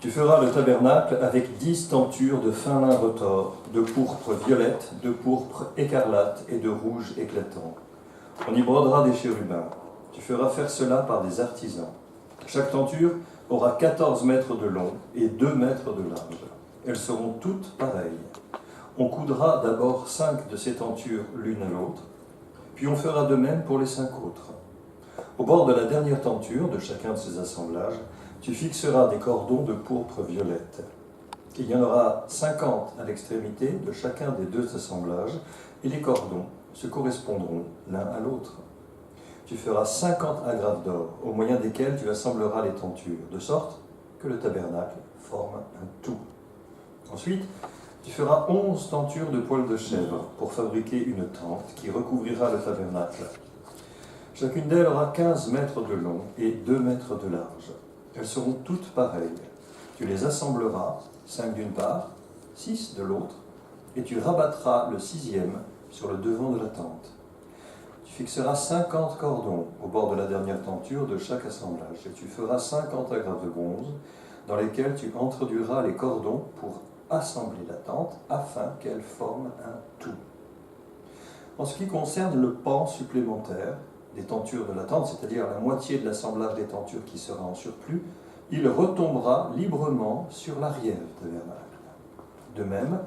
Tu feras le tabernacle avec 10 tentures de fin lin retors, de pourpre violette, de pourpre écarlate et de rouge éclatant. On y brodera des chérubins. Tu feras faire cela par des artisans. Chaque tenture aura 14 mètres de long et 2 mètres de large. Elles seront toutes pareilles. On coudra d'abord 5 de ces tentures l'une à l'autre, puis on fera de même pour les 5 autres. Au bord de la dernière tenture de chacun de ces assemblages, tu fixeras des cordons de pourpre violette. Il y en aura 50 à l'extrémité de chacun des 2 assemblages, et les cordons se correspondront l'un à l'autre. Tu feras 50 agrafes d'or, au moyen desquelles tu assembleras les tentures, de sorte que le tabernacle forme un tout. Ensuite, tu feras 11 tentures de poils de chèvre pour fabriquer une tente qui recouvrira le tabernacle. Chacune d'elles aura 15 mètres de long et 2 mètres de large. Elles seront toutes pareilles. Tu les assembleras, 5 d'une part, 6 de l'autre, et tu rabattras le 6e sur le devant de la tente. Tu fixeras 50 cordons au bord de la dernière tenture de chaque assemblage, et tu feras 50 agrafes de bronze, dans lesquelles tu introduiras les cordons pour assembler la tente, afin qu'elle forme un tout. En ce qui concerne le pan supplémentaire des tentures de la tente, c'est-à-dire la moitié de l'assemblage des tentures qui sera en surplus, il retombera librement sur l'arrière du tabernacle. De même,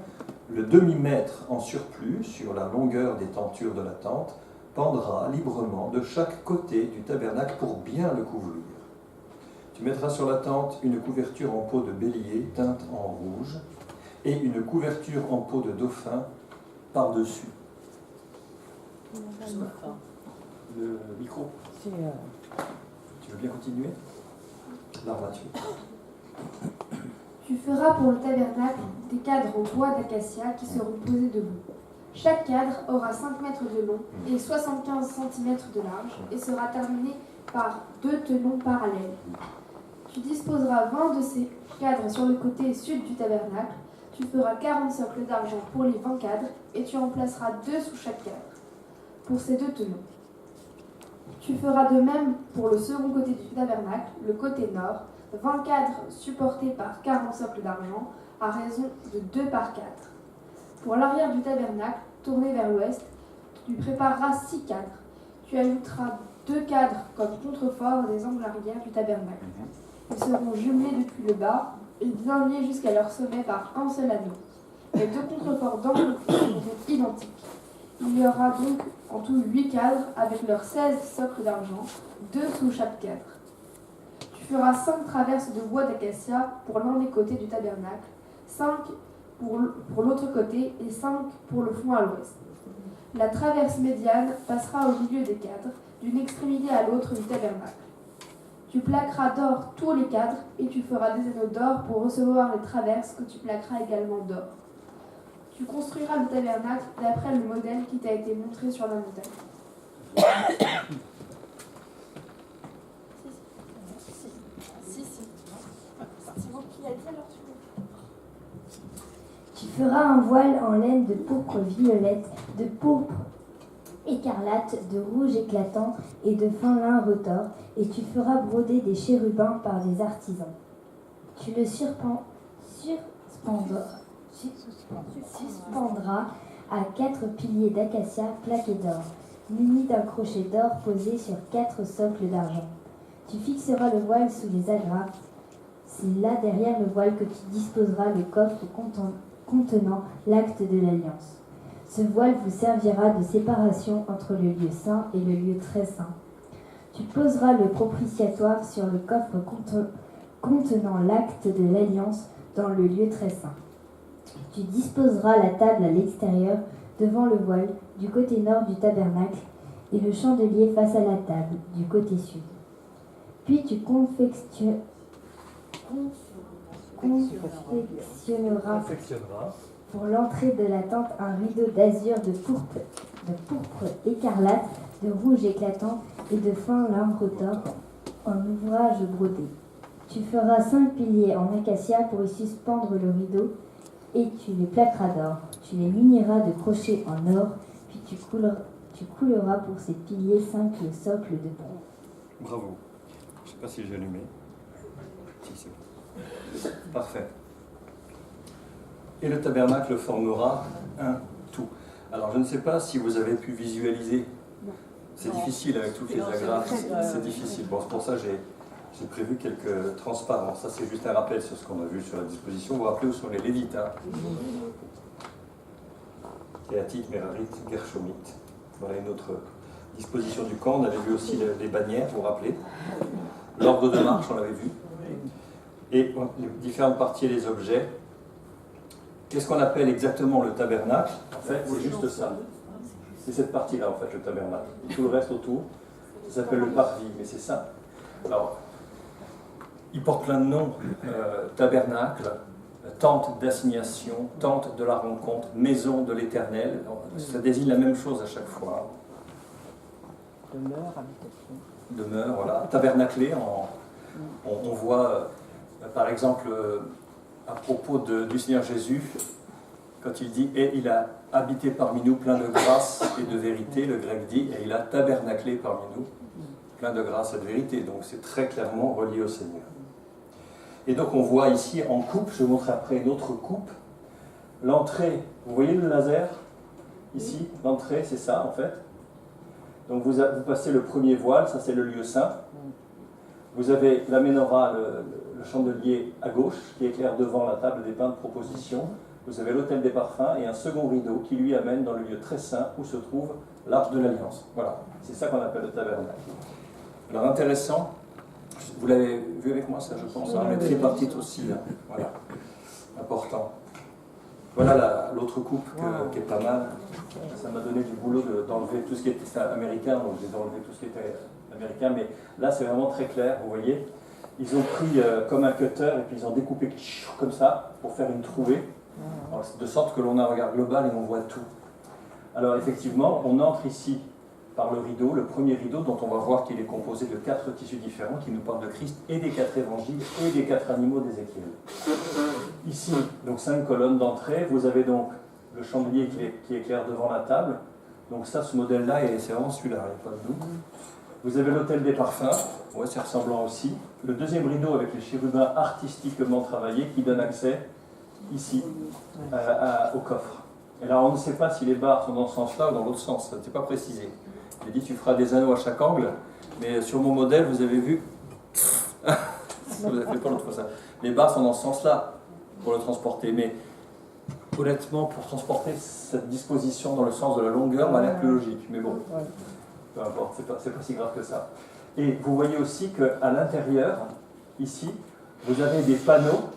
le demi-mètre en surplus sur la longueur des tentures de la tente pendra librement de chaque côté du tabernacle pour bien le couvrir. Tu mettras sur la tente une couverture en peau de bélier teinte en rouge et une couverture en peau de dauphin par-dessus. Le micro. Tu veux bien continuer? L'armature. Tu feras pour le tabernacle des cadres en bois d'acacia qui seront posés debout. Chaque cadre aura 5 mètres de long et 75 cm de large et sera terminé par 2 tenons parallèles. Tu disposeras 20 de ces cadres sur le côté sud du tabernacle. Tu feras 40 socles d'argent pour les 20 cadres et tu en placeras 2 sous chaque cadre pour ces 2 tenons. Tu feras de même pour le second côté du tabernacle, le côté nord, 20 cadres supportés par 40 socles d'argent à raison de 2 par 4. Pour l'arrière du tabernacle, tourné vers l'ouest, tu prépareras 6 cadres. Tu ajouteras 2 cadres comme contrefort des angles arrière du tabernacle. Ils seront jumelés depuis le bas et bien liés jusqu'à leur sommet par un seul anneau. Les 2 contreforts d'angle seront identiques. Il y aura donc en tout 8 cadres avec leurs 16 socles d'argent, 2 sous chaque cadre. Tu feras 5 traverses de bois d'acacia pour l'un des côtés du tabernacle, 5 pour l'autre côté et 5 pour le fond à l'ouest. La traverse médiane passera au milieu des cadres, d'une extrémité à l'autre du tabernacle. Tu plaqueras d'or tous les cadres et tu feras des anneaux d'or pour recevoir les traverses que tu plaqueras également d'or. Tu construiras le tabernacle d'après le modèle qui t'a été montré sur la montagne. Tu feras un voile en laine de pourpre violette, de pourpre écarlate, de rouge éclatant et de fin lin retors, et tu feras broder des chérubins par des artisans. Tu le suspendras à 4 piliers d'acacia plaqués d'or, munis d'un crochet d'or posé sur 4 socles d'argent. Tu fixeras le voile sous les agrafes. C'est là derrière le voile que tu disposeras le coffre contenant l'acte de l'alliance. Ce voile vous servira de séparation entre le lieu saint et le lieu très saint. Tu poseras le propitiatoire sur le coffre contenant l'acte de l'alliance dans le lieu très saint. Tu disposeras la table à l'extérieur devant le voile du côté nord du tabernacle et le chandelier face à la table du côté sud. Puis tu confectionneras pour l'entrée de la tente un rideau d'azur de pourpre écarlate, de rouge éclatant et de fin lin retors en ouvrage brodé. Tu feras 5 piliers en acacia pour y suspendre le rideau et tu les plaqueras d'or. Tu les muniras de crochets en or, puis tu couleras pour ces piliers 5 socles de bronze. Bravo. Je ne sais pas si j'ai allumé. Si, c'est bon. Parfait. Et le tabernacle formera un tout. Alors je ne sais pas si vous avez pu visualiser. C'est difficile avec toutes les agrafes, c'est difficile. Bon, c'est pour ça que j'ai prévu quelques transparences. Ça, c'est juste un rappel sur ce qu'on a vu sur la disposition. Vous vous rappelez où sont les Lévites, hein? Kéhatite, Mérarite, Gershomite. Voilà une autre disposition du camp. On avait vu aussi les bannières, vous vous rappelez. L'ordre de marche, on l'avait vu. Et les différentes parties et les objets. Qu'est-ce qu'on appelle exactement le tabernacle? En fait, c'est juste ça. C'est cette partie-là, en fait, le tabernacle. Tout le reste autour, ça s'appelle le parvis, mais c'est ça. Alors, il porte plein de noms. Tabernacle, tente d'assignation, tente de la rencontre, maison de l'Éternel. Ça désigne la même chose à chaque fois. Demeure, habitation. Demeure, voilà. Tabernaclé, on voit, par exemple, à propos du Seigneur Jésus, quand il dit « Et il a habité parmi nous plein de grâce et de vérité », le grec dit « Et il a tabernaclé parmi nous plein de grâce et de vérité ». Donc c'est très clairement relié au Seigneur. Et donc on voit ici en coupe, je vous montre après une autre coupe, l'entrée, vous voyez le laser ici, l'entrée c'est ça en fait. Donc vous passez le premier voile, ça c'est le lieu saint. Vous avez la menorah, le chandelier à gauche qui éclaire devant la table des pains de proposition. Vous avez l'autel des parfums et un second rideau qui lui amène dans le lieu très saint où se trouve l'arche de l'Alliance. Voilà, c'est ça qu'on appelle le tabernacle. Alors intéressant, vous l'avez vu avec moi ça je pense, hein, le tripartite aussi, là. Voilà, important. Voilà l'autre coupe qui est pas mal. Ça m'a donné du boulot d'enlever tout ce qui était américain, donc j'ai enlevé tout ce qui était américain, mais là c'est vraiment très clair, vous voyez. Ils ont pris comme un cutter et puis ils ont découpé comme ça pour faire une trouée, de sorte que l'on a un regard global et on voit tout. Alors effectivement, on entre ici par le rideau, le premier rideau dont on va voir qu'il est composé de 4 tissus différents qui nous parlent de Christ et des 4 évangiles et des 4 animaux d'Ézéchiel. Ici, donc 5 colonnes d'entrée, vous avez donc le chandelier qui éclaire devant la table. Donc ça, ce modèle-là, c'est vraiment celui-là, il n'y a pas de doute. Vous avez l'autel des parfums, ouais, c'est ressemblant aussi. Le deuxième rideau avec les chérubins artistiquement travaillés qui donne accès, ici, au coffre. Et là, on ne sait pas si les barres sont dans ce sens-là ou dans l'autre sens, ça n'était pas précisé. J'ai dit, tu feras des anneaux à chaque angle, mais sur mon modèle, vous avez vu, vous avez fait pas l'autre fois ça. Les barres sont dans ce sens-là pour le transporter, mais honnêtement, pour transporter cette disposition dans le sens de la longueur m'a l'air plus logique, mais bon, peu importe, c'est pas si grave que ça. Et vous voyez aussi qu'à l'intérieur, ici, vous avez des panneaux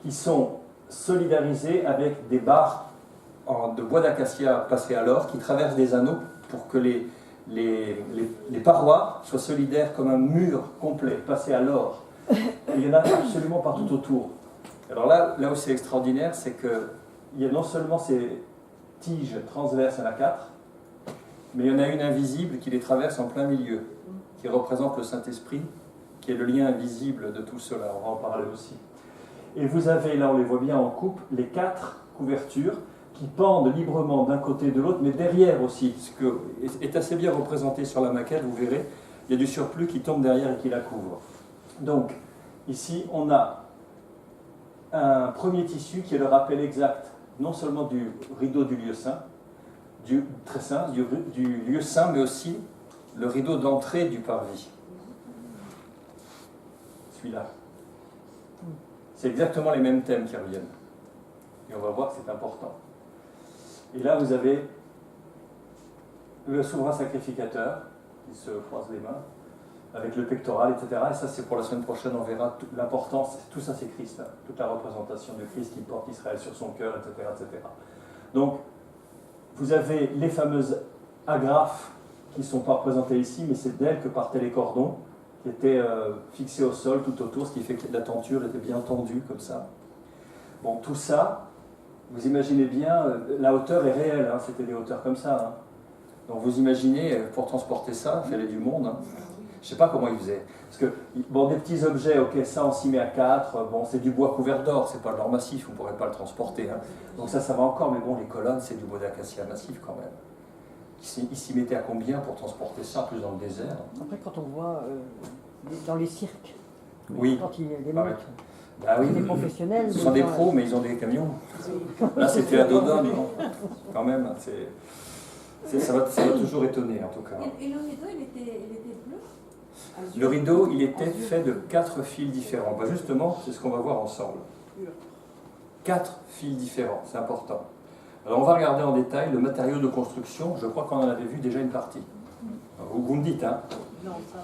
qui sont solidarisés avec des barres de bois d'acacia passés à l'or qui traversent des anneaux pour que les parois soient solidaires comme un mur complet passé à l'or. Il y en a absolument partout autour. Alors là où c'est extraordinaire, c'est qu'il y a non seulement ces tiges transverses, il y en a 4, mais il y en a une invisible qui les traverse en plein milieu, qui représente le Saint-Esprit, qui est le lien invisible de tout cela. On va en parler aussi. Et vous avez, là on les voit bien en coupe, les 4 couvertures qui pendent librement d'un côté et de l'autre, mais derrière aussi, ce qui est assez bien représenté sur la maquette, vous verrez, il y a du surplus qui tombe derrière et qui la couvre. Donc, ici, on a un premier tissu qui est le rappel exact, non seulement du rideau du lieu saint, du lieu saint, mais aussi le rideau d'entrée du parvis. Celui-là. C'est exactement les mêmes thèmes qui reviennent. Et on va voir que c'est important. Et là, vous avez le souverain sacrificateur qui se croise les mains, avec le pectoral, etc. Et ça, c'est pour la semaine prochaine, on verra l'importance. Tout ça, c'est Christ. Hein, toute la représentation de Christ qui porte Israël sur son cœur, etc., etc. Donc, vous avez les fameuses agrafes qui ne sont pas représentées ici, mais c'est d'elles que partaient les cordons, qui étaient fixés au sol tout autour, ce qui fait que la tenture était bien tendue, comme ça. Bon, tout ça, vous imaginez bien, la hauteur est réelle, hein, c'était des hauteurs comme ça. Hein. Donc vous imaginez, pour transporter ça, il fallait du monde. Hein. Je ne sais pas comment ils faisaient. Parce que, bon, des petits objets, ok, ça on s'y met à 4, bon, c'est du bois couvert d'or, c'est pas de l'or massif, on ne pourrait pas le transporter. Hein. Donc ça va encore, mais bon, les colonnes, c'est du bois d'acacia massif quand même. Ils s'y mettaient à combien pour transporter ça, plus dans le désert? Après, quand on voit dans les cirques, oui, quand il y a des pareil. mecs, Ah oui, des professionnels. ce sont des pros, mais ils ont des camions. Là, c'était à Dodone, non quand même, ça va toujours étonner, en tout cas. Et le rideau, il était bleu? Le rideau, il était fait de 4 fils différents. Bah justement, c'est ce qu'on va voir ensemble. 4 fils différents, c'est important. Alors, on va regarder en détail le matériau de construction. Je crois qu'on en avait vu déjà une partie. Vous me dites, hein? Non, ça.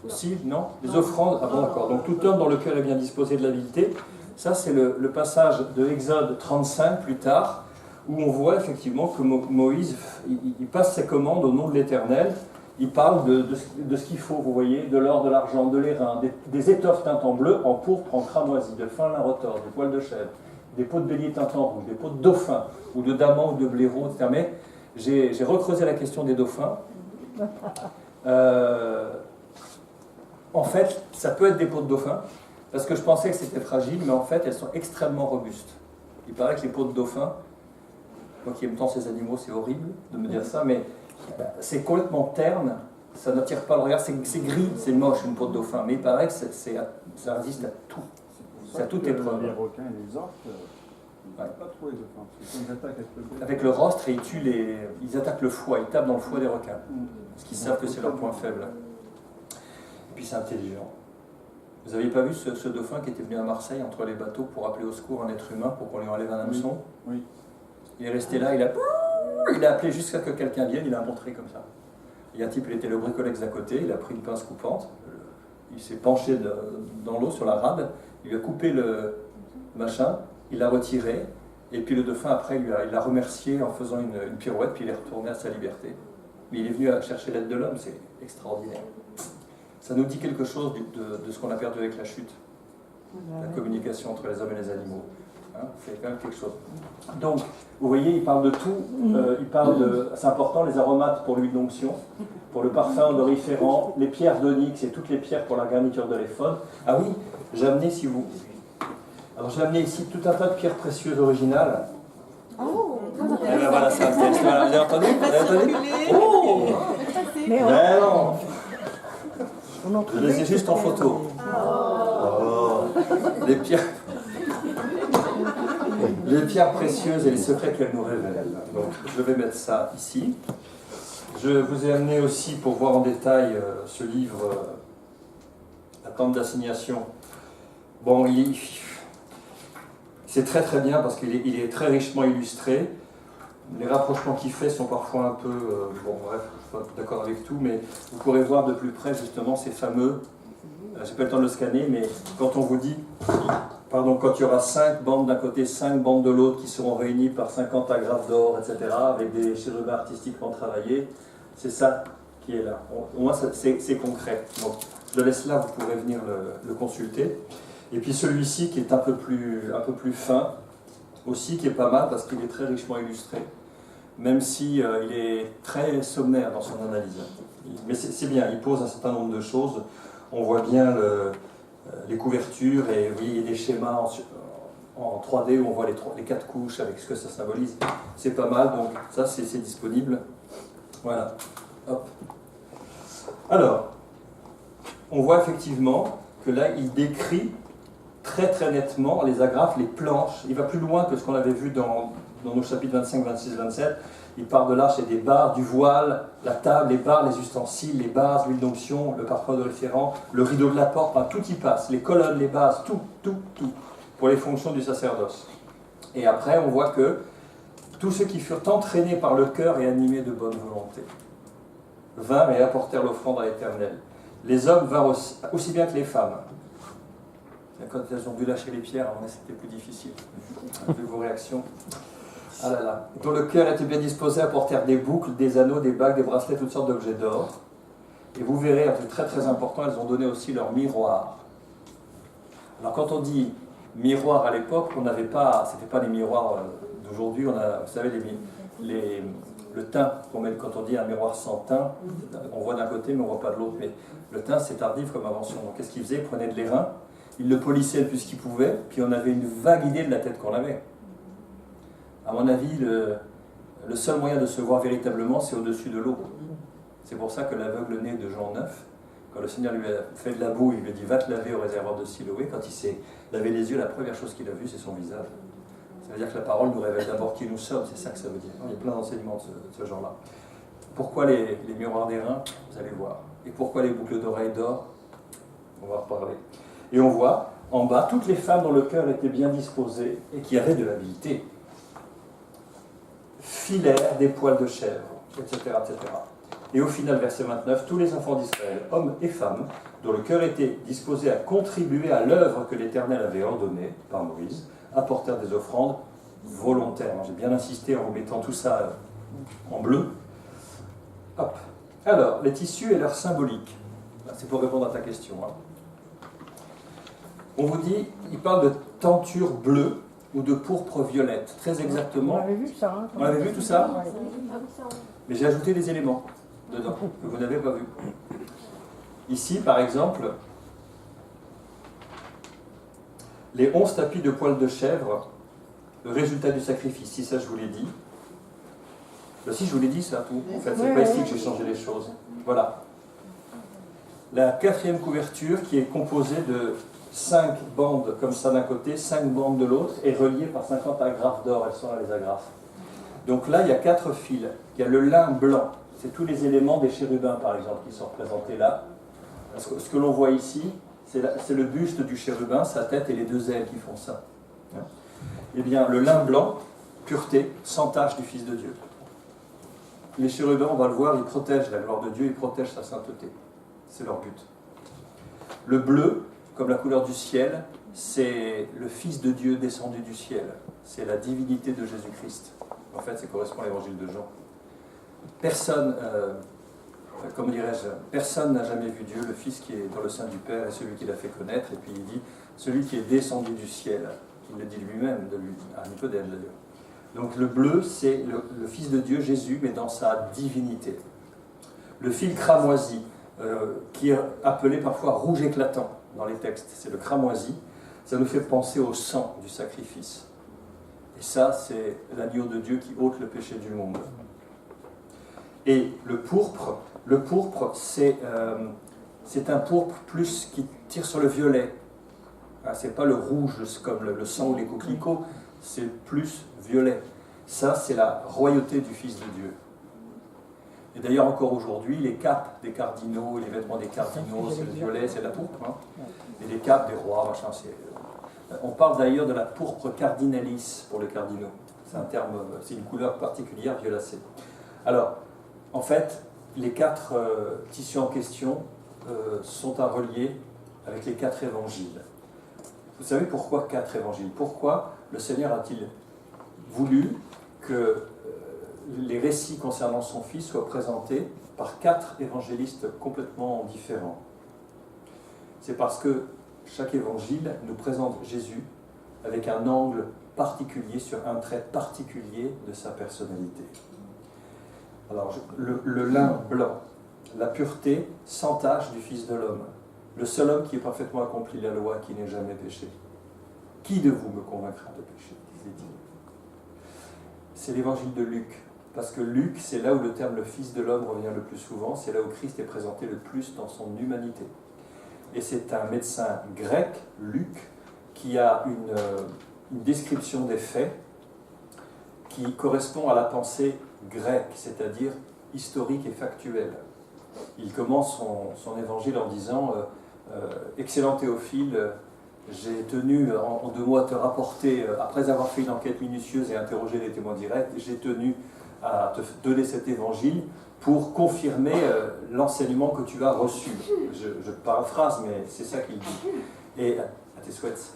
Si, non? Les offrandes, ah bon, d'accord. Donc, tout homme dans le cœur est bien disposé de l'habileté. Ça, c'est le passage de Exode 35 plus tard, où on voit effectivement que Moïse, il passe ses commandes au nom de l'Éternel. Il parle de ce qu'il faut, vous voyez, de l'or, de l'argent, de l'airain, des étoffes teintes en bleu, en pourpre, en cramoisi, de fin lin retors, des poils de chèvre, des peaux de bélier teintes en rouge, des peaux de dauphin, ou de daman, ou de blaireau, etc. Mais j'ai recreusé la question des dauphins. En fait, ça peut être des peaux de dauphin, parce que je pensais que c'était fragile, mais en fait, elles sont extrêmement robustes. Il paraît que les peaux de dauphin, moi qui aime tant ces animaux, c'est horrible de me dire ça, mais c'est complètement terne, ça n'attire pas le regard, c'est gris, c'est moche une peau de dauphin, mais il paraît que ça résiste à tout. C'est à toute épreuve. Les requins et les orques, ils ne pas trop les dauphins, parce que quand ils attaquent avec le rostre, ils attaquent le foie, ils tapent dans le foie des requins, parce qu'ils savent que c'est leur point faible. Et puis c'est intelligent. Vous n'aviez pas vu ce dauphin qui était venu à Marseille entre les bateaux pour appeler au secours un être humain pour qu'on lui enlève un hameçon? Oui. Il est resté là, il a appelé jusqu'à ce que quelqu'un vienne, il a montré comme ça. Il y a un type, il était le bricolex à côté, il a pris une pince coupante, il s'est penché dans l'eau sur la rade, il lui a coupé le machin, il l'a retiré, et puis le dauphin après il l'a remercié en faisant une pirouette, puis il est retourné à sa liberté. Mais il est venu à chercher l'aide de l'homme, c'est extraordinaire. Ça nous dit quelque chose de ce qu'on a perdu avec la chute, la communication entre les hommes et les animaux. Hein, c'est quand même quelque chose. Donc, vous voyez, il parle de tout. C'est important, les aromates pour l'huile d'onction, pour le parfum odoriférant, les pierres d'onyx et toutes les pierres pour la garniture de l'éphod. Ah oui, j'ai amené, alors j'ai amené ici tout un tas de pierres précieuses originales. Oh, Et ben voilà, c'est un texte. Voilà, vous avez entendu? Vous avez entendu? Oh Mais ben non, on en je les ai juste en photo. Oh. Les pierres précieuses et les secrets qu'elles nous révèlent. Donc, je vais mettre ça ici. Je vous ai amené aussi, pour voir en détail ce livre, La tente d'assignation. Bon, c'est très très bien parce qu'il est très richement illustré. Les rapprochements qu'il fait sont parfois un peu... bon, bref, je ne suis pas d'accord avec tout, mais vous pourrez voir de plus près justement ces fameux... je n'ai pas le temps de le scanner, mais quand on vous dit... Pardon, quand il y aura 5 bandes d'un côté, 5 bandes de l'autre qui seront réunies par 50 agrafes d'or, etc., avec des chérubins artistiquement travaillés, c'est ça qui est là. Au moins, c'est concret. Donc, je le laisse là, vous pourrez venir le consulter. Et puis celui-ci qui est un peu plus fin, aussi, qui est pas mal parce qu'il est très richement illustré, même si il est très sommaire dans son analyse. Mais c'est bien, il pose un certain nombre de choses. On voit bien les couvertures et vous voyez, il y a des schémas en 3D où on voit les 4 couches avec ce que ça symbolise. C'est pas mal, donc ça c'est disponible. Voilà. Hop. Alors, on voit effectivement que là il décrit très très nettement les agrafes, les planches. Il va plus loin que ce qu'on avait vu dans nos chapitres 25, 26, 27. Il part de l'arche et des barres, du voile, la table, les barres, les ustensiles, les bases, l'huile d'onction, le parfum odoriférant, le rideau de la porte, enfin, tout y passe, les colonnes, les bases, tout, pour les fonctions du sacerdoce. Et après, on voit que tous ceux qui furent entraînés par le cœur et animés de bonne volonté vinrent et apportèrent l'offrande à l'Éternel. Les hommes vinrent aussi bien que les femmes. Et quand elles ont dû lâcher les pierres, c'était plus difficile. Vu vos réactions. Ah là là. Dont le cœur était bien disposé, apportèrent des boucles, des anneaux, des bagues, des bracelets, toutes sortes d'objets d'or. Et vous verrez, un truc très très important, elles ont donné aussi leur miroir. Alors quand on dit miroir à l'époque, on n'avait pas, c'était pas les miroirs d'aujourd'hui, on a, vous savez, le teint qu'on met quand on dit un miroir sans teint, on voit d'un côté mais on ne voit pas de l'autre. Mais le teint c'est tardif comme invention. Donc qu'est-ce qu'ils faisaient? Ils prenaient de l'airain, ils le polissaient le plus qu'ils pouvaient, puis on avait une vague idée de la tête qu'on avait. À mon avis, le seul moyen de se voir véritablement, c'est au-dessus de l'eau. C'est pour ça que l'aveugle né de Jean 9, Quand le Seigneur lui a fait de la boue, il lui a dit va te laver au réservoir de Siloé. Quand il s'est lavé les yeux, la première chose qu'il a vue, c'est son visage. Ça veut dire que la parole nous révèle d'abord qui nous sommes, c'est ça que ça veut dire. Il y a plein d'enseignements de ce genre-là. Pourquoi les miroirs d'airain? Vous allez voir. Et pourquoi les boucles d'oreilles d'or? On va en reparler. Et on voit en bas toutes les femmes dont le cœur était bien disposé et qui avaient de l'habileté. Filèrent des poils de chèvre, etc., etc. Et au final, verset 29, tous les enfants d'Israël, hommes et femmes, dont le cœur était disposé à contribuer à l'œuvre que l'Éternel avait ordonnée par Moïse, apportèrent des offrandes volontaires. J'ai bien insisté en vous mettant tout ça en bleu. Hop. Alors, les tissus et leur symbolique. C'est pour répondre à ta question. On vous dit, il parle de tenture bleue ou de pourpre violette. Très exactement. On avait vu ça. Hein, On avait vu tout ça? Ouais. Mais j'ai ajouté des éléments dedans que vous n'avez pas vu. Ici, par exemple, les 11 tapis de poils de chèvre, le résultat du sacrifice. Si ça, je vous l'ai dit. Si, je vous l'ai dit, ça, tout. En fait, c'est pas ici que j'ai changé les choses. Voilà. La 4e couverture, qui est composée de 5 bandes comme ça d'un côté, 5 bandes de l'autre, est reliée par 50 agrafes d'or. Elles sont là, les agrafes. Donc là, il y a 4 fils. Il y a le lin blanc. C'est tous les éléments des chérubins, par exemple, qui sont représentés là. Ce que l'on voit ici, c'est le buste du chérubin, sa tête et les 2 ailes qui font ça. Eh bien, le lin blanc, pureté, sans tache du Fils de Dieu. Les chérubins, on va le voir, ils protègent la gloire de Dieu, ils protègent sa sainteté. C'est leur but. Le bleu, comme la couleur du ciel, c'est le Fils de Dieu descendu du ciel. C'est la divinité de Jésus-Christ. En fait, ça correspond à l'évangile de Jean. Personne, comment dirais-je, personne n'a jamais vu Dieu, le Fils qui est dans le sein du Père et celui qui l'a fait connaître. Et puis il dit, celui qui est descendu du ciel. Il le dit lui-même, à Nicodème d'ailleurs. Donc le bleu, c'est le Fils de Dieu, Jésus, mais dans sa divinité. Le fil cramoisi, qui est appelé parfois rouge éclatant dans les textes, c'est le cramoisi, ça nous fait penser au sang du sacrifice. Et ça, c'est l'agneau de Dieu qui ôte le péché du monde. Et le pourpre, c'est un pourpre plus qui tire sur le violet. C'est pas le rouge comme le sang ou les coquelicots, c'est plus violet. Ça, c'est la royauté du Fils de Dieu. Et d'ailleurs, encore aujourd'hui, les capes des cardinaux, les vêtements des cardinaux, c'est le violet, c'est la pourpre. Hein. Et les capes des rois, machin, on parle d'ailleurs de la pourpre cardinalis pour les cardinaux. C'est un terme, c'est une couleur particulière, violacée. Alors, en fait, les 4 tissus en question sont à relier avec les 4 évangiles. Vous savez pourquoi 4 évangiles? Pourquoi le Seigneur a-t-il voulu que les récits concernant son Fils soient présentés par 4 évangélistes complètement différents? C'est parce que chaque évangile nous présente Jésus avec un angle particulier, sur un trait particulier de sa personnalité. Alors, le lin blanc, la pureté sans tache du Fils de l'homme, le seul homme qui ait parfaitement accompli la loi, qui n'ait jamais péché. Qui de vous me convaincra de pécher, disait-il. C'est l'évangile de Luc, parce que Luc, c'est là où le terme le Fils de l'homme revient le plus souvent, c'est là où Christ est présenté le plus dans son humanité. Et c'est un médecin grec, Luc, qui a une description des faits qui correspond à la pensée grecque, c'est-à-dire historique et factuelle. Il commence son évangile en disant excellent Théophile, j'ai tenu en 2 mots à te rapporter, après avoir fait une enquête minutieuse et interrogé les témoins directs, j'ai tenu à te donner cet évangile pour confirmer l'enseignement que tu as reçu. Je paraphrase, mais c'est ça qu'il dit. Et à tes souhaits.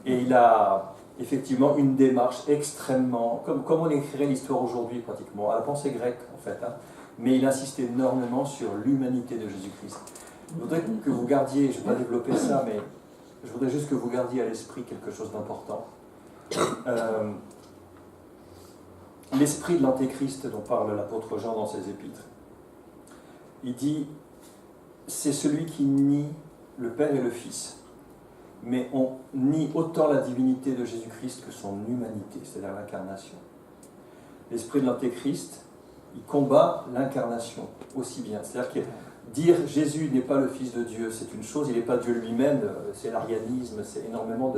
Et il a effectivement une démarche extrêmement, comme on écrirait l'histoire aujourd'hui pratiquement, à la pensée grecque en fait, hein, mais il insiste énormément sur l'humanité de Jésus-Christ. Je voudrais que vous gardiez, je ne vais pas développer ça, mais je voudrais juste que vous gardiez à l'esprit quelque chose d'important. L'esprit de l'antéchrist dont parle l'apôtre Jean dans ses épîtres. Il dit, c'est celui qui nie le Père et le Fils. Mais on nie autant la divinité de Jésus-Christ que son humanité, c'est-à-dire l'incarnation. L'esprit de l'antéchrist, il combat l'incarnation aussi bien. C'est-à-dire que Dire Jésus n'est pas le Fils de Dieu, c'est une chose, il n'est pas Dieu lui-même, c'est l'arianisme, c'est énormément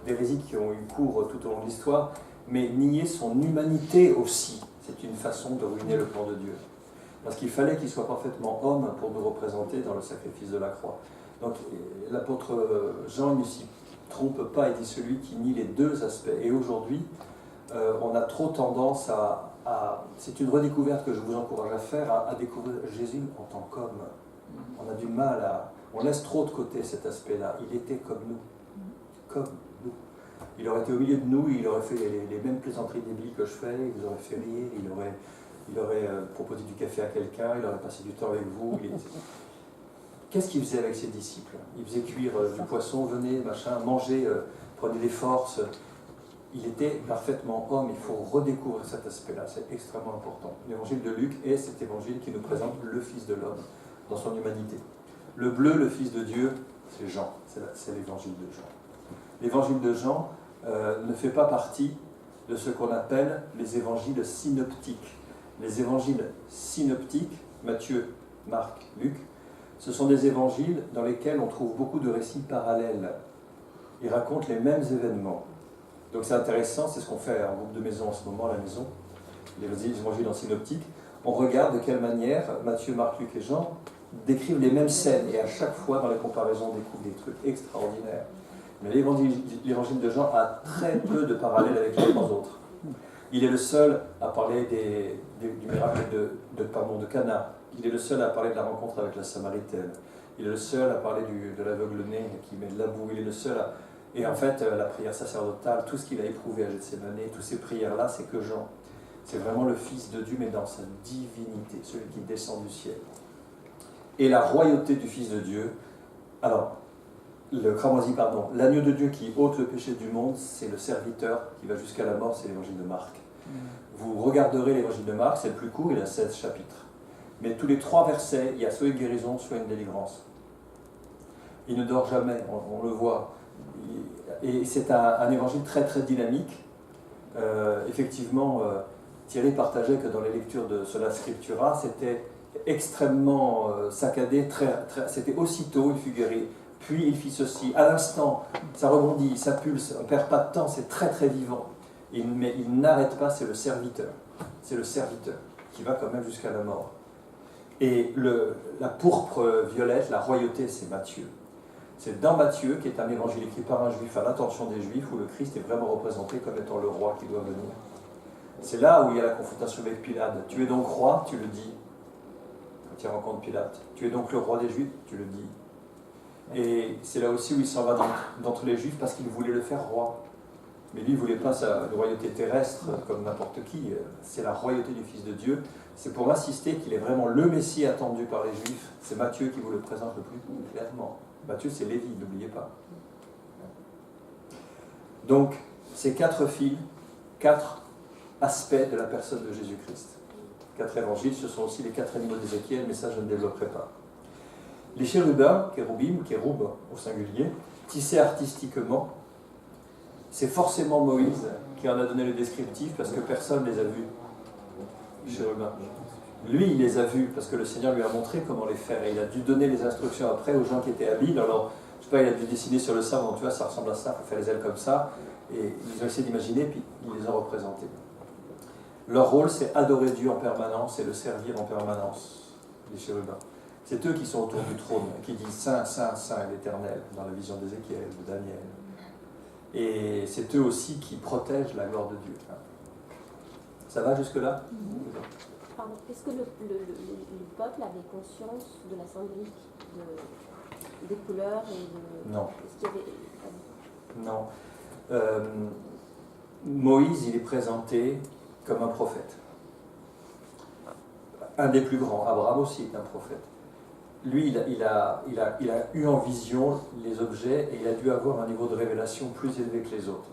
d'hérésies qui ont eu cours tout au long de l'histoire, mais nier son humanité aussi, c'est une façon de ruiner le plan de Dieu. Parce qu'il fallait qu'il soit parfaitement homme pour nous représenter dans le sacrifice de la croix. Donc l'apôtre Jean ne s'y trompe pas, il dit celui qui nie les deux aspects. Et aujourd'hui, on a trop tendance c'est une redécouverte que je vous encourage à faire, à découvrir Jésus en tant qu'homme. On a du mal on laisse trop de côté cet aspect-là. Il était comme nous. Comme nous. Il aurait été au milieu de nous, il aurait fait les mêmes plaisanteries débiles que je fais, il vous aurait fait rire, il aurait proposé du café à quelqu'un, il aurait passé du temps avec vous. Qu'est-ce qu'il faisait avec ses disciples? Il faisait cuire du poisson, venez, machin, manger, prenez des forces. Il était parfaitement homme, il faut redécouvrir cet aspect-là, c'est extrêmement important. L'évangile de Luc est cet évangile qui nous présente le Fils de l'homme dans son humanité. Le bleu, le Fils de Dieu, c'est Jean, c'est l'évangile de Jean. L'évangile de Jean ne fait pas partie de ce qu'on appelle les évangiles synoptiques. Les évangiles synoptiques, Matthieu, Marc, Luc, ce sont des évangiles dans lesquels on trouve beaucoup de récits parallèles. Ils racontent les mêmes événements. Donc c'est intéressant, c'est ce qu'on fait en groupe de maison en ce moment à la maison, les évangiles en synoptique. On regarde de quelle manière Matthieu, Marc, Luc et Jean décrivent les mêmes scènes, et à chaque fois dans les comparaisons on découvre des trucs extraordinaires. Mais l'évangile de Jean a très peu de parallèles avec les trois autres. Il est le seul à parler du miracle de Cana. Il est le seul à parler de la rencontre avec la Samaritaine. Il est le seul à parler de l'aveugle-né qui met de la boue. Il est le seul à... Et en fait, la prière sacerdotale, tout ce qu'il a éprouvé à Gethsémane, toutes ces prières-là, c'est que Jean. C'est vraiment le Fils de Dieu, mais dans sa divinité, celui qui descend du ciel. Et la royauté du Fils de Dieu, alors, l'agneau de Dieu qui ôte le péché du monde, c'est le serviteur qui va jusqu'à la mort, c'est l'évangile de Marc. Vous regarderez l'évangile de Marc, c'est le plus court, il a 16 chapitres. Mais tous les 3 versets, il y a soit une guérison, soit une délivrance. Il ne dort jamais, on le voit. Et c'est un évangile très très dynamique. Effectivement, Thierry partageait que dans les lectures de Sola Scriptura, c'était extrêmement saccadé, c'était aussitôt, il fut guéri, puis il fit ceci, à l'instant, ça rebondit, ça pulse, on ne perd pas de temps, c'est très très vivant. Mais il n'arrête pas, c'est le serviteur qui va quand même jusqu'à la mort. Et la pourpre violette, la royauté, c'est Matthieu. C'est dans Matthieu, qui est un évangile écrit par un juif à l'attention des juifs, où le Christ est vraiment représenté comme étant le roi qui doit venir. C'est là où il y a la confrontation avec Pilate. Tu es donc roi, tu le dis. Quand il rencontre Pilate. Tu es donc le roi des juifs, tu le dis. Et c'est là aussi où il s'en va d'entre les juifs parce qu'il voulait le faire roi. Mais lui, il ne voulait pas sa royauté terrestre comme n'importe qui. C'est la royauté du Fils de Dieu. C'est pour insister qu'il est vraiment le Messie attendu par les Juifs. C'est Matthieu qui vous le présente le plus clairement. Matthieu, c'est Lévi, n'oubliez pas. Donc, ces 4 fils, 4 aspects de la personne de Jésus-Christ. 4 évangiles, ce sont aussi les 4 animaux d'Ézéchiel, mais ça, je ne développerai pas. Les chérubins, kéroub au singulier, tissés artistiquement, c'est forcément Moïse qui en a donné le descriptif parce que personne ne les a vus, les chérubins. Lui, il les a vus parce que le Seigneur lui a montré comment les faire et il a dû donner les instructions après aux gens qui étaient habiles. Alors, je sais pas, il a dû dessiner sur le sable, tu vois, ça ressemble à ça, il faut faire les ailes comme ça. Et ils ont essayé d'imaginer, puis ils les ont représentés. Leur rôle, c'est adorer Dieu en permanence et le servir en permanence, les chérubins. C'est eux qui sont autour du trône, qui disent Saint, Saint, Saint est l'Éternel, dans la vision d'Ézéchiel, de Daniel. Et c'est eux aussi qui protègent la gloire de Dieu. Ça va jusque-là? Pardon. Est-ce que le peuple avait conscience de la symbolique des couleurs et de... Non. Est-ce qu'il y avait... Non. Moïse, il est présenté comme un prophète. Un des plus grands. Abraham aussi est un prophète. Lui, il a eu en vision les objets et il a dû avoir un niveau de révélation plus élevé que les autres.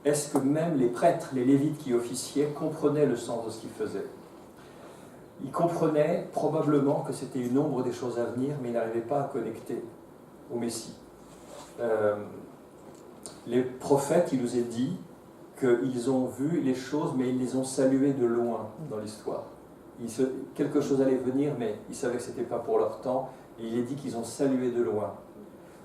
Est-ce que même les prêtres, les lévites qui officiaient, comprenaient le sens de ce qu'ils faisaient? Ils comprenaient probablement que c'était une ombre des choses à venir, mais ils n'arrivaient pas à connecter au Messie. Les prophètes, il nous est dit qu'ils ont vu les choses, mais ils les ont saluées de loin dans l'histoire. quelque chose allait venir, mais ils savaient que ce n'était pas pour leur temps. Et il est dit qu'ils ont salué de loin.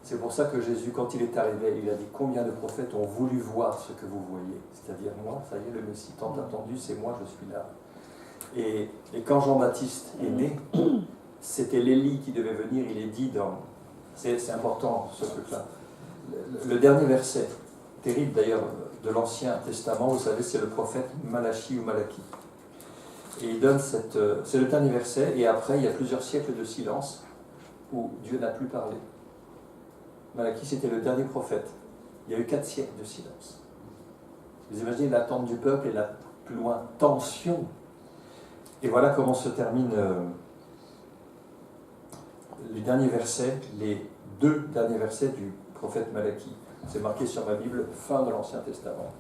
C'est pour ça que Jésus, quand il est arrivé, il a dit « Combien de prophètes ont voulu voir ce que vous voyez ?» C'est-à-dire moi, ça y est, le Messie tant attendu, c'est moi, je suis là. Et quand Jean-Baptiste est né, c'était l'Élie qui devait venir, il est dit dans... C'est important ce truc-là. Le dernier verset, terrible d'ailleurs, de l'Ancien Testament, vous savez, c'est le prophète Malachi ou Malachie. Et il donne cette... c'est le dernier verset, et après, il y a plusieurs siècles de silence où Dieu n'a plus parlé. Malachie, c'était le dernier prophète. Il y a eu 4 siècles de silence. Vous imaginez l'attente du peuple et la plus loin tension. Et voilà comment se terminent les derniers versets, les 2 derniers versets du prophète Malachie. C'est marqué sur ma Bible, fin de l'Ancien Testament.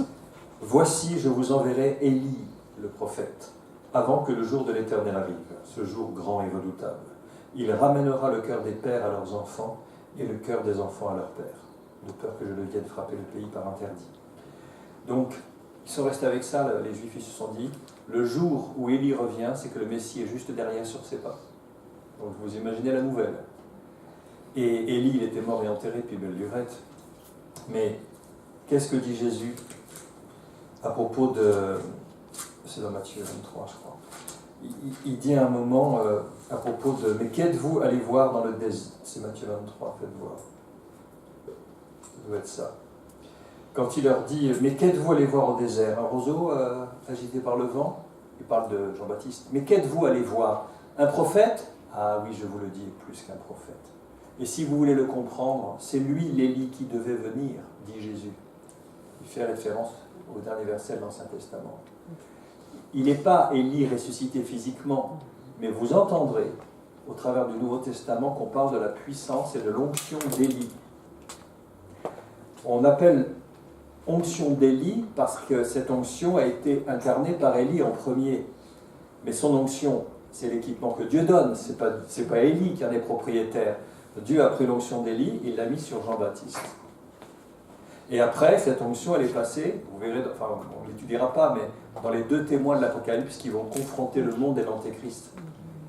« Voici, je vous enverrai Élie, le prophète, avant que le jour de l'Éternel arrive, ce jour grand et redoutable. Il ramènera le cœur des pères à leurs enfants, et le cœur des enfants à leur père, de peur que je ne vienne frapper le pays par interdit. » Donc, ils sont restés avec ça, les Juifs, ils se sont dit, le jour où Élie revient, c'est que le Messie est juste derrière sur ses pas. Donc vous imaginez la nouvelle. Et Élie, il était mort et enterré, puis belle lurette. Mais qu'est-ce que dit Jésus à propos de... C'est dans Matthieu 23, je crois. Il dit à un moment à propos de « Mais qu'êtes-vous allé voir dans le désert ?» C'est Matthieu 23, faites voir. Ça doit être ça. Quand il leur dit « Mais qu'êtes-vous allé voir au désert ?» Un roseau agité par le vent. Il parle de Jean-Baptiste. « Mais qu'êtes-vous allé voir? Un prophète ?» Ah oui, je vous le dis, plus qu'un prophète. Et si vous voulez le comprendre, c'est lui l'Élie qui devait venir, dit Jésus. Il fait référence au dernier verset de l'Ancien Testament. Il n'est pas Élie ressuscité physiquement, mais vous entendrez au travers du Nouveau Testament qu'on parle de la puissance et de l'onction d'Élie. On appelle onction d'Élie parce que cette onction a été incarnée par Élie en premier. Mais son onction, c'est l'équipement que Dieu donne, c'est pas Élie qui en est propriétaire. Dieu a pris l'onction d'Élie et l'a mis sur Jean-Baptiste. Et après, cette onction, elle est passée, vous verrez, enfin, on ne l'étudiera pas, mais dans les 2 témoins de l'Apocalypse qui vont confronter le monde et l'Antéchrist.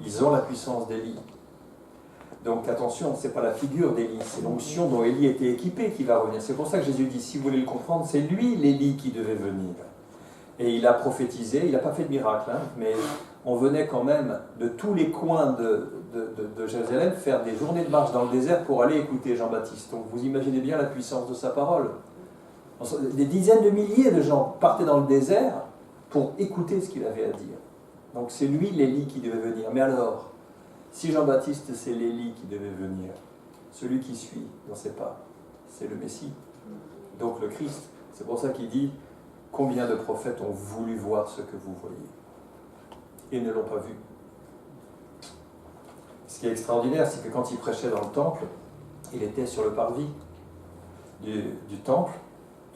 Ils ont la puissance d'Élie. Donc attention, ce n'est pas la figure d'Élie, c'est l'onction dont Élie était équipé qui va revenir. C'est pour ça que Jésus dit, si vous voulez le comprendre, c'est lui l'Élie qui devait venir. Et il a prophétisé, il n'a pas fait de miracle, hein, mais on venait quand même de tous les coins de Jérusalem faire des journées de marche dans le désert pour aller écouter Jean-Baptiste. Donc vous imaginez bien la puissance de sa parole. Des dizaines de milliers de gens partaient dans le désert pour écouter ce qu'il avait à dire. Donc c'est lui l'Élie qui devait venir. Mais alors, si Jean-Baptiste c'est l'Élie qui devait venir, celui qui suit dans ses pas, c'est le Messie, donc le Christ. C'est pour ça qu'il dit « Combien de prophètes ont voulu voir ce que vous voyez et ne l'ont pas vu ?» Ce qui est extraordinaire, c'est que quand il prêchait dans le temple, il était sur le parvis du temple,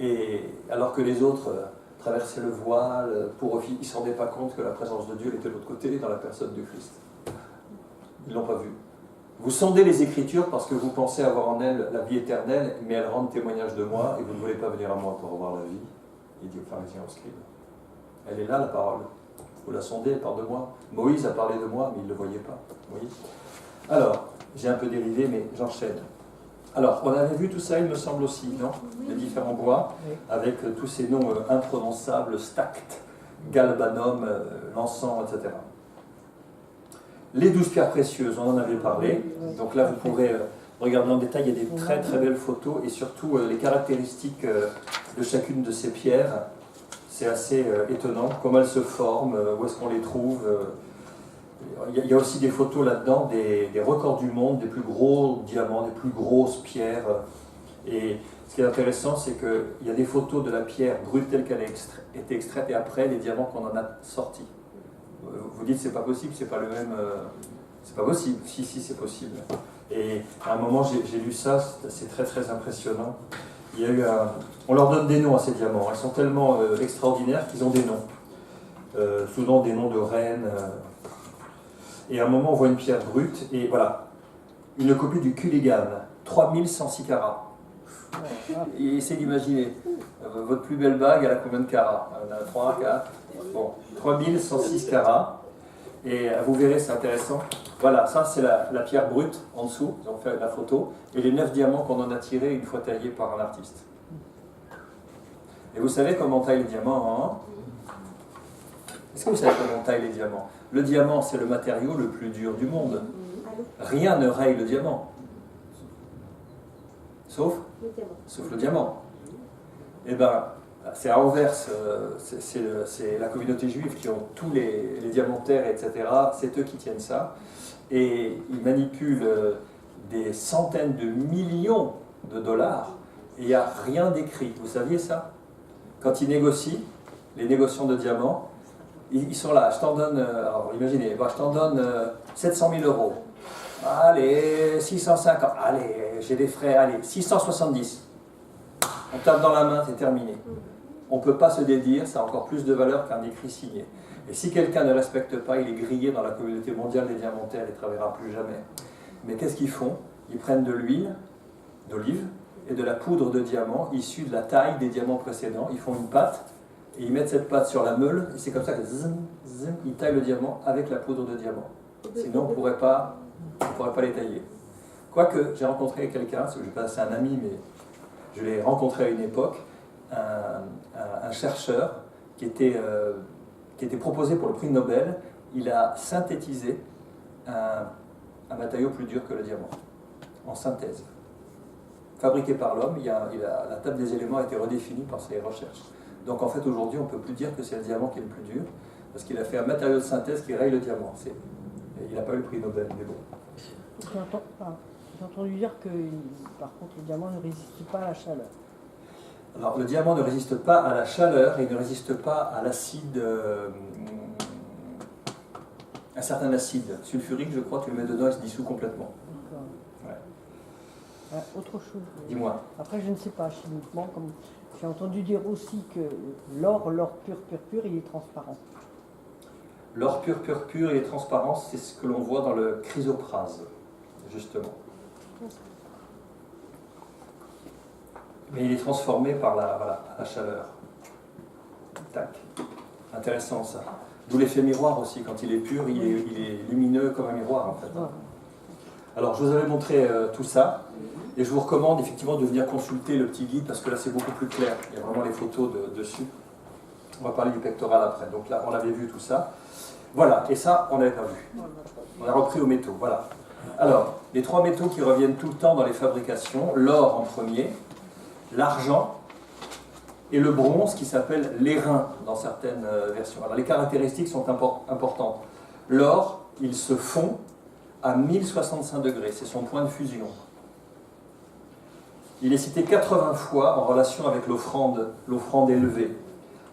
et alors que les autres traversaient le voile, ils ne se rendaient pas compte que la présence de Dieu était de l'autre côté, dans la personne du Christ. Ils ne l'ont pas vu. Vous sondez les Écritures parce que vous pensez avoir en elles la vie éternelle, mais elles rendent témoignage de moi, et vous ne voulez pas venir à moi pour avoir la vie. Il dit aux pharisiens, aux scribes. Elle est là, la parole. Vous la sondez, elle parle de moi. Moïse a parlé de moi, mais il ne le voyait pas. Vous voyez ? Alors, j'ai un peu dérivé, mais j'enchaîne. Alors, on avait vu tout ça, il me semble aussi, non ? Les différents bois, avec tous ces noms imprononçables, stacte, galbanum, l'encens, etc. Les 12 pierres précieuses, on en avait parlé. Donc là, vous pourrez regarder en détail, il y a des très très belles photos, et surtout les caractéristiques de chacune de ces pierres. C'est assez étonnant, comment elles se forment, où est-ce qu'on les trouve. Il y a aussi des photos là-dedans, des records du monde, des plus gros diamants, des plus grosses pierres. Et ce qui est intéressant, c'est qu'il y a des photos de la pierre brute telle qu'elle a été extraite, et après, les diamants qu'on en a sortis. Vous dites, c'est pas possible, c'est pas le même... c'est pas possible. Si, c'est possible. Et à un moment, j'ai lu ça, c'est très très impressionnant. Il y a eu on leur donne des noms à ces diamants. Ils sont tellement extraordinaires qu'ils ont des noms. Souvent des noms de reines. Et à un moment, on voit une pierre brute, et voilà, une copie du Culligan, 3106 carats. Et essayez d'imaginer, votre plus belle bague, elle a combien de carats? Elle en a 3, 4, bon, 3106 carats. Et vous verrez, c'est intéressant. Voilà, ça c'est la pierre brute en dessous, ils ont fait la photo, et les 9 diamants qu'on en a tirés une fois taillés par un artiste. Et vous savez comment on taille les diamants, hein? Est-ce que vous savez comment on taille les diamants? Le diamant, c'est le matériau le plus dur du monde. Rien ne raye le diamant. Sauf le diamant. Eh bien, c'est à Anvers, c'est la communauté juive qui ont tous les diamantaires, etc. C'est eux qui tiennent ça. Et ils manipulent des centaines de millions de dollars. Et il n'y a rien d'écrit. Vous saviez ça? Quand ils négocient, les négociants de diamants, ils sont là. Je t'en donne, alors imaginez, je t'en donne 700 000 euros. Allez, 650. Allez, j'ai des frais. Allez, 670. On tape dans la main, c'est terminé. On ne peut pas se dédire, ça a encore plus de valeur qu'un écrit signé. Et si quelqu'un ne respecte pas, il est grillé dans la communauté mondiale des diamantaires, il ne travaillera plus jamais. Mais qu'est-ce qu'ils font? Ils prennent de l'huile d'olive et de la poudre de diamant issue de la taille des diamants précédents. Ils font une pâte et ils mettent cette pâte sur la meule et c'est comme ça que ils taillent le diamant avec la poudre de diamant. Sinon, on ne pourrait pas les tailler. Quoique, j'ai rencontré quelqu'un, c'est un ami, mais je l'ai rencontré à une époque, un chercheur qui était proposé pour le prix Nobel. Il a synthétisé un matériau plus dur que le diamant, en synthèse. Fabriqué par l'homme, la table des éléments a été redéfinie par ses recherches. Donc en fait, aujourd'hui, on ne peut plus dire que c'est le diamant qui est le plus dur, parce qu'il a fait un matériau de synthèse qui raye le diamant. Il n'a pas eu le prix Nobel, mais bon. J'ai entendu dire que, par contre, le diamant ne résiste pas à la chaleur. Alors, le diamant ne résiste pas à la chaleur et ne résiste pas à l'acide, un certain acide sulfurique, je crois, tu le mets dedans, il se dissout complètement. Ouais. Autre chose. Dis-moi. Après, je ne sais pas, chimiquement, comme j'ai entendu dire aussi que l'or pur, il est transparent. L'or pur, il est transparent, c'est ce que l'on voit dans le chrysoprase, justement. Mais il est transformé par la chaleur. Tac. Intéressant ça. D'où l'effet miroir aussi. Quand il est pur, il est lumineux comme un miroir en fait. Alors je vous avais montré tout ça. Et je vous recommande effectivement de venir consulter le petit guide parce que là c'est beaucoup plus clair. Il y a vraiment les photos dessus. On va parler du pectoral après. Donc là on avait vu tout ça. Voilà. Et ça on n'avait pas vu. On a repris aux métaux. Voilà. Alors les 3 métaux qui reviennent tout le temps dans les fabrications. L'or en premier. L'argent et le bronze qui s'appelle l'airain dans certaines versions. Alors les caractéristiques sont importantes. L'or, il se fond à 1065 degrés, c'est son point de fusion. Il est cité 80 fois en relation avec l'offrande élevée.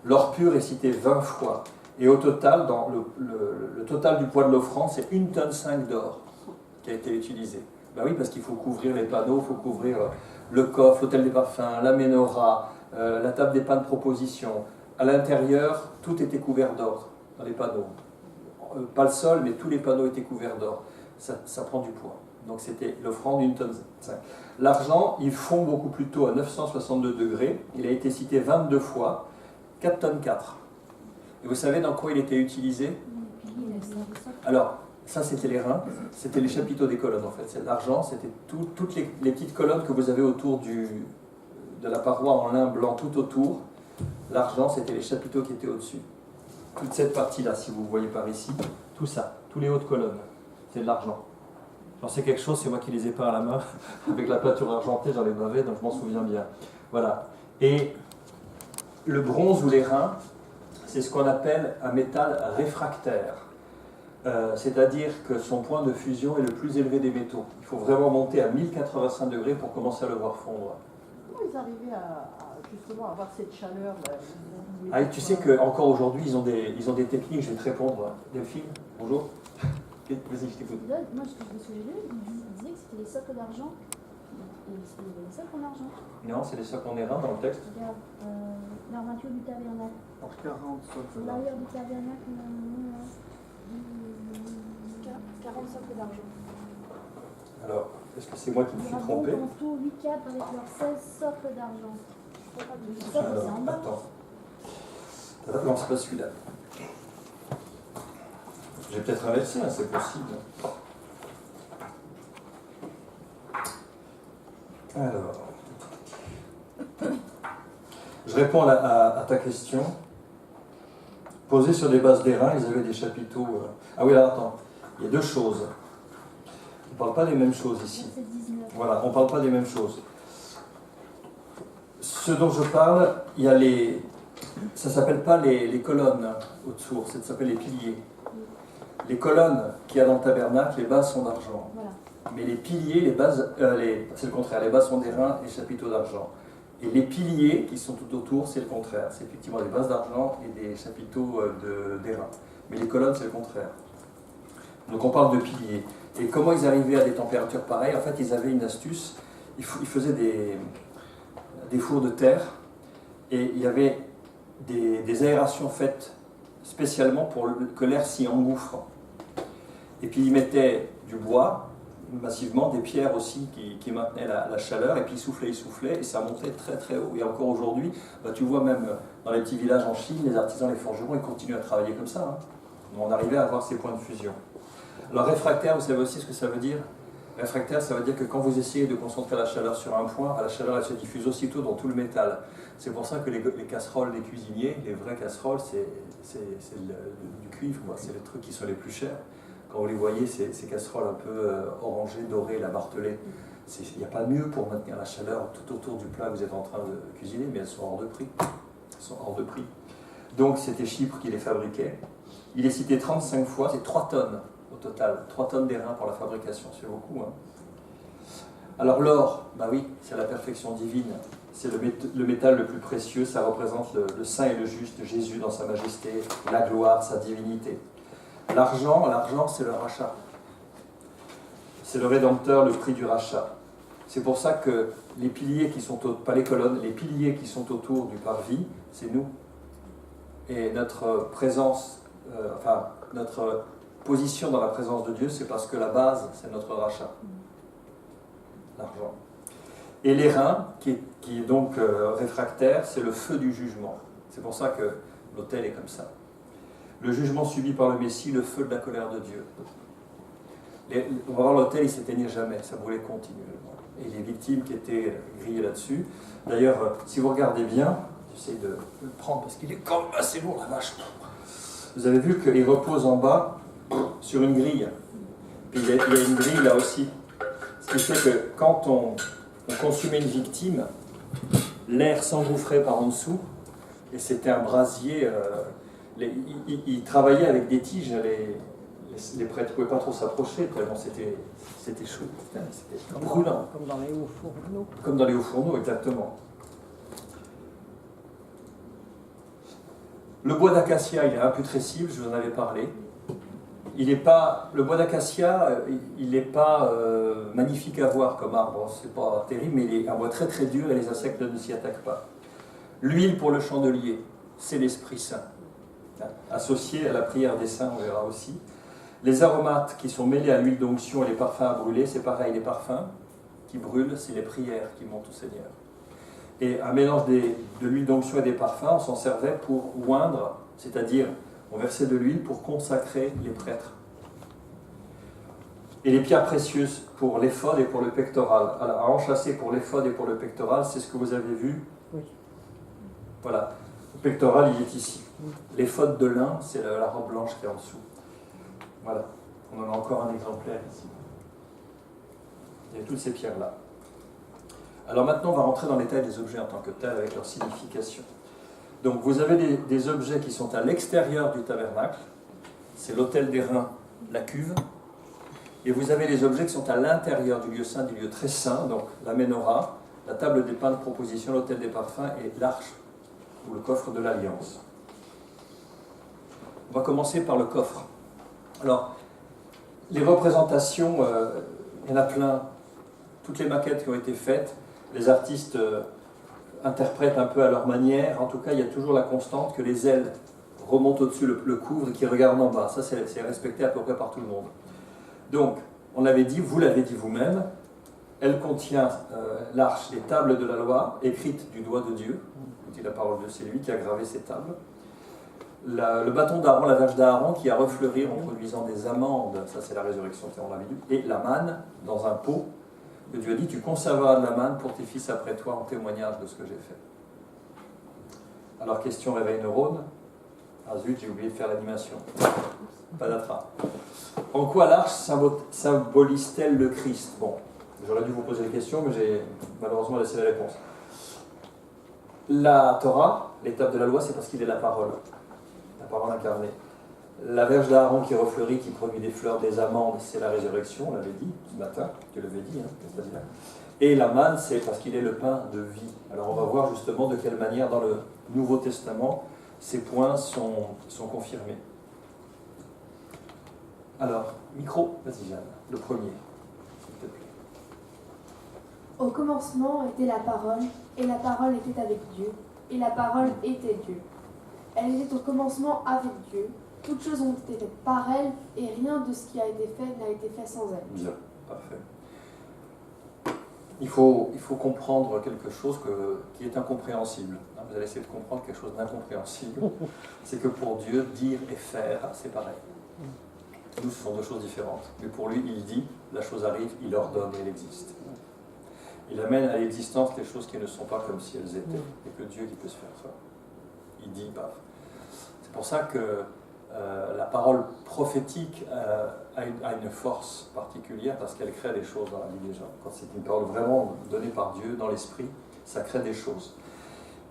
L'or pur est cité 20 fois. Et au total, dans le total du poids de l'offrande, c'est 1,5 tonne d'or qui a été utilisé. Ben oui, parce qu'il faut couvrir les panneaux, il faut couvrir le coffre, l'hôtel des parfums, la menorah, la table des pains de proposition. À l'intérieur, tout était couvert d'or dans les panneaux. Pas le sol, mais tous les panneaux étaient couverts d'or. Ça prend du poids. Donc c'était l'offrande 1,5 tonne. L'argent, il fond beaucoup plus tôt à 962 degrés. Il a été cité 22 fois, 4,4 tonnes. Et vous savez dans quoi il était utilisé? Alors, ça c'était les reins, c'était les chapiteaux des colonnes en fait. C'est l'argent, c'était toutes les petites colonnes que vous avez autour de la paroi en lin blanc tout autour. L'argent, c'était les chapiteaux qui étaient au-dessus. Toute cette partie-là, si vous voyez par ici, tout ça, tous les hauts de colonne, c'est de l'argent. J'en sais quelque chose, c'est moi qui les ai peints à la main, avec la peinture argentée, j'en ai bavé, donc je m'en souviens bien. Voilà. Et le bronze ou l'airain, c'est ce qu'on appelle un métal réfractaire. C'est-à-dire que son point de fusion est le plus élevé des métaux. Il faut vraiment monter à 1085 degrés pour commencer à le voir fondre. Comment ils arrivaient à justement avoir cette chaleur Tu sais qu'encore aujourd'hui, ils ont des techniques, je vais te répondre. Delphine, bonjour. Vas-y, je t'écoute. Moi, ce que j'ai lu, il disait que c'était les socles d'argent. Et c'était les socles en argent. Non, c'est les socles en airain dans le texte. Regarde, l'armature du tabernacle. Alors 40 socles. L'arrière du tabernacle, 40 socles d'argent. Alors, est-ce que c'est moi qui me suis trompé? En tout, 8 cadres avec leurs 16 socles d'argent. Le socle, c'est en bas. Attends. Non, c'est pas celui-là. J'ai peut-être inversé, hein, c'est possible. Alors, je réponds à ta question. Posés sur des bases d'airain, ils avaient des chapiteaux. Ah oui, alors attends, il y a deux choses. On ne parle pas des mêmes choses ici. Verset 19. Voilà, on ne parle pas des mêmes choses. Ce dont je parle, il y a les. Ça ne s'appelle pas les colonnes au-dessous, ça s'appelle les piliers. Les colonnes qu'il y a dans le tabernacle, les bases sont d'argent. Voilà. Mais les piliers, les bases, c'est le contraire, les bases sont d'airain et les chapiteaux d'argent. Et les piliers qui sont tout autour, c'est le contraire. C'est effectivement des bases d'argent et des chapiteaux d'airain. Mais les colonnes, c'est le contraire. Donc on parle de piliers. Et comment ils arrivaient à des températures pareilles? En fait, ils avaient une astuce. Ils faisaient des fours de terre et il y avait des aérations faites spécialement pour que l'air s'y engouffre. Et puis ils mettaient du bois, massivement, des pierres aussi qui maintenaient la chaleur, et puis ils soufflaient, et ça montait très très haut. Et encore aujourd'hui, tu vois même dans les petits villages en Chine, les artisans, les forgerons, ils continuent à travailler comme ça. Hein. On arrivait à avoir ces points de fusion. Alors réfractaire, vous savez aussi ce que ça veut dire? Réfractaire, ça veut dire que quand vous essayez de concentrer la chaleur sur un point, la chaleur elle se diffuse aussitôt dans tout le métal. C'est pour ça que les casseroles des cuisiniers, les vraies casseroles, c'est du cuivre, c'est les trucs qui sont les plus chers. Quand vous les voyez, ces casseroles un peu orangées, dorées, la martelée, il n'y a pas mieux pour maintenir la chaleur tout autour du plat que vous êtes en train de cuisiner, mais elles sont hors de prix. Elles sont hors de prix. Donc c'était Chypre qui les fabriquait. Il est cité 35 fois, c'est 3 tonnes au total. 3 tonnes d'airain pour la fabrication, c'est beaucoup. Hein. Alors l'or, bah oui, c'est la perfection divine. C'est le métal le plus précieux, ça représente le saint et le juste, Jésus dans sa majesté, la gloire, sa divinité. L'argent, c'est le rachat. C'est le rédempteur, le prix du rachat. C'est pour ça que les piliers qui sont, pas les colonnes, les piliers qui sont autour du parvis, c'est nous. Et notre présence, notre position dans la présence de Dieu, c'est parce que la base, c'est notre rachat. L'argent. Et l'airain, qui est donc réfractaire, c'est le feu du jugement. C'est pour ça que l'autel est comme ça. Le jugement subi par le Messie, le feu de la colère de Dieu. On va voir l'autel, il ne s'éteignait jamais, ça brûlait continuellement. Et les victimes qui étaient grillées là-dessus. D'ailleurs, si vous regardez bien, j'essaie de le prendre parce qu'il est quand même assez lourd, la vache. Vous avez vu qu'il repose en bas sur une grille. Puis il y a une grille là aussi. Ce qui fait que quand on consumait une victime, l'air s'engouffrait par en dessous, et c'était un brasier. Ils travaillaient avec des tiges, les prêtres ne pouvaient pas trop s'approcher, tellement c'était chaud, c'était brûlant. Comme dans les hauts fourneaux. Comme dans les hauts fourneaux, exactement. Le bois d'acacia, il est imputrescible, je vous en avais parlé. Le bois d'acacia, il n'est pas magnifique à voir comme arbre, c'est pas terrible, mais il est un bois très très dur et les insectes ne s'y attaquent pas. L'huile pour le chandelier, c'est l'Esprit Saint. Associé à la prière des saints, on verra aussi. Les aromates qui sont mêlés à l'huile d'onction et les parfums à brûler, c'est pareil, les parfums qui brûlent, c'est les prières qui montent au Seigneur. Et un mélange de l'huile d'onction et des parfums, on s'en servait pour oindre, c'est-à-dire on versait de l'huile pour consacrer les prêtres. Et les pierres précieuses pour l'éphod et pour le pectoral. Alors, à enchâsser pour l'éphod et pour le pectoral, c'est ce que vous avez vu. Oui. Voilà. Le pectoral, il est ici. L'éphod de lin, c'est la robe blanche qui est en dessous. Voilà. On en a encore un exemplaire ici. Il y a toutes ces pierres-là. Alors maintenant, on va rentrer dans les détail des objets en tant que tels, avec leur signification. Donc vous avez des objets qui sont à l'extérieur du tabernacle. C'est l'autel d'airain, la cuve. Et vous avez les objets qui sont à l'intérieur du lieu saint, du lieu très saint, donc la menorah, la table des pains de proposition, l'autel des parfums et l'arche, ou le coffre de l'Alliance. On va commencer par le coffre. Alors, les représentations, il y en a plein. Toutes les maquettes qui ont été faites, les artistes interprètent un peu à leur manière. En tout cas, il y a toujours la constante que les ailes remontent au-dessus, le couvrent et qui regardent en bas. Ça, c'est respecté à peu près par tout le monde. Donc, on l'avait dit, vous l'avez dit vous-même, elle contient l'arche, les tables de la loi, écrites du doigt de Dieu, dit la parole de Dieu, c'est lui qui a gravé ces tables. le bâton d'Aaron, la verge d'Aaron qui a refleuri en produisant des amandes, ça c'est la résurrection, on l'avait dit, et la manne dans un pot, que Dieu a dit, tu conserveras de la manne pour tes fils après toi en témoignage de ce que j'ai fait. Alors question réveil neurone. Ah zut, j'ai oublié de faire l'animation. Patatras. En quoi l'arche symbolise-t-elle le Christ? Bon, j'aurais dû vous poser la question, mais j'ai malheureusement laissé la réponse. La Torah, l'étape de la loi, c'est parce qu'il est la parole incarnée. La verge d'Aaron qui refleurit, qui produit des fleurs, des amandes, c'est la résurrection, on l'avait dit ce matin, tu l'avais dit, hein, et la manne, c'est parce qu'il est le pain de vie. Alors on va voir justement de quelle manière dans le Nouveau Testament ces points sont confirmés. Alors, micro, vas-y Jeanne, le premier, s'il te plaît. Au commencement était la parole, et la parole était avec Dieu, et la parole était Dieu. Elle était au commencement avec Dieu. Toutes choses ont été faites par elle, et rien de ce qui a été fait n'a été fait sans elle. Bien, parfait. Il faut comprendre quelque chose qui est incompréhensible. Vous allez essayer de comprendre quelque chose d'incompréhensible. C'est que pour Dieu, dire et faire, c'est pareil. Nous, ce sont deux choses différentes. Mais pour lui, il dit, la chose arrive, il ordonne et elle existe. Il amène à l'existence les choses qui ne sont pas comme si elles étaient. Et que Dieu qui peut se faire ça. Il dit, paf. C'est pour ça que la parole prophétique a une force particulière parce qu'elle crée des choses dans la vie des gens. Quand c'est une parole vraiment donnée par Dieu dans l'esprit, ça crée des choses.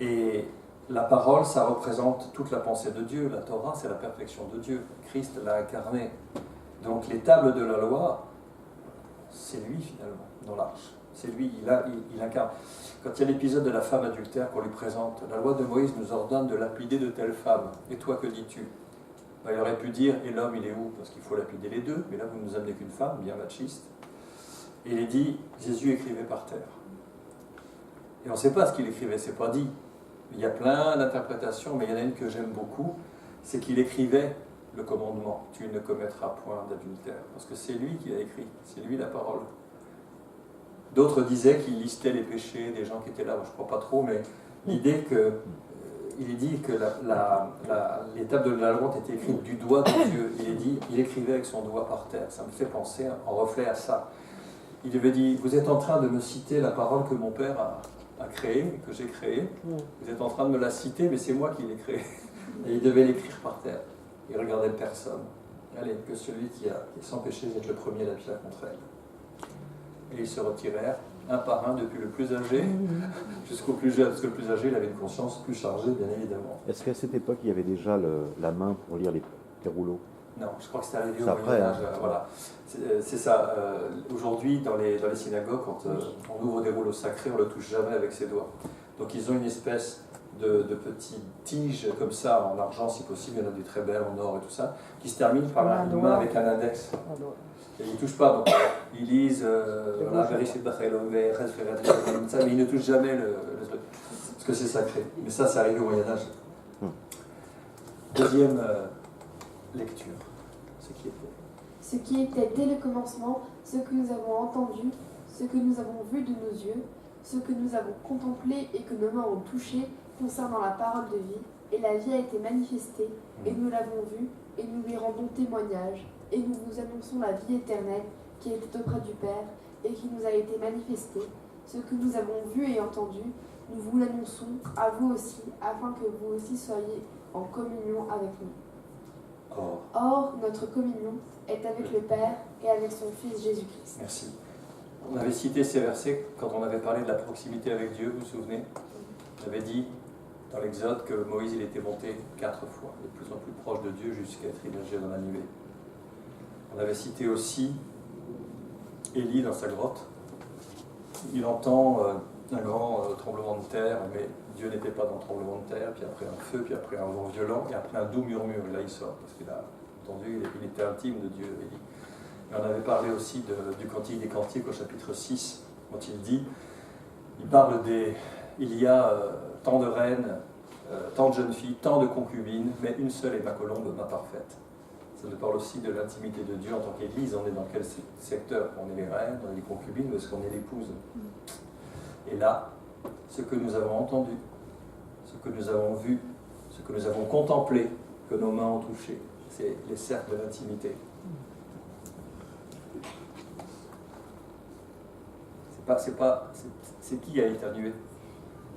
Et la parole, ça représente toute la pensée de Dieu. La Torah, c'est la perfection de Dieu. Christ l'a incarné. Donc les tables de la loi, c'est lui finalement, dans l'arche. C'est lui, il incarne. Quand il y a l'épisode de la femme adultère qu'on lui présente, la loi de Moïse nous ordonne de lapider de telle femme. Et toi, que dis-tu? Il aurait pu dire, et l'homme il est où? Parce qu'il faut lapider les deux, mais là vous nous amenez qu'une femme, bien machiste. Et il est dit, Jésus écrivait par terre. Et on ne sait pas ce qu'il écrivait, c'est pas dit. Il y a plein d'interprétations, mais il y en a une que j'aime beaucoup, c'est qu'il écrivait le commandement, tu ne commettras point d'adultère. Parce que c'est lui qui l'a écrit, c'est lui la parole. D'autres disaient qu'il listait les péchés des gens qui étaient là, moi, je ne crois pas trop, mais l'idée que il est dit que l'étape de la loi était écrite du doigt de Dieu. Il est dit, il écrivait avec son doigt par terre. Ça me fait penser en reflet à ça. Il avait dit, vous êtes en train de me citer la parole que mon père a créée, que j'ai créée. Vous êtes en train de me la citer, mais c'est moi qui l'ai créée. Et il devait l'écrire par terre. Il regardait personne. Allez, que celui qui est sans péché jette le premier la pierre contre elle. Et ils se retirèrent, un par un, depuis le plus âgé jusqu'au plus jeune, parce que le plus âgé, il avait une conscience plus chargée, bien évidemment. Est-ce qu'à cette époque, il y avait déjà la main pour lire les rouleaux? Non, je crois que c'est arrivé au Moyen-Âge. Voilà. C'est ça. Aujourd'hui, dans les synagogues, quand on ouvre des rouleaux sacrés, on ne le touche jamais avec ses doigts. Donc ils ont une espèce de petites tiges comme ça, en argent si possible, il y en a des très belles en or et tout ça, qui se terminent par une main avec un index. Et ils ne touchent pas, donc ils lisent mais ils ne touchent jamais le truc, parce que c'est sacré. Mais ça, c'est arrivé au Moyen-Âge. Deuxième lecture, ce qui était dès le commencement, ce que nous avons entendu, ce que nous avons vu de nos yeux, ce que nous avons contemplé et que nos mains ont touché concernant la parole de vie, et la vie a été manifestée, et nous l'avons vue, et nous lui rendons témoignage, et nous vous annonçons la vie éternelle qui était auprès du Père, et qui nous a été manifestée. Ce que nous avons vu et entendu, nous vous l'annonçons à vous aussi, afin que vous aussi soyez en communion avec nous. Or, notre communion est avec le Père et avec son Fils Jésus-Christ. Merci. On avait cité ces versets quand on avait parlé de la proximité avec Dieu, vous vous souvenez? On avait dit dans l'Exode que Moïse il était monté 4 fois, de plus en plus proche de Dieu jusqu'à être immergé dans la nuée. On avait cité aussi Élie dans sa grotte. Il entend un grand tremblement de terre, mais Dieu n'était pas dans le tremblement de terre, puis après un feu, puis après un vent violent, et après un doux murmure. Et là il sort, parce qu'il a entendu, il était intime de Dieu, Élie. Et on avait parlé aussi du Cantique des Cantiques au chapitre 6, quand il parle il y a tant de reines, tant de jeunes filles, tant de concubines, mais une seule est ma colombe, ma parfaite. Ça nous parle aussi de l'intimité de Dieu en tant qu'Église. On est dans quel secteur? On est les reines, on est les concubines, ou est-ce qu'on est l'épouse? Et là, ce que nous avons entendu, ce que nous avons vu, ce que nous avons contemplé, que nos mains ont touché. C'est les cercles de l'intimité. C'est qui a éternué?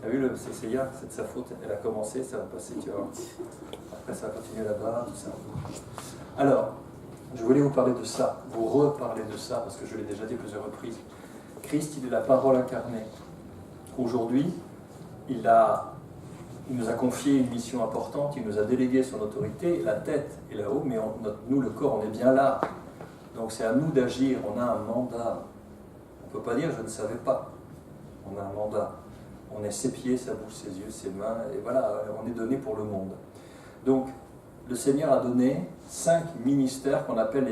T'as vu, c'est Seiya, c'est de sa faute, elle a commencé, ça va passer, tu vois. Après, ça va continuer là-bas, tout ça. Alors, je voulais vous parler de ça, vous reparler de ça, parce que je l'ai déjà dit plusieurs reprises. Christ, il est la parole incarnée. Aujourd'hui, il nous a confié une mission importante, il nous a délégué son autorité, la tête est là-haut, mais nous, le corps, on est bien là. Donc c'est à nous d'agir, on a un mandat. On ne peut pas dire je ne savais pas. On a un mandat. On est ses pieds, sa bouche, ses yeux, ses mains, et voilà, on est donné pour le monde. Donc, le Seigneur a donné 5 ministères qu'on appelle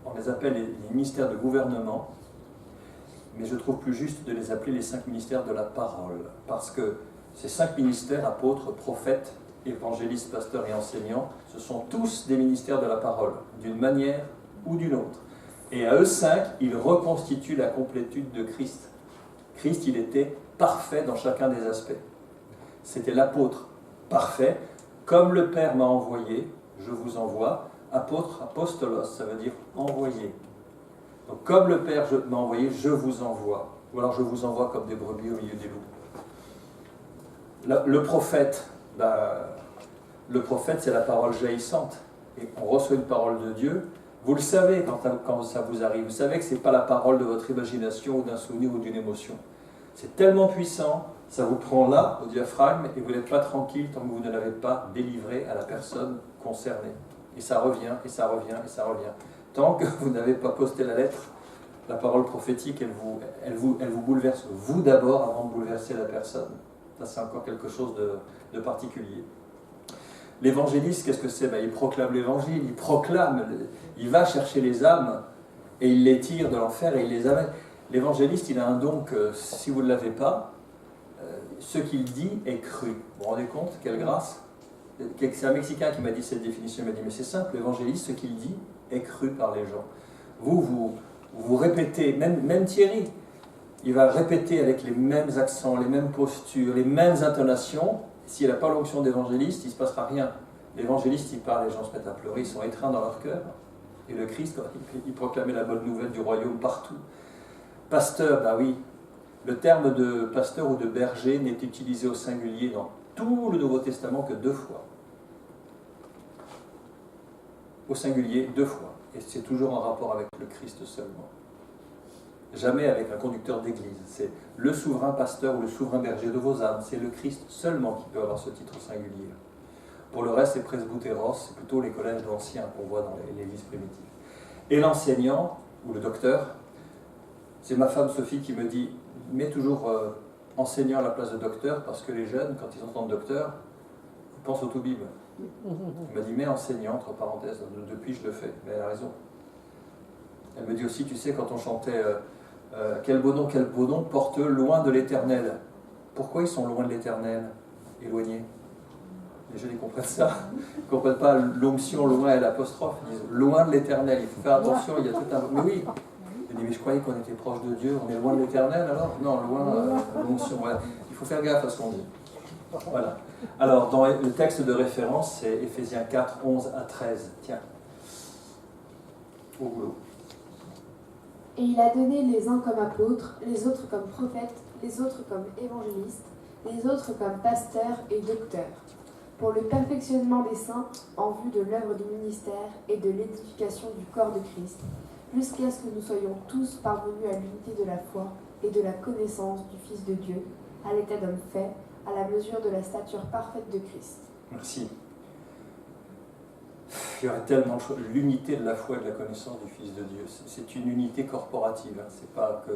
on les appelle les ministères de gouvernement, mais je trouve plus juste de les appeler les 5 ministères de la parole, parce que ces 5 ministères, apôtres, prophètes, évangélistes, pasteurs et enseignants, ce sont tous des ministères de la parole, d'une manière ou d'une autre. Et à eux 5, ils reconstituent la complétude de Christ. Christ, il était parfait dans chacun des aspects. C'était l'apôtre parfait. Comme le Père m'a envoyé, je vous envoie. Apôtre, apostolos, ça veut dire envoyé. Donc comme le Père m'a envoyé, je vous envoie. Ou alors je vous envoie comme des brebis au milieu des loups. Le prophète, c'est la parole jaillissante. Et on reçoit une parole de Dieu. Vous le savez quand ça vous arrive. Vous savez que ce n'est pas la parole de votre imagination ou d'un souvenir ou d'une émotion. C'est tellement puissant, ça vous prend là, au diaphragme, et vous n'êtes pas tranquille tant que vous ne l'avez pas délivré à la personne concernée. Et ça revient, et ça revient, et ça revient. Tant que vous n'avez pas posté la lettre, la parole prophétique, elle vous bouleverse, vous d'abord, avant de bouleverser la personne. Ça, c'est encore quelque chose de particulier. L'évangéliste, qu'est-ce que c'est? Il proclame l'évangile, il va chercher les âmes, et il les tire de l'enfer, et il les amène. L'évangéliste, il a un don que, si vous ne l'avez pas, ce qu'il dit est cru. Vous vous rendez compte? Quelle grâce! C'est un Mexicain qui m'a dit cette définition, il m'a dit, mais c'est simple, l'évangéliste, ce qu'il dit est cru par les gens. Vous répétez, même Thierry, il va répéter avec les mêmes accents, les mêmes postures, les mêmes intonations. S'il n'a pas l'onction d'évangéliste, il ne se passera rien. L'évangéliste, il parle, les gens se mettent à pleurer, ils sont étreints dans leur cœur. Et le Christ, il proclamait la bonne nouvelle du royaume partout. Pasteur, oui, le terme de pasteur ou de berger n'est utilisé au singulier dans tout le Nouveau Testament que 2 fois. Au singulier, 2 fois. Et c'est toujours en rapport avec le Christ seulement. Jamais avec un conducteur d'église. C'est le souverain pasteur ou le souverain berger de vos âmes. C'est le Christ seulement qui peut avoir ce titre singulier. Pour le reste, c'est presbytéros, c'est plutôt les collèges d'anciens qu'on voit dans l'église primitive. Et l'enseignant, ou le docteur, c'est ma femme Sophie qui me dit, mets toujours enseignant à la place de docteur, parce que les jeunes, quand ils entendent docteur, ils pensent au Toubib. Elle m'a dit, mets enseignant, entre parenthèses, depuis je le fais, mais elle a raison. Elle me dit aussi, tu sais, quand on chantait quel beau nom porte-eux loin de l'éternel. Pourquoi ils sont loin de l'éternel, éloignés? Les jeunes, ils comprennent ça. Ils ne comprennent pas l'onction loin et l'apostrophe. Ils disent loin de l'éternel. Il faut faire attention, il y a tout un. Mais oui. Elle dit, mais je croyais qu'on était proche de Dieu. On est loin de l'éternel alors? Non, loin de l'onction. Voilà. Il faut faire gaffe à ce qu'on dit. Voilà. Alors, dans le texte de référence, c'est Éphésiens 4, 11 à 13. Tiens. Au boulot. Et il a donné les uns comme apôtres, les autres comme prophètes, les autres comme évangélistes, les autres comme pasteurs et docteurs, pour le perfectionnement des saints en vue de l'œuvre du ministère et de l'édification du corps de Christ, jusqu'à ce que nous soyons tous parvenus à l'unité de la foi et de la connaissance du Fils de Dieu, à l'état d'homme fait, à la mesure de la stature parfaite de Christ. Merci. Il y aurait tellement de choses. L'unité de la foi et de la connaissance du Fils de Dieu, c'est une unité corporative. C'est pas que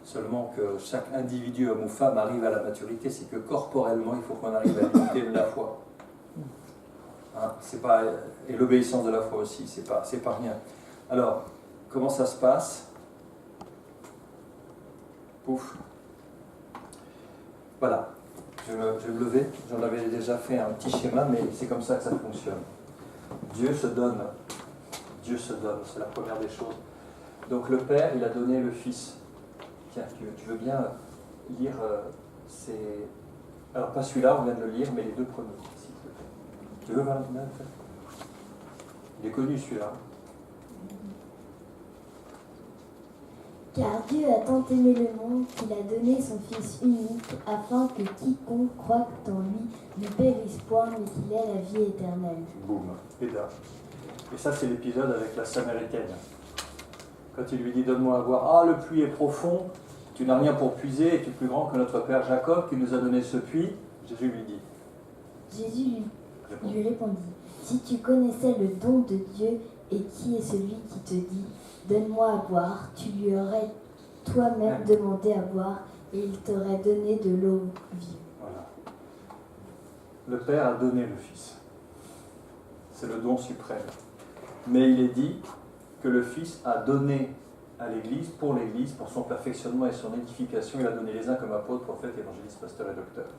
seulement que chaque individu, homme ou femme, arrive à la maturité, c'est que corporellement, il faut qu'on arrive à l'unité de la foi. C'est pas, et l'obéissance de la foi aussi, c'est pas rien. Alors, comment ça se passe? Pouf. Voilà. Je vais me lever. J'en avais déjà fait un petit schéma, mais c'est comme ça que ça fonctionne. Dieu se donne. Dieu se donne, c'est la première des choses. Donc le Père, il a donné le Fils. Tiens, tu veux bien lire alors pas celui-là, on vient de le lire, mais les 2 premiers, s'il te plaît. Tu veux Valentin en fait? Il est connu celui-là. Car Dieu a tant aimé le monde qu'il a donné son Fils unique, afin que quiconque croit en lui ne périsse point, mais qu'il ait la vie éternelle. Boum, pédard. Et ça, c'est l'épisode avec la Samaritaine. Quand il lui dit « Donne-moi à boire ». Ah, le puits est profond, tu n'as rien pour puiser, es-tu plus grand que notre père Jacob qui nous a donné ce puits? Jésus lui dit. Jésus lui répondit, si tu connaissais le don de Dieu et qui est celui qui te dit, donne-moi à boire, tu lui aurais toi-même demandé à boire et il t'aurait donné de l'eau vive. Voilà. Le Père a donné le Fils. C'est le don suprême. Mais il est dit que le Fils a donné à l'Église, pour son perfectionnement et son édification. Il a donné les uns comme apôtres, prophètes, évangélistes, pasteurs et docteurs.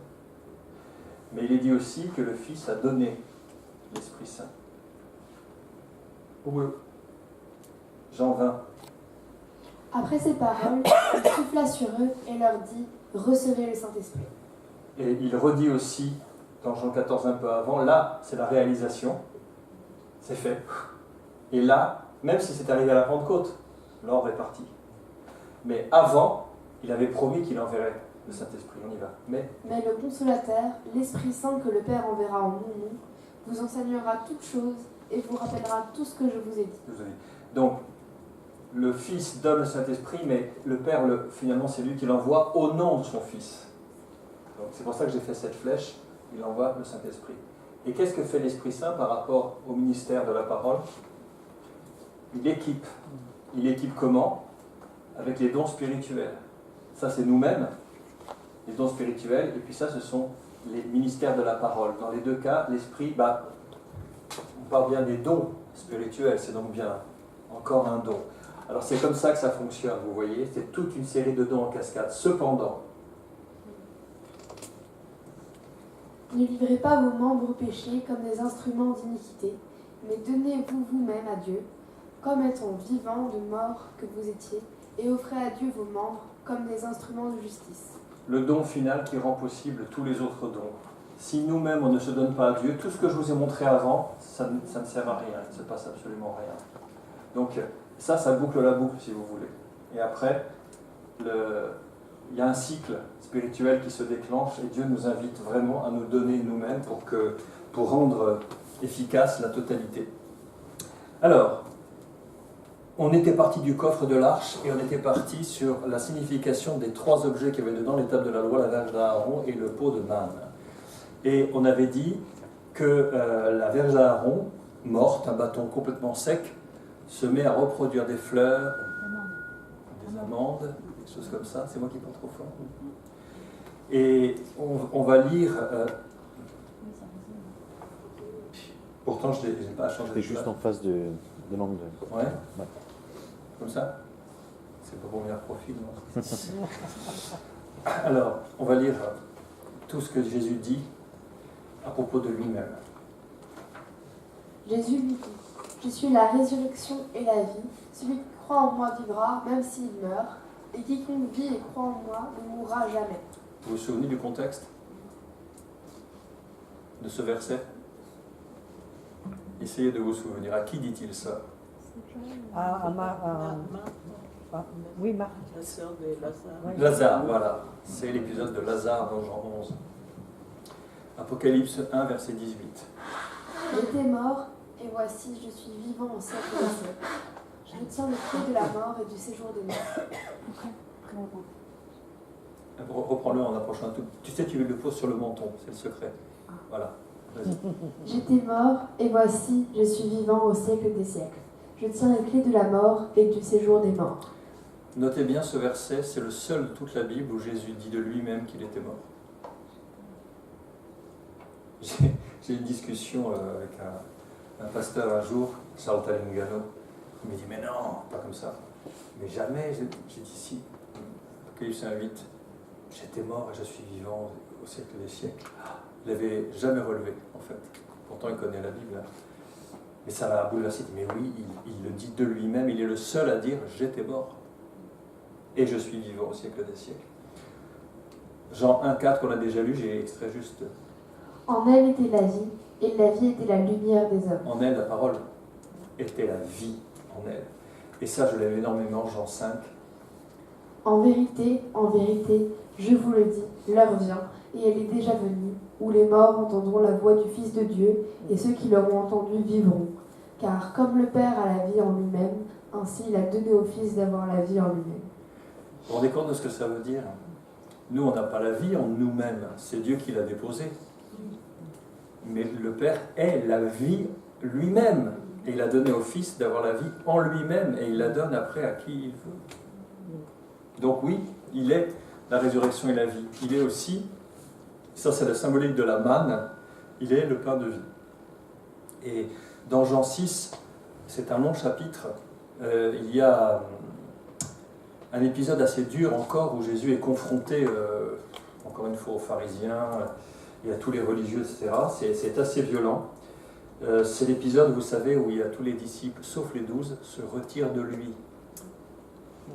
Mais il est dit aussi que le Fils a donné l'Esprit Saint. Pour eux. Jean 20. Après ces paroles, il souffla sur eux et leur dit « Recevez le Saint-Esprit ». Et il redit aussi, dans Jean 14 un peu avant, là, c'est la réalisation. C'est fait. Et là, même si c'est arrivé à la Pentecôte, l'ordre est parti. Mais avant, il avait promis qu'il enverrait le Saint-Esprit. On y va. Mais le Consolateur, l'Esprit Saint que le Père enverra en mon nom, vous enseignera toutes choses et vous rappellera tout ce que je vous ai dit. Donc, le Fils donne le Saint-Esprit, mais le Père, finalement, c'est lui qui l'envoie au nom de son Fils. Donc, c'est pour ça que j'ai fait cette flèche. Il envoie le Saint-Esprit. Et qu'est-ce que fait l'Esprit Saint par rapport au ministère de la parole? Il équipe. Il équipe comment? Avec les dons spirituels. Ça, c'est nous-mêmes, les dons spirituels, et puis ça, ce sont les ministères de la parole. Dans les deux cas, l'Esprit, on parle bien des dons spirituels, c'est donc bien encore un don. Alors c'est comme ça que ça fonctionne, vous voyez, c'est toute une série de dons en cascade. Cependant, ne livrez pas vos membres au péché comme des instruments d'iniquité, mais donnez-vous vous-même à Dieu, comme étant vivants de mort que vous étiez, et offrez à Dieu vos membres comme des instruments de justice. le don final qui rend possible tous les autres dons. Si nous-mêmes on ne se donne pas à Dieu, tout ce que je vous ai montré avant, ça ne sert à rien, il ne se passe absolument rien. Donc ça boucle la boucle si vous voulez. Et après, il y a un cycle spirituel qui se déclenche et Dieu nous invite vraiment à nous donner nous-mêmes pour rendre efficace la totalité. Alors, on était parti du coffre de l'arche et on était parti sur la signification des trois objets qu'il y avait dedans, l'étape de la loi, la verge d'Aaron et le pot de manne. Et on avait dit que la verge d'Aaron, morte, un bâton complètement sec, se met à reproduire des fleurs, des amandes, des choses comme ça. C'est moi qui parle trop fort. Et on va lire... pourtant, je n'ai pas changé de C'est juste en face de l'angle. Ouais. Comme ça? C'est pas mon meilleur profil, non? Alors, on va lire tout ce que Jésus dit à propos de lui-même. Jésus lui dit, « Je suis la résurrection et la vie. Celui qui croit en moi vivra, même s'il meurt, et quiconque vit et croit en moi ne mourra jamais. » Vous vous souvenez du contexte de ce verset? Essayez de vous souvenir. À qui dit-il ça? Oui, Marc. La sœur de Lazare. Oui. Lazare, voilà. C'est l'épisode de Lazare dans Jean 11. Apocalypse 1, verset 18. J'étais mort, et voici, je suis vivant au siècle des siècles. Je tiens le clé de la mort et du séjour des morts. Reprends-le en approchant un tout. Tu sais, tu le poses sur le menton, c'est le secret. Voilà. Vas-y. J'étais mort, et voici, je suis vivant au siècle des siècles. Je tiens les clés de la mort et du séjour des morts. Notez bien ce verset, c'est le seul de toute la Bible où Jésus dit de lui-même qu'il était mort. J'ai eu une discussion avec un pasteur un jour, Charles Talengano. Il me dit, mais non, pas comme ça. Mais jamais, j'ai dit si. Apocalypse 1, 8, j'étais mort et je suis vivant au siècle des siècles. Il n'avait jamais relevé, en fait. Pourtant, il connaît la Bible. Mais ça l'a bouleversé. Mais oui, il le dit de lui-même. Il est le seul à dire « j'étais mort et je suis vivant au siècle des siècles ». Jean 1,4 qu'on a déjà lu, j'ai extrait juste En elle était la vie, et la vie était la lumière des hommes. En elle, la parole était la vie en elle. Et ça, je l'aime énormément, Jean 5. En vérité, je vous le dis, l'heure vient, et elle est déjà venue, où les morts entendront la voix du Fils de Dieu, et ceux qui l'auront entendu vivront. Car comme le Père a la vie en lui-même, ainsi il a donné au Fils d'avoir la vie en lui-même. Vous vous rendez compte de ce que ça veut dire? Nous, on n'a pas la vie en nous-mêmes, c'est Dieu qui l'a déposée. Mais le Père est la vie lui-même. Et il a donné au Fils d'avoir la vie en lui-même, et il la donne après à qui il veut. Donc oui, il est la résurrection et la vie. Il est aussi, ça c'est la symbolique de la manne, il est le pain de vie. Et dans Jean 6, c'est un long chapitre, il y a un épisode assez dur encore où Jésus est confronté, encore une fois, aux pharisiens et à tous les religieux, etc. C'est assez violent. C'est l'épisode, vous savez, où il y a tous les disciples, sauf les 12, se retirent de lui.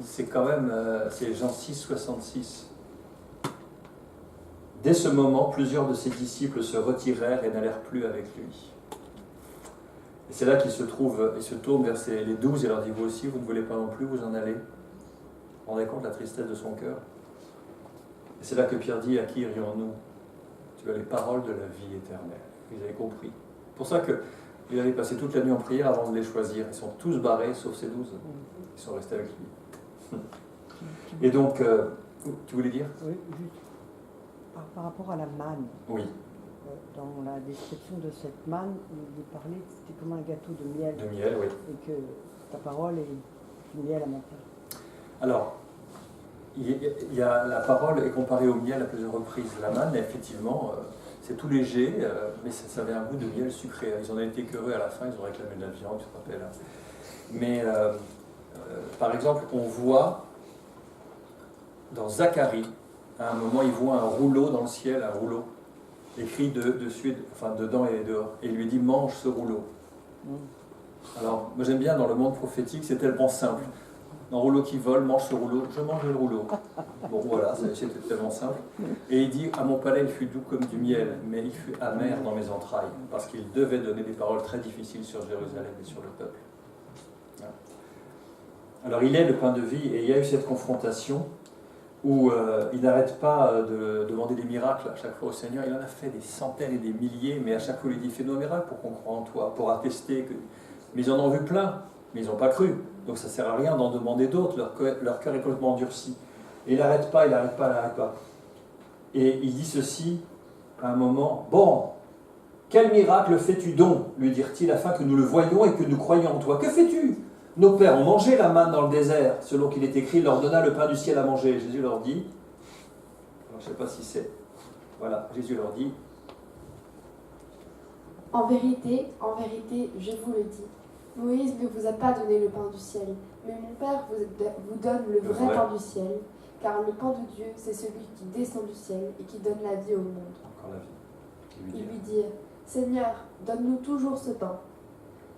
C'est quand même, c'est Jean 6, 66. Dès ce moment, plusieurs de ses disciples se retirèrent et n'allèrent plus avec lui. Et c'est là qu'il se trouve, il se tourne vers les 12 et leur dit, vous aussi, vous ne voulez pas non plus, vous en allez. Vous vous rendez compte de la tristesse de son cœur? Et c'est là que Pierre dit, à qui irions-nous? Tu as les paroles de la vie éternelle. Vous avez compris. C'est pour ça qu'il avait passé toute la nuit en prière avant de les choisir. Ils sont tous barrés, sauf ces 12. Ils sont restés avec lui. Et donc, tu voulais dire? Oui, juste par rapport à la manne. Oui. Dans la description de cette manne, il est parlé, c'était comme un gâteau de miel. De miel, oui. Et que ta parole est du miel à mon cœur. Alors, la parole est comparée au miel à plusieurs reprises. La manne, effectivement, c'est tout léger, mais ça avait un goût de miel sucré. Ils en ont été écœurés à la fin, ils ont réclamé de la viande, tu te rappelles. Mais, par exemple, on voit dans Zacharie, à un moment, il voit un rouleau dans le ciel, un rouleau, écrit dessus, enfin dedans et dehors. Et il lui dit, mange ce rouleau. Alors, moi j'aime bien dans le monde prophétique, c'est tellement simple. Un rouleau qui vole, mange ce rouleau, je mange le rouleau. Bon voilà, c'était tellement simple. Et il dit, à mon palais il fut doux comme du miel, mais il fut amer dans mes entrailles, parce qu'il devait donner des paroles très difficiles sur Jérusalem et sur le peuple. Voilà. Alors il est le pain de vie, et il y a eu cette confrontation où il n'arrête pas de demander des miracles à chaque fois au Seigneur. Il en a fait des centaines et des milliers, mais à chaque fois il lui dit, fais-nous un miracle pour qu'on croie en toi, pour attester que... Mais ils en ont vu plein, mais ils n'ont pas cru. Donc ça ne sert à rien d'en demander d'autres, leur cœur est complètement endurci. Et il n'arrête pas. Et il dit ceci à un moment, bon, quel miracle fais-tu donc, lui dirent-ils, afin que nous le voyions et que nous croyions en toi. Que fais-tu? Nos pères ont mangé la manne dans le désert, selon qu'il est écrit, leur donna le pain du ciel à manger. Jésus leur dit, alors je ne sais pas si c'est, voilà, Jésus leur dit, En vérité, je vous le dis, Moïse ne vous a pas donné le pain du ciel, mais mon Père vous donne le vrai pain du ciel, car le pain de Dieu, c'est celui qui descend du ciel et qui donne la vie au monde. encore la vie. Ils lui dirent, Seigneur, donne-nous toujours ce pain.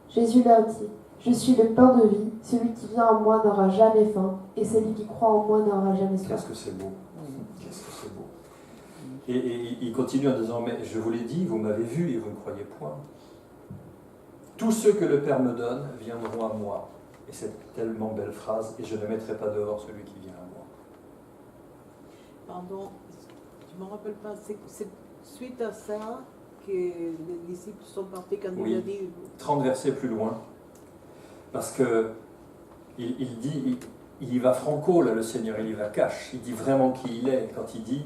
Jésus leur dit, je suis le pain de vie, celui qui vient en moi n'aura jamais faim, et celui qui croit en moi n'aura jamais soif. Qu'est-ce que c'est beau. Qu'est-ce que c'est beau. Et il continue en disant, mais je vous l'ai dit, vous m'avez vu et vous ne croyez point. Tous ceux que le Père me donne viendront à moi. Et c'est tellement belle phrase, et je ne mettrai pas dehors celui qui vient à moi. Pardon, je ne me rappelle pas, c'est suite à ça que les disciples sont partis quand il a dit... 30 versets plus loin, parce que il dit, il y va franco là, le Seigneur, il y va cash, il dit vraiment qui il est quand il dit,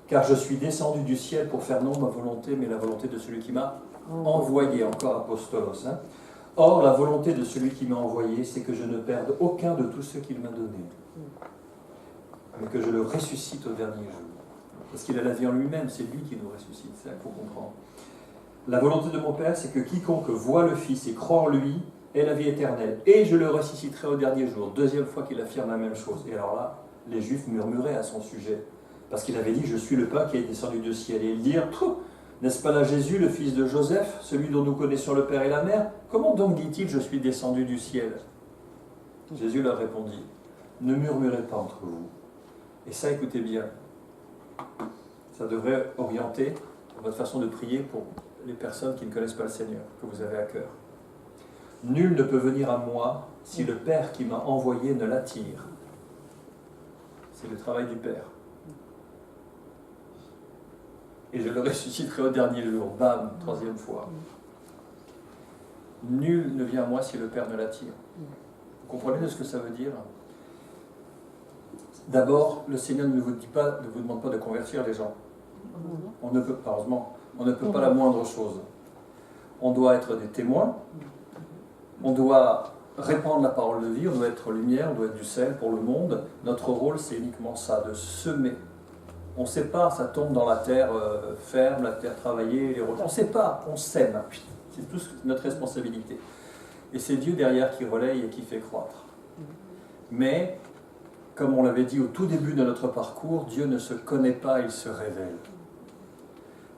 car je suis descendu du ciel pour faire non ma volonté, mais la volonté de celui qui m'a envoyé, encore apostolos. Hein. Or, la volonté de celui qui m'a envoyé, c'est que je ne perde aucun de tous ceux qu'il m'a donnés, mais que je le ressuscite au dernier jour. Parce qu'il a la vie en lui-même, c'est lui qui nous ressuscite, c'est ça qu'il faut comprendre. La volonté de mon Père, c'est que quiconque voit le Fils et croit en lui ait la vie éternelle. Et je le ressusciterai au dernier jour. Deuxième fois qu'il affirme la même chose. Et alors là, les Juifs murmuraient à son sujet. Parce qu'il avait dit, je suis le pain qui est descendu du ciel. Et ils dirent, n'est-ce pas là Jésus, le fils de Joseph, celui dont nous connaissons le Père et la Mère? Comment donc dit-il, je suis descendu du ciel? Jésus leur répondit, ne murmurez pas entre vous. Et ça, écoutez bien, ça devrait orienter votre façon de prier pour les personnes qui ne connaissent pas le Seigneur, que vous avez à cœur. Nul ne peut venir à moi si le Père qui m'a envoyé ne l'attire. C'est le travail du Père. Et je le ressusciterai au dernier jour. Bam, troisième fois. Nul ne vient à moi si le Père ne l'attire. Vous comprenez ce que ça veut dire? D'abord, le Seigneur ne vous demande pas de convertir les gens. On ne peut pas, heureusement, on ne peut pas la moindre chose. On doit être des témoins. On doit répandre la parole de vie, on doit être lumière, on doit être du sel pour le monde. Notre rôle, c'est uniquement ça, de semer. On ne sait pas, ça tombe dans la terre ferme, la terre travaillée, les on ne sait pas, on sème. C'est tout notre responsabilité. Et c'est Dieu derrière qui relaye et qui fait croître. Mais, comme on l'avait dit au tout début de notre parcours, Dieu ne se connaît pas, il se révèle.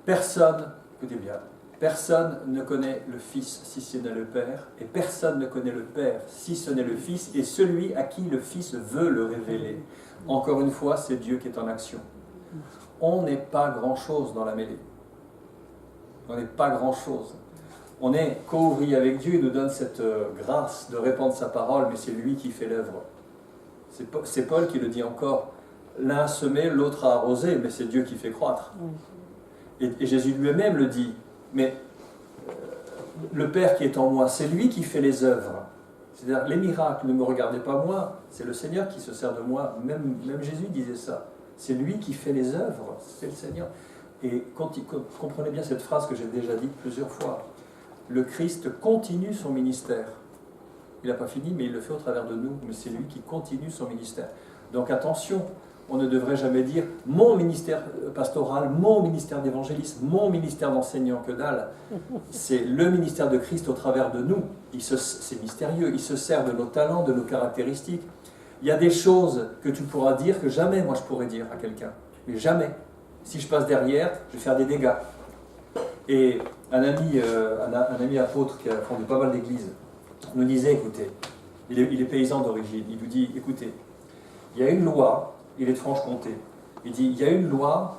Personne, écoutez bien, personne ne connaît le Fils si ce n'est le Père, et personne ne connaît le Père si ce n'est le Fils, et celui à qui le Fils veut le révéler. Encore une fois, c'est Dieu qui est en action. On n'est pas grand-chose dans la mêlée. On n'est pas grand-chose. On est co-ouvrier avec Dieu, il nous donne cette grâce de répandre sa parole, mais c'est lui qui fait l'œuvre. C'est Paul qui le dit encore. L'un a semé, l'autre a arrosé, mais c'est Dieu qui fait croître. Et Jésus lui-même le dit. Mais le Père qui est en moi, c'est lui qui fait les œuvres. C'est-à-dire, les miracles, ne me regardez pas moi, c'est le Seigneur qui se sert de moi. Même Jésus disait ça. C'est lui qui fait les œuvres, c'est le Seigneur. Et comprenez bien cette phrase que j'ai déjà dite plusieurs fois. Le Christ continue son ministère. Il n'a pas fini, mais il le fait au travers de nous. Mais c'est lui qui continue son ministère. Donc attention, on ne devrait jamais dire « mon ministère pastoral, mon ministère d'évangéliste, mon ministère d'enseignant, que dalle ». C'est le ministère de Christ au travers de nous. C'est mystérieux, il se sert de nos talents, de nos caractéristiques. Il y a des choses que tu pourras dire que jamais moi je pourrais dire à quelqu'un. Mais jamais. Si je passe derrière, je vais faire des dégâts. Et un ami apôtre qui a fondé pas mal d'églises nous disait, écoutez, il est paysan d'origine, il nous dit, écoutez, il y a une loi, il est de Franche-Comté, il dit, il y a une loi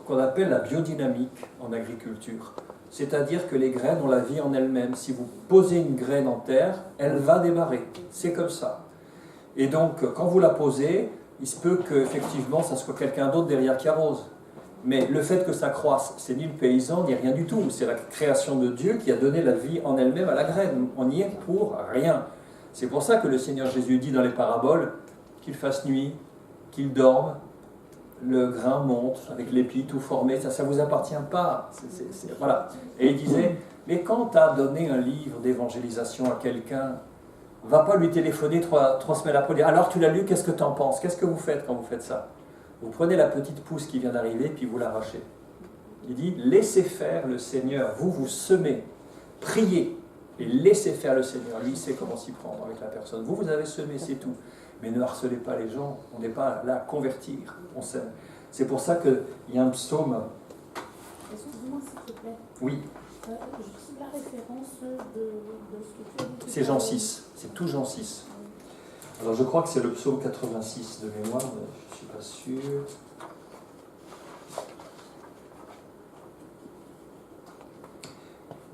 qu'on appelle la biodynamique en agriculture. C'est-à-dire que les graines ont la vie en elles-mêmes. Si vous posez une graine en terre, elle va démarrer. C'est comme ça. Et donc, quand vous la posez, il se peut qu'effectivement, ça soit quelqu'un d'autre derrière qui arrose. Mais le fait que ça croisse, c'est ni le paysan, ni rien du tout. C'est la création de Dieu qui a donné la vie en elle-même à la graine. On n'y est pour rien. C'est pour ça que le Seigneur Jésus dit dans les paraboles qu'il fasse nuit, qu'il dorme, le grain monte avec l'épi tout formé, ça ne vous appartient pas. Voilà. Et il disait, mais quand tu as donné un livre d'évangélisation à quelqu'un, va pas lui téléphoner trois semaines après, dire, alors tu l'as lu, qu'est-ce que tu en penses? Qu'est-ce que vous faites quand vous faites ça? Vous prenez la petite pousse qui vient d'arriver, puis vous l'arrachez. Il dit, laissez faire le Seigneur, vous semez, priez, et laissez faire le Seigneur. Lui, il sait comment s'y prendre avec la personne. Vous avez semé, c'est tout. Mais ne harcelez pas les gens, on n'est pas là à convertir, on sème. C'est pour ça qu'il y a un psaume. Excuse-moi s'il te plaît. Oui. Juste la référence de ce que tu as dit. C'est Jean 6, c'est tout Jean 6. Alors je crois que c'est le psaume 86 de mémoire, mais je ne suis pas sûr.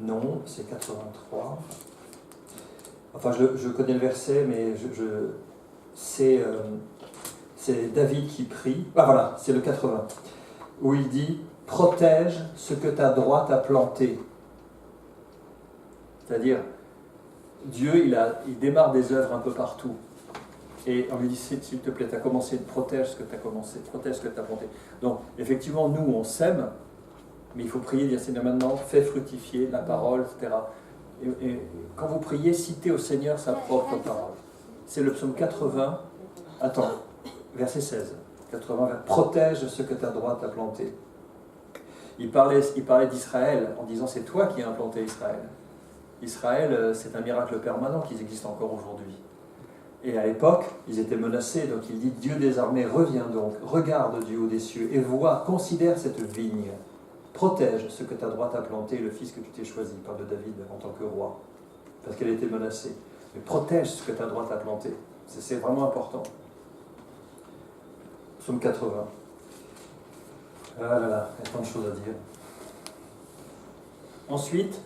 Non, c'est 83. Enfin, je connais le verset, mais c'est David qui prie. Ah voilà, c'est le 80. Où il dit « Protège ce que ta droite a planté ». C'est-à-dire, Dieu, il démarre des œuvres un peu partout. Et on lui dit, s'il te plaît, tu as commencé, protège ce que tu as commencé, protège ce que tu as planté. Donc, effectivement, nous, on sème, mais il faut prier, dire, Seigneur, maintenant, fais fructifier la parole, etc. Et quand vous priez, citez au Seigneur sa propre parole. C'est le psaume 80, attends, verset 16. 80, protège ce que ta droite a planté. Il parlait d'Israël en disant, c'est toi qui as implanté Israël. Israël, c'est un miracle permanent qui existe encore aujourd'hui. Et à l'époque, ils étaient menacés, donc il dit, Dieu des armées, reviens donc, regarde du haut des cieux, et vois, considère cette vigne, protège ce que ta droite a planté, le fils que tu t'es choisi, par de David en tant que roi, parce qu'elle était menacée. Mais protège ce que ta droite a planté, c'est vraiment important. Psaume 80. Ah là là, il y a tant de choses à dire. Ensuite,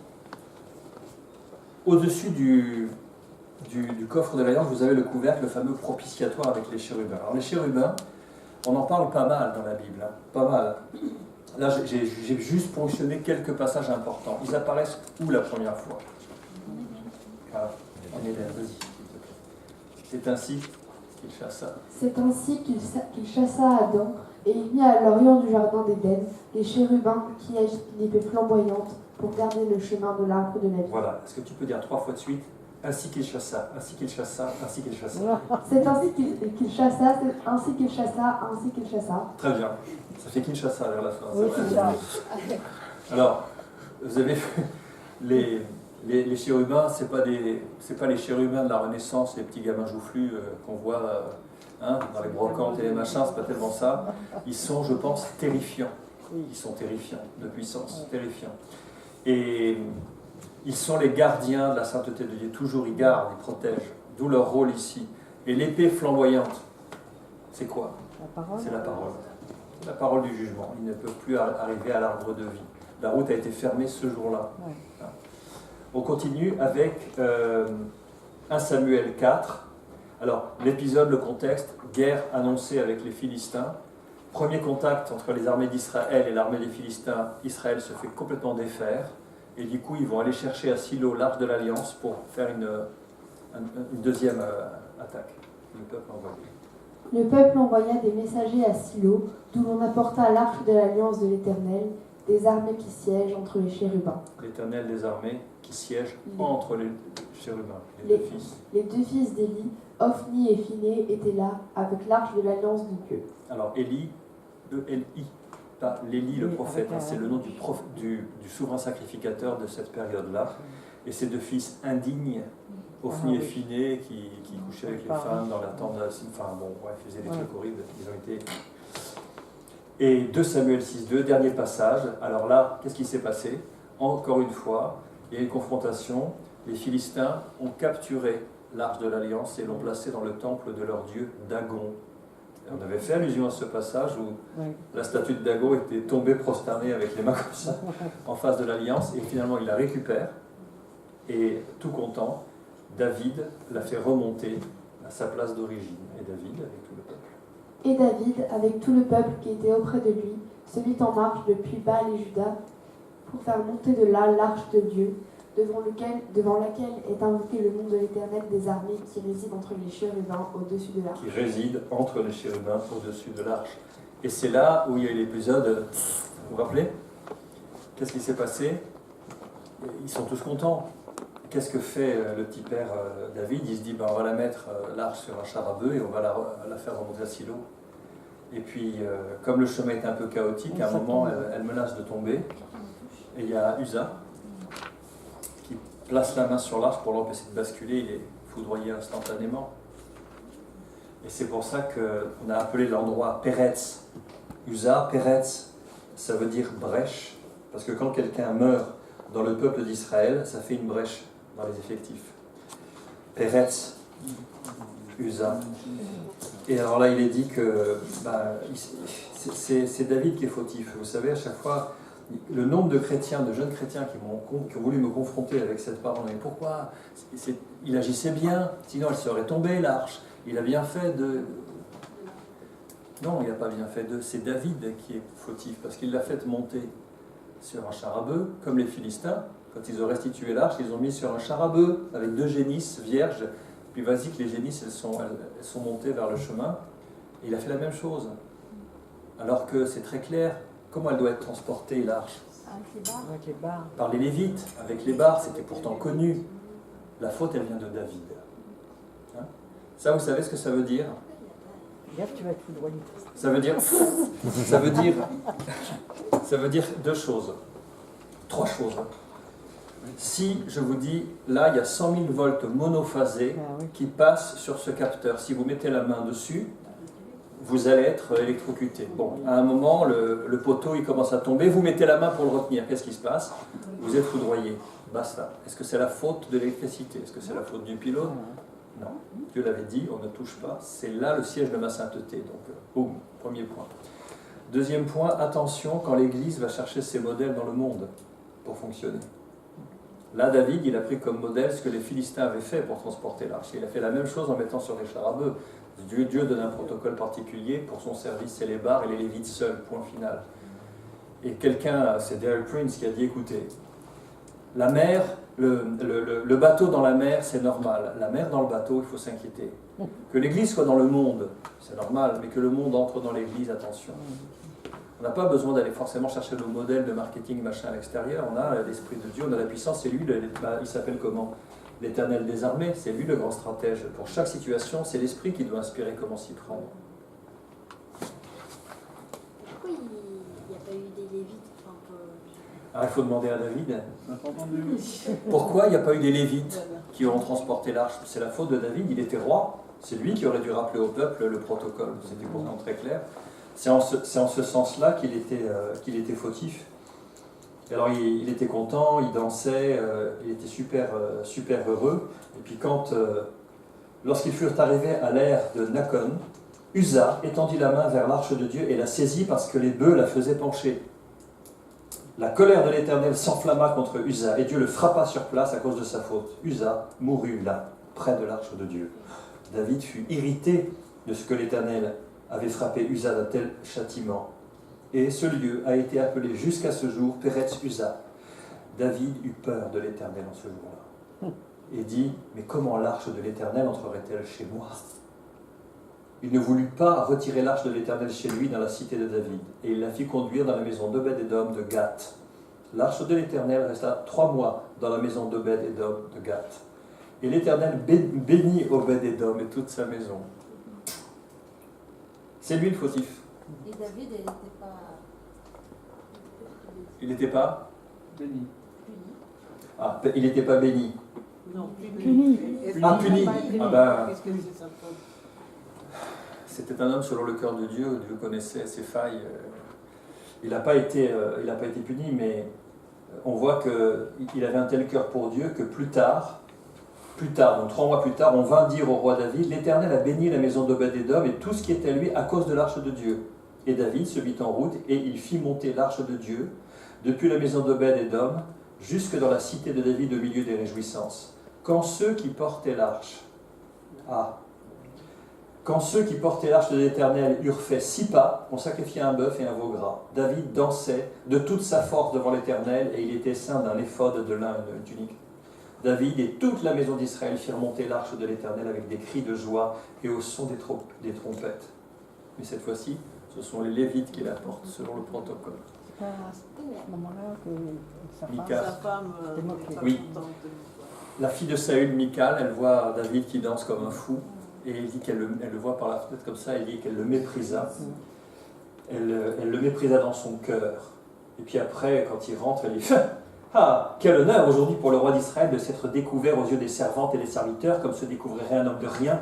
au-dessus du coffre de l'Alliance, vous avez le couvercle, le fameux propitiatoire avec les chérubins. Alors les chérubins, on en parle pas mal dans la Bible, hein, pas mal. Là, j'ai juste ponctionné quelques passages importants. Ils apparaissent où la première fois? En Éden, vas-y. C'est ainsi qu'il chassa. C'est ainsi qu'il chassa Adam, et il mit à l'orient du jardin d'Éden les chérubins qui agitent une épée flamboyante pour garder le chemin de l'arbre de la vie. Voilà. Est-ce que tu peux dire 3 fois de suite? Ainsi qu'il chassa, ainsi qu'il chassa, ainsi qu'il chassa. C'est ainsi qu'il chassa, c'est ainsi qu'il chassa, ainsi qu'il chassa. Très bien. Ça fait Kinshasa vers la fin. Oui, c'est ça. Alors, vous avez vu, les chérubins, c'est pas les chérubins de la Renaissance, les petits gamins joufflus qu'on voit dans les brocantes et les machins, c'est pas tellement ça. Ils sont, je pense, terrifiants. Ils sont terrifiants, de puissance, terrifiants. Et ils sont les gardiens de la sainteté de Dieu. Toujours, ils gardent, ils protègent. D'où leur rôle ici. Et l'épée flamboyante, c'est quoi? La parole. C'est la parole. La parole du jugement. Ils ne peuvent plus arriver à l'arbre de vie. La route a été fermée ce jour-là. Ouais. On continue avec 1 Samuel 4. Alors, l'épisode, le contexte, guerre annoncée avec les Philistins. Premier contact entre les armées d'Israël et l'armée des Philistins. Israël se fait complètement défaire. Et du coup, ils vont aller chercher à Silo l'arche de l'Alliance pour faire une deuxième attaque. Le peuple envoyé. Le peuple envoya des messagers à Silo, d'où l'on apporta l'arche de l'alliance de l'Éternel, des armées qui siègent entre les chérubins. L'Éternel des armées qui siège entre les chérubins, Les- deux fils. Les deux fils d'Élie, Ophni et Phiné, étaient là, avec l'arche de l'alliance de Dieu. Alors Élie, E-L-I, pas l'Élie le Oui, prophète, avec un- c'est le nom du souverain sacrificateur de cette période-là. Et ses deux fils indignes, Ophni et oui. Phiné, qui couchaient avec les Pareil. femmes dans la tente de la cime. Enfin bon, ouais, ils faisaient des Ouais. trucs horribles, ils ont été... Et 2 Samuel 6.2, dernier passage. Alors là, qu'est-ce qui s'est passé? Encore une fois, il y a une confrontation. Les Philistins ont capturé l'arche de l'Alliance et l'ont placée dans le temple de leur dieu Dagon. Et on avait fait allusion à ce passage où Oui. la statue de Dagon était tombée prosternée avec les mains comme ça en face de l'Alliance, et finalement il la récupère, et tout content, David la fait remonter à sa place d'origine, et David avec tout le peuple. Et David, avec tout le peuple qui était auprès de lui, se mit en marche depuis Baal et Juda pour faire monter de là l'arche de Dieu, devant laquelle est invoqué le nom de l'Éternel des armées qui réside entre les chérubins au-dessus de l'arche. Qui réside entre les chérubins au-dessus de l'arche. Et c'est là où il y a eu l'épisode, vous vous rappelez? Qu'est-ce qui s'est passé? Ils sont tous contents. Qu'est-ce que fait le petit père David? Il se dit, ben, on va la mettre, l'arche, sur un char à bœufs et on va la faire remonter à Silo. Et puis, comme le chemin est un peu chaotique, à un moment, elle menace de tomber. Et il y a Uza qui place la main sur l'arche pour l'empêcher de basculer. Il est foudroyé instantanément. Et c'est pour ça qu'on a appelé l'endroit Peretz. Uza, Peretz, ça veut dire brèche. Parce que quand quelqu'un meurt dans le peuple d'Israël, ça fait une brèche dans les effectifs. Peretz, Uza. Et alors là, il est dit que c'est David qui est fautif. Vous savez, à chaque fois, le nombre de chrétiens, de jeunes chrétiens qui ont voulu me confronter avec cette parole, mais pourquoi? Il agissait bien, sinon elle serait tombée, l'arche. Il a bien fait de... Non, il n'a pas bien fait de... C'est David qui est fautif, parce qu'il l'a fait monter sur un char à bœufs, comme les Philistins. Quand ils ont restitué l'arche, ils ont mis sur un char à bœufs, avec 2 génisses vierges. Puis vas-y que les génisses, elles sont montées vers le chemin. Et il a fait la même chose. Alors que c'est très clair, comment elle doit être transportée, l'arche? Avec les barres. Par les Lévites, avec les barres, c'était pourtant connu. La faute, elle vient de David. Hein? Ça, vous savez ce que ça veut dire? Regarde, tu vas être foudroyé. Ça veut dire 2 choses. 3 choses. Si je vous dis, là, il y a 100 000 volts monophasés qui passent sur ce capteur. Si vous mettez la main dessus, vous allez être électrocuté. Bon, à un moment, le poteau, il commence à tomber. Vous mettez la main pour le retenir. Qu'est-ce qui se passe? Vous êtes foudroyé. Basta. Est-ce que c'est la faute de l'électricité? Est-ce que c'est la faute du pilote? Non. Dieu l'avait dit, on ne touche pas. C'est là le siège de ma sainteté. Donc, boum, premier point. Deuxième point, attention quand l'Église va chercher ses modèles dans le monde pour fonctionner. Là, David, il a pris comme modèle ce que les Philistins avaient fait pour transporter l'arche. Il a fait la même chose en mettant sur des chars à bœufs. Dieu donne un protocole particulier pour son service, c'est les bars et les Lévites seuls, point final. Et quelqu'un, c'est Dale Prince, qui a dit, écoutez, la mer, le bateau dans la mer, c'est normal. La mer dans le bateau, il faut s'inquiéter. Que l'Église soit dans le monde, c'est normal, mais que le monde entre dans l'Église, attention. On n'a pas besoin d'aller forcément chercher nos modèles de marketing machin à l'extérieur. On a l'Esprit de Dieu, on a la puissance, c'est lui, il s'appelle comment? L'Éternel des armées, c'est lui le grand stratège. Pour chaque situation, c'est l'Esprit qui doit inspirer comment s'y prendre. Pourquoi il n'y a pas eu des Lévites Ah, il faut demander à David. On n'a pas entendu. Pourquoi il n'y a pas eu des Lévites qui ont transporté l'arche? C'est la faute de David, il était roi. C'est lui qui aurait dû rappeler au peuple le protocole. C'était pourtant très clair. C'est en ce sens-là qu'il était fautif. Et alors il était content, il dansait, il était super heureux. Et puis lorsqu'ils furent arrivés à l'ère de Nakon, Uza étendit la main vers l'arche de Dieu et la saisit parce que les bœufs la faisaient pencher. La colère de l'Éternel s'enflamma contre Uza et Dieu le frappa sur place à cause de sa faute. Uza mourut là, près de l'arche de Dieu. David fut irrité de ce que l'Éternel avait frappé Uza d'un tel châtiment. Et ce lieu a été appelé jusqu'à ce jour Péretz Uza. David eut peur de l'Éternel en ce jour-là. Et dit, mais comment l'arche de l'Éternel entrerait-elle chez moi? Il ne voulut pas retirer l'arche de l'Éternel chez lui dans la cité de David. Et il la fit conduire dans la maison d'Obed-Édom de Gath. L'arche de l'Éternel resta 3 mois dans la maison d'Obed-Édom de Gath. Et l'Éternel bénit Obed-Édom et toute sa maison. C'est lui le fautif. Et David, elle n'était pas... Il n'était pas Béni. Ah, il n'était pas béni. Non, Puni. Ah, puni. Ah ben, Qu'est-ce que c'est ça? c'était un homme selon le cœur de Dieu. Dieu connaissait ses failles. Il n'a pas été puni, mais on voit qu'il avait un tel cœur pour Dieu que plus tard, donc 3 mois plus tard, on vint dire au roi David, l'Éternel a béni la maison d'Obed-Édom et tout ce qui est à lui à cause de l'arche de Dieu. Et David se mit en route et il fit monter l'arche de Dieu depuis la maison d'Obed-Édom jusque dans la cité de David au milieu des réjouissances. Quand ceux qui portaient l'arche de l'Éternel eurent fait 6 pas, on sacrifiait un bœuf et un veau gras. David dansait de toute sa force devant l'Éternel et il était ceint d'un éphod de lin, une tunique. David et toute la maison d'Israël firent monter l'arche de l'Éternel avec des cris de joie et au son des trompettes. Mais cette fois-ci, ce sont les Lévites qui la portent selon le protocole. C'est pas à ce moment-là que sa femme... Mika. Sa femme C'était moqué. n'est pas Oui. contente. La fille de Saül, Michal, elle voit David qui danse comme un fou et elle dit elle le voit par la fenêtre comme ça, elle dit qu'elle le méprisa. Elle le méprisa dans son cœur. Et puis après, quand il rentre, elle dit ah, quel honneur aujourd'hui pour le roi d'Israël de s'être découvert aux yeux des servantes et des serviteurs comme se découvrirait un homme de rien.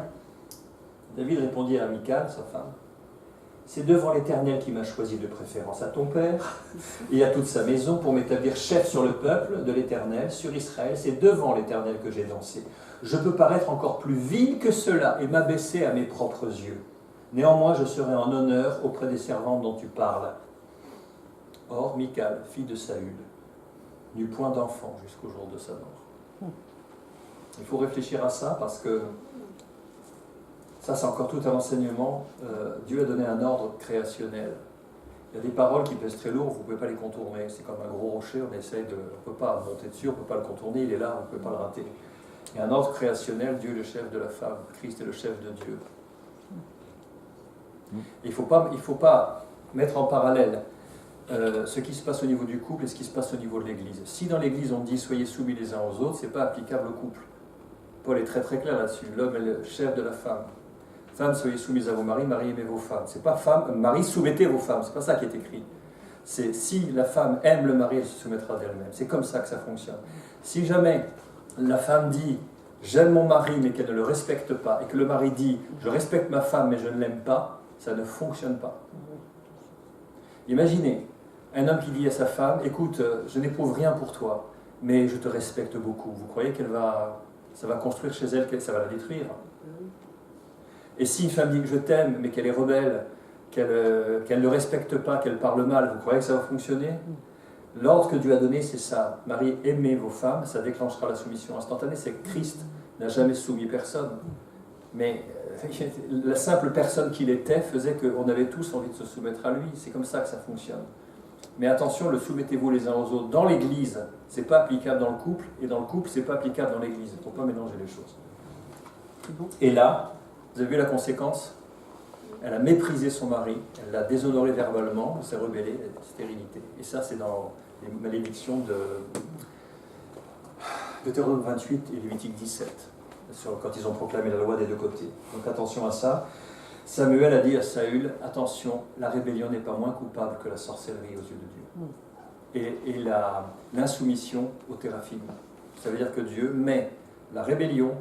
David répondit à Michal, sa femme, c'est devant l'Éternel qui m'a choisi de préférence à ton père et à toute sa maison pour m'établir chef sur le peuple de l'Éternel, sur Israël. C'est devant l'Éternel que j'ai dansé. Je peux paraître encore plus vil que cela et m'abaisser à mes propres yeux. Néanmoins, je serai en honneur auprès des servantes dont tu parles. Or, Michal, fille de Saül, n'eut point d'enfant jusqu'au jour de sa mort. Il faut réfléchir à ça parce que ça, c'est encore tout un enseignement. Dieu a donné un ordre créationnel. Il y a des paroles qui pèsent très lourd, vous ne pouvez pas les contourner. C'est comme un gros rocher, on ne peut pas monter dessus, on ne peut pas le contourner, il est là, on ne peut pas le rater. Il y a un ordre créationnel, Dieu est le chef de la femme, Christ est le chef de Dieu. Il ne faut pas mettre en parallèle ce qui se passe au niveau du couple et ce qui se passe au niveau de l'Église. Si dans l'Église on dit soyez soumis les uns aux autres, ce n'est pas applicable au couple. Paul est très très clair là-dessus. L'homme est le chef de la femme. Femmes, soyez soumises à vos maris, maris, aimez vos femmes. C'est pas femme, mari, soumettez vos femmes. C'est pas ça qui est écrit. C'est si la femme aime le mari, elle se soumettra d'elle-même. C'est comme ça que ça fonctionne. Si jamais la femme dit j'aime mon mari mais qu'elle ne le respecte pas, et que le mari dit je respecte ma femme mais je ne l'aime pas, ça ne fonctionne pas. Imaginez un homme qui dit à sa femme écoute, je n'éprouve rien pour toi, mais je te respecte beaucoup. Vous croyez ça va construire chez elle, ça va la détruire? Et si une femme dit que je t'aime, mais qu'elle est rebelle, qu'elle ne respecte pas, qu'elle parle mal, vous croyez que ça va fonctionner? L'ordre que Dieu a donné, c'est ça. Marie, aimez vos femmes, ça déclenchera la soumission instantanée. C'est que Christ n'a jamais soumis personne. Mais la simple personne qu'il était faisait qu'on avait tous envie de se soumettre à lui. C'est comme ça que ça fonctionne. Mais attention, le soumettez-vous les uns aux autres. Dans l'Église, c'est pas applicable dans le couple, et dans le couple, c'est pas applicable dans l'Église. Il ne faut pas mélanger les choses. Et là, vous avez vu la conséquence? Elle a méprisé son mari, elle l'a déshonoré verbalement, elle s'est rebellée, elle est stérilité. Et ça, c'est dans les malédictions de Deutéronome 28 et Lévitique 17, quand ils ont proclamé la loi des deux côtés. Donc attention à ça. Samuel a dit à Saül, attention, la rébellion n'est pas moins coupable que la sorcellerie aux yeux de Dieu. Et l'insoumission au téraphim. Ça veut dire que Dieu met la rébellion,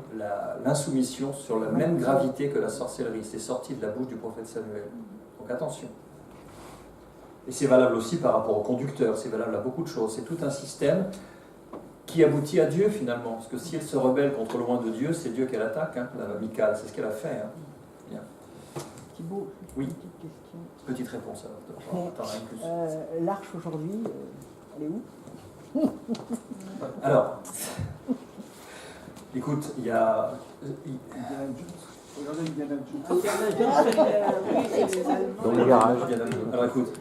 l'insoumission sur la même gravité que la sorcellerie. C'est sorti de la bouche du prophète Samuel. Donc attention. Et c'est valable aussi par rapport aux conducteurs, c'est valable à beaucoup de choses. C'est tout un système qui aboutit à Dieu finalement. Parce que si elle se rebelle contre le loin de Dieu, c'est Dieu qu'elle attaque, hein, la Michal, c'est ce qu'elle a fait. Hein. Bien. Thibaut, oui. Petite question. Petite réponse alors. T'en as une plus. L'arche aujourd'hui, elle est où? Alors, écoute, il y a... Regardez Indiana Dans le garage. Alors écoute,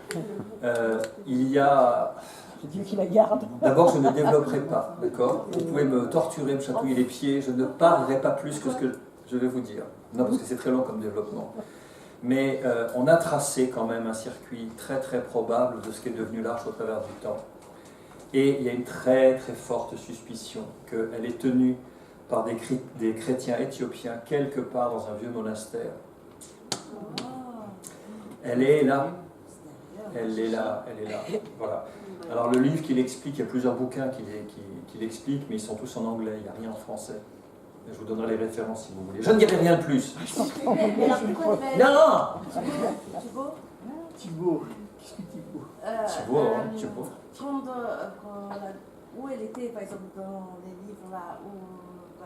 il y a... C'est Dieu qui la garde. D'abord, je ne développerai pas, d'accord? Vous pouvez me torturer, me chatouiller les pieds, je ne parlerai pas plus que ce que je vais vous dire. Non, parce que c'est très long comme développement. Mais on a tracé quand même un circuit très très probable de ce qu'est devenu l'arche au travers du temps. Et il y a une très très forte suspicion qu'elle est tenue par des chrétiens éthiopiens quelque part dans un vieux monastère. Elle est là. Elle est là, elle est là. Voilà. Alors le livre qu'il explique, il y a plusieurs bouquins qu'il explique, mais ils sont tous en anglais, il n'y a rien en français. Je vous donnerai les références si vous voulez. Je ne dirai rien de plus. Non. Thibaut. Qu'est-ce que Thibaut? Thibaut. Où elle était, par exemple, dans les livres là où on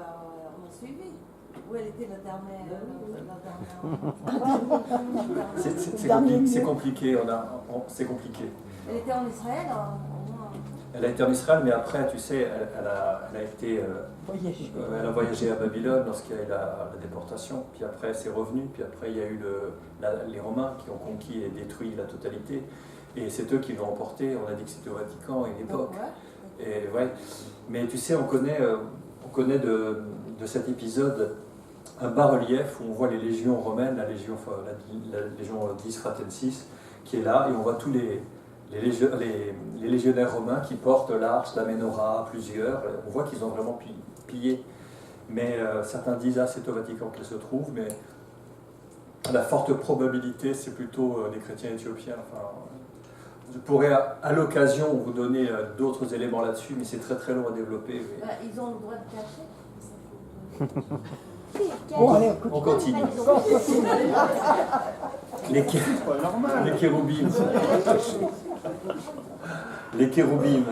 a suivi? Où elle était la dernière. C'est compliqué. C'est compliqué. Elle était en Israël. Elle a été en Israël, mais après, tu sais, elle a voyagé à Babylone lorsqu'il y a eu la déportation. Puis après, elle s'est revenue. Puis après, il y a eu les Romains qui ont conquis et détruit la totalité. Et c'est eux qui l'ont emporté. On a dit que c'était au Vatican à une époque. Et ouais. Mais tu sais, on connaît de cet épisode un bas-relief où on voit les légions romaines, la légion Dis Fratensis, qui est là, et on voit tous les légionnaires romains qui portent l'arche, la menorah, plusieurs. On voit qu'ils ont vraiment pillé. Mais certains disent, c'est au Vatican qu'elle se trouve, mais la forte probabilité, c'est plutôt des chrétiens éthiopiens. Enfin, je pourrais à l'occasion vous donner d'autres éléments là-dessus, mais c'est très très long à développer. Mais... Ils ont le droit de cacher. Bon, allez, on continue. Les kéroubim. Les kéroubim.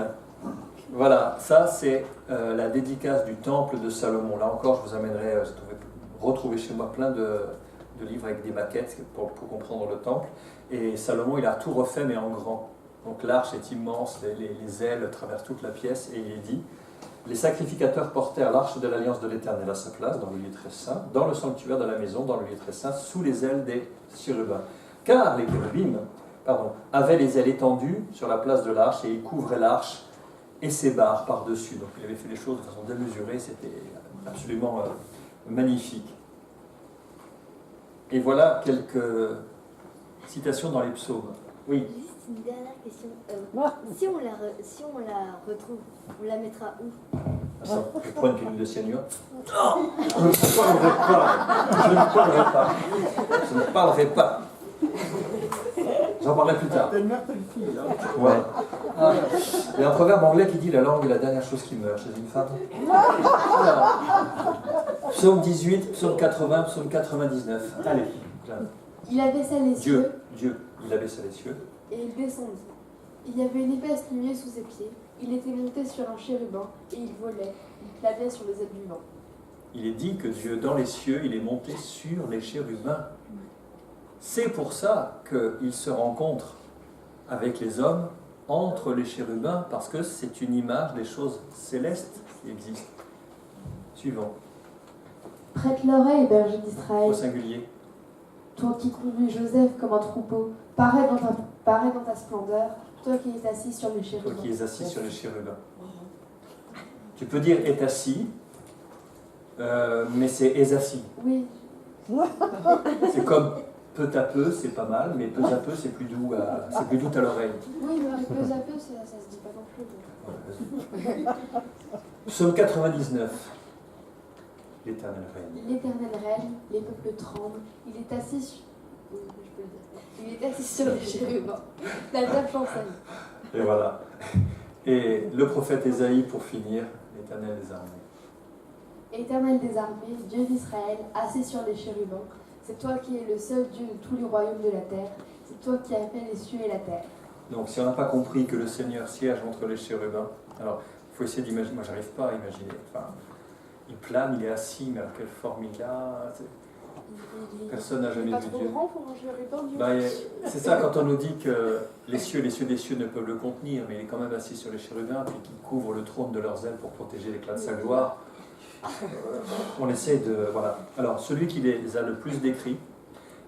Voilà, ça c'est la dédicace du temple de Salomon. Là encore, je vous amènerai, retrouver chez moi plein de livres avec des maquettes pour comprendre le temple. Et Salomon, il a tout refait, mais en grand. Donc l'arche est immense, les ailes traversent toute la pièce, et il est dit: les sacrificateurs portèrent l'arche de l'alliance de l'Éternel à sa place, dans le lieu très saint, dans le sanctuaire de la maison, dans le lieu très saint, sous les ailes des chérubins. Car les chérubim avaient les ailes étendues sur la place de l'arche, et ils couvraient l'arche et ses barres par-dessus. Donc il avait fait les choses de façon démesurée, c'était absolument magnifique. Et voilà quelques citations dans les psaumes. Oui. Juste une dernière question. Si on la retrouve, on la mettra où? Je prends une pilule de cyanure. Non, je ne parlerai pas. J'en parlerai plus tard. T'es une mère, t'es une fille. Hein. Ouais. Il y a un proverbe anglais qui dit: la langue est la dernière chose qui meurt chez une femme. Alors, psaume 18, psaume 80, psaume 99. Allez. Il abaissa les cieux. Dieu, il abaissa les cieux. Et il descendit. Il y avait une épaisse nuée sous ses pieds. Il était monté sur un chérubin et il volait. Il planait sur les ailes du vent. Il est dit que Dieu, dans les cieux, il est monté sur les chérubins. C'est pour ça qu'il se rencontre avec les hommes entre les chérubins parce que c'est une image des choses célestes qui existent. Suivant, Prête l'oreille, berger d'Israël. au singulier. Toi qui conduis Joseph comme un troupeau, parais dans ta splendeur, toi qui es assis sur les Toi chérubins. qui es assis sur les chérubins. Tu peux dire est assis, mais c'est est assis. Oui, C'est comme peu à peu, c'est pas mal, mais peu à peu, c'est plus doux à l'oreille. oui, mais peu à peu, ça se dit pas non plus. Voilà, vas-y. Psaume 99. L'Éternel règne. L'Éternel règne, les peuples tremblent, il est assis sur... Oui, je peux le dire. Il est assis sur les chérubins. La table chancelle. Et voilà. Et le prophète Ésaïe, pour finir, l'Éternel des armées. Éternel des armées, Dieu d'Israël, assis sur les chérubins, c'est toi qui es le seul Dieu de tous les royaumes de la terre, c'est toi qui as fait les cieux et la terre. Donc si on n'a pas compris que le Seigneur siège entre les chérubins, alors il faut essayer d'imaginer, moi j'arrive pas à imaginer, enfin, il plane, il est assis, mais alors quelle forme il a, personne n'a jamais Pas vu trop Dieu. grand pour un chérubin, Dieu. Bah, c'est ça quand on nous dit que les cieux des cieux ne peuvent le contenir, mais il est quand même assis sur les chérubins, puis qu'il couvre le trône de leurs ailes pour protéger l'éclat de sa gloire. On essaie de... Voilà. Alors, celui qui les a le plus décrits,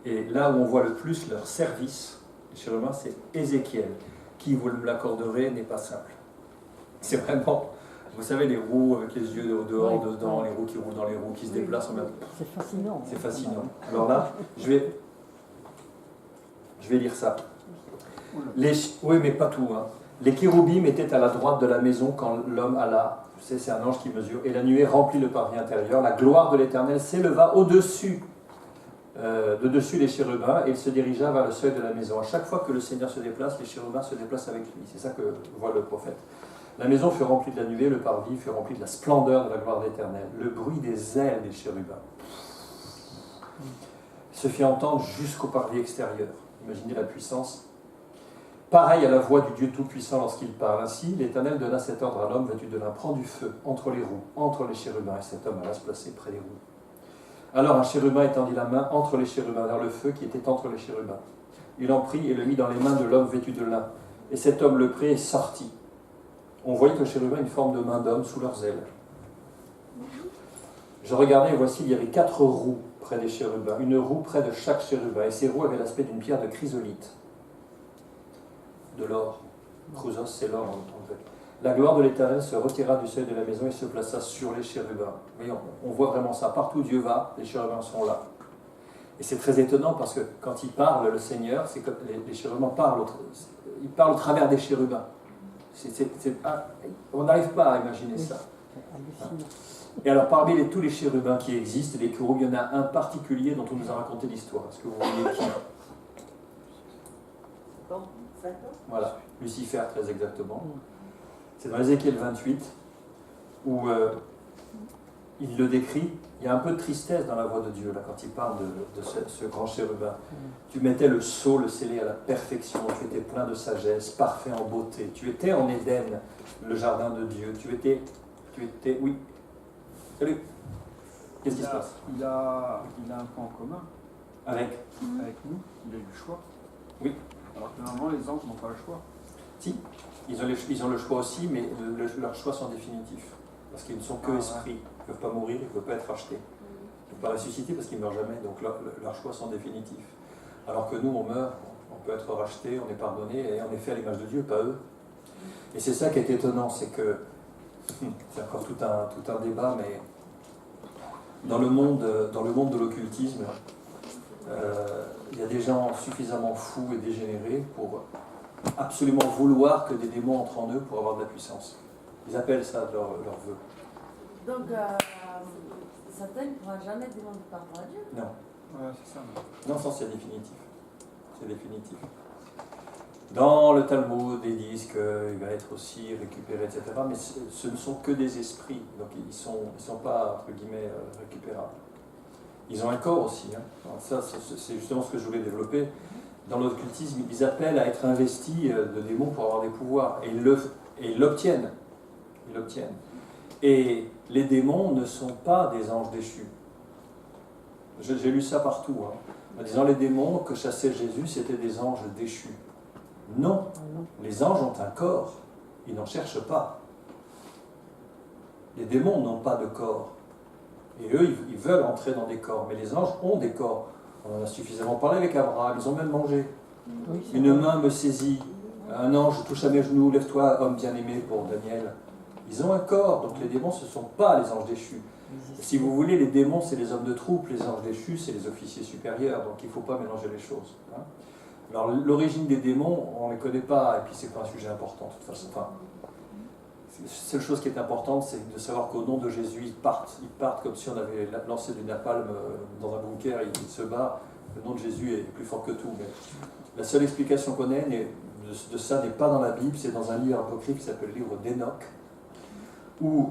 et là où on voit le plus leur service, les chérubins, c'est Ézéchiel, qui, vous me l'accorderez, n'est pas simple. C'est vraiment... Vous savez, les roues avec les yeux au dehors, Oui, dedans, oui. les roues qui roulent dans les roues, qui se déplacent en même temps. C'est fascinant. C'est fascinant. Alors là, je vais lire ça. Oui, mais pas tout. Hein. Les kéroubim étaient à la droite de la maison quand l'homme alla. Tu sais, c'est un ange qui mesure. Et la nuée remplit le parvis intérieur. La gloire de l'Éternel s'éleva au-dessus, de dessus les chérubins, et il se dirigea vers le seuil de la maison. À chaque fois que le Seigneur se déplace, les chérubins se déplacent avec lui. C'est ça que voit le prophète. La maison fut remplie de la nuée, le parvis fut rempli de la splendeur de la gloire de l'Éternel. Le bruit des ailes des chérubins se fit entendre jusqu'au parvis extérieur. Imaginez la puissance. Pareil à la voix du Dieu Tout-Puissant lorsqu'il parle. Ainsi, l'Éternel donna cet ordre à l'homme vêtu de lin. Prends du feu entre les roues, entre les chérubins. Et cet homme alla se placer près des roues. Alors un chérubin étendit la main entre les chérubins, vers le feu qui était entre les chérubins. Il en prit et le mit dans les mains de l'homme vêtu de lin. Et cet homme le prit et sortit. On voyait que le chérubin a une forme de main d'homme sous leurs ailes. Je regardais et voici, il y avait 4 roues près des chérubins, une roue près de chaque chérubin, et ces roues avaient l'aspect d'une pierre de chrysolite, de l'or. Chrysos, c'est l'or en fait. La gloire de l'Éternel se retira du seuil de la maison et se plaça sur les chérubins. Voyons, on voit vraiment ça. Partout où Dieu va, les chérubins sont là. Et c'est très étonnant parce que quand il parle, le Seigneur, c'est comme les chérubins parlent, il parle au travers des chérubins. On n'arrive pas à imaginer ça. Et alors, parmi tous les chérubins qui existent, les kéroubim, il y en a un particulier dont on nous a raconté l'histoire. Est-ce que vous voyez qui? Voilà, Lucifer, très exactement. C'est dans Ézéchiel 28, où il le décrit. Il y a un peu de tristesse dans la voix de Dieu, là, quand il parle de ce grand chérubin. Tu mettais le sceau, le scellé à la perfection, tu étais plein de sagesse, parfait en beauté. Tu étais en Éden, le jardin de Dieu. Tu étais, oui. Salut. Qu'est-ce qui se passe? Il a un point en commun avec nous, il a eu le choix. Oui. Alors que normalement, les anges n'ont pas le choix. Si, ils ont le choix aussi, mais leurs choix sont définitifs. Parce qu'ils ne sont que esprits. Ils ne peuvent pas mourir, ils ne peuvent pas être rachetés. Ils ne peuvent pas ressusciter parce qu'ils ne meurent jamais, donc leurs choix sont définitifs. Alors que nous, on meurt, on peut être racheté, on est pardonné, et on est fait à l'image de Dieu, pas eux. Et c'est ça qui est étonnant, c'est que, c'est encore tout un débat, mais dans le monde de l'occultisme, il y a des gens suffisamment fous et dégénérés pour absolument vouloir que des démons entrent en eux pour avoir de la puissance. Ils appellent ça leur vœu. Donc, Satan ne pourra jamais demander pardon à Dieu. Non. Ouais, c'est ça. Non, ça c'est définitif. C'est définitif. Dans le Talmud, ils disent qu'il va être aussi récupéré, etc. Mais ce ne sont que des esprits, donc ils sont pas, entre guillemets, récupérables. Ils ont un corps aussi. Hein. Alors ça, c'est justement ce que je voulais développer. Dans l'occultisme, ils appellent à être investis de démons pour avoir des pouvoirs. Et ils l'obtiennent. Ils l'obtiennent. Et les démons ne sont pas des anges déchus. J'ai lu ça partout. Hein. En disant les démons que chassait Jésus, c'était des anges déchus. Non, les anges ont un corps, ils n'en cherchent pas. Les démons n'ont pas de corps. Et eux, ils veulent entrer dans des corps. Mais les anges ont des corps. On en a suffisamment parlé avec Abraham, ils ont même mangé. Oui, c'est Une vrai. main me saisit, un ange touche à mes genoux, lève-toi, homme bien-aimé, pour Daniel. Ils ont un corps, donc les démons, ce ne sont pas les anges déchus. Si vous voulez, les démons, c'est les hommes de troupe, les anges déchus, c'est les officiers supérieurs, donc il ne faut pas mélanger les choses. Hein. Alors l'origine des démons, on ne les connaît pas, et puis ce n'est pas un sujet important, de toute façon. Enfin, la seule chose qui est importante, c'est de savoir qu'au nom de Jésus, ils partent comme si on avait lancé du napalm dans un bunker, ils se battent. Le nom de Jésus est plus fort que tout. Mais la seule explication qu'on ait de ça n'est pas dans la Bible, c'est dans un livre apocryphe qui s'appelle le livre d'Enoch, où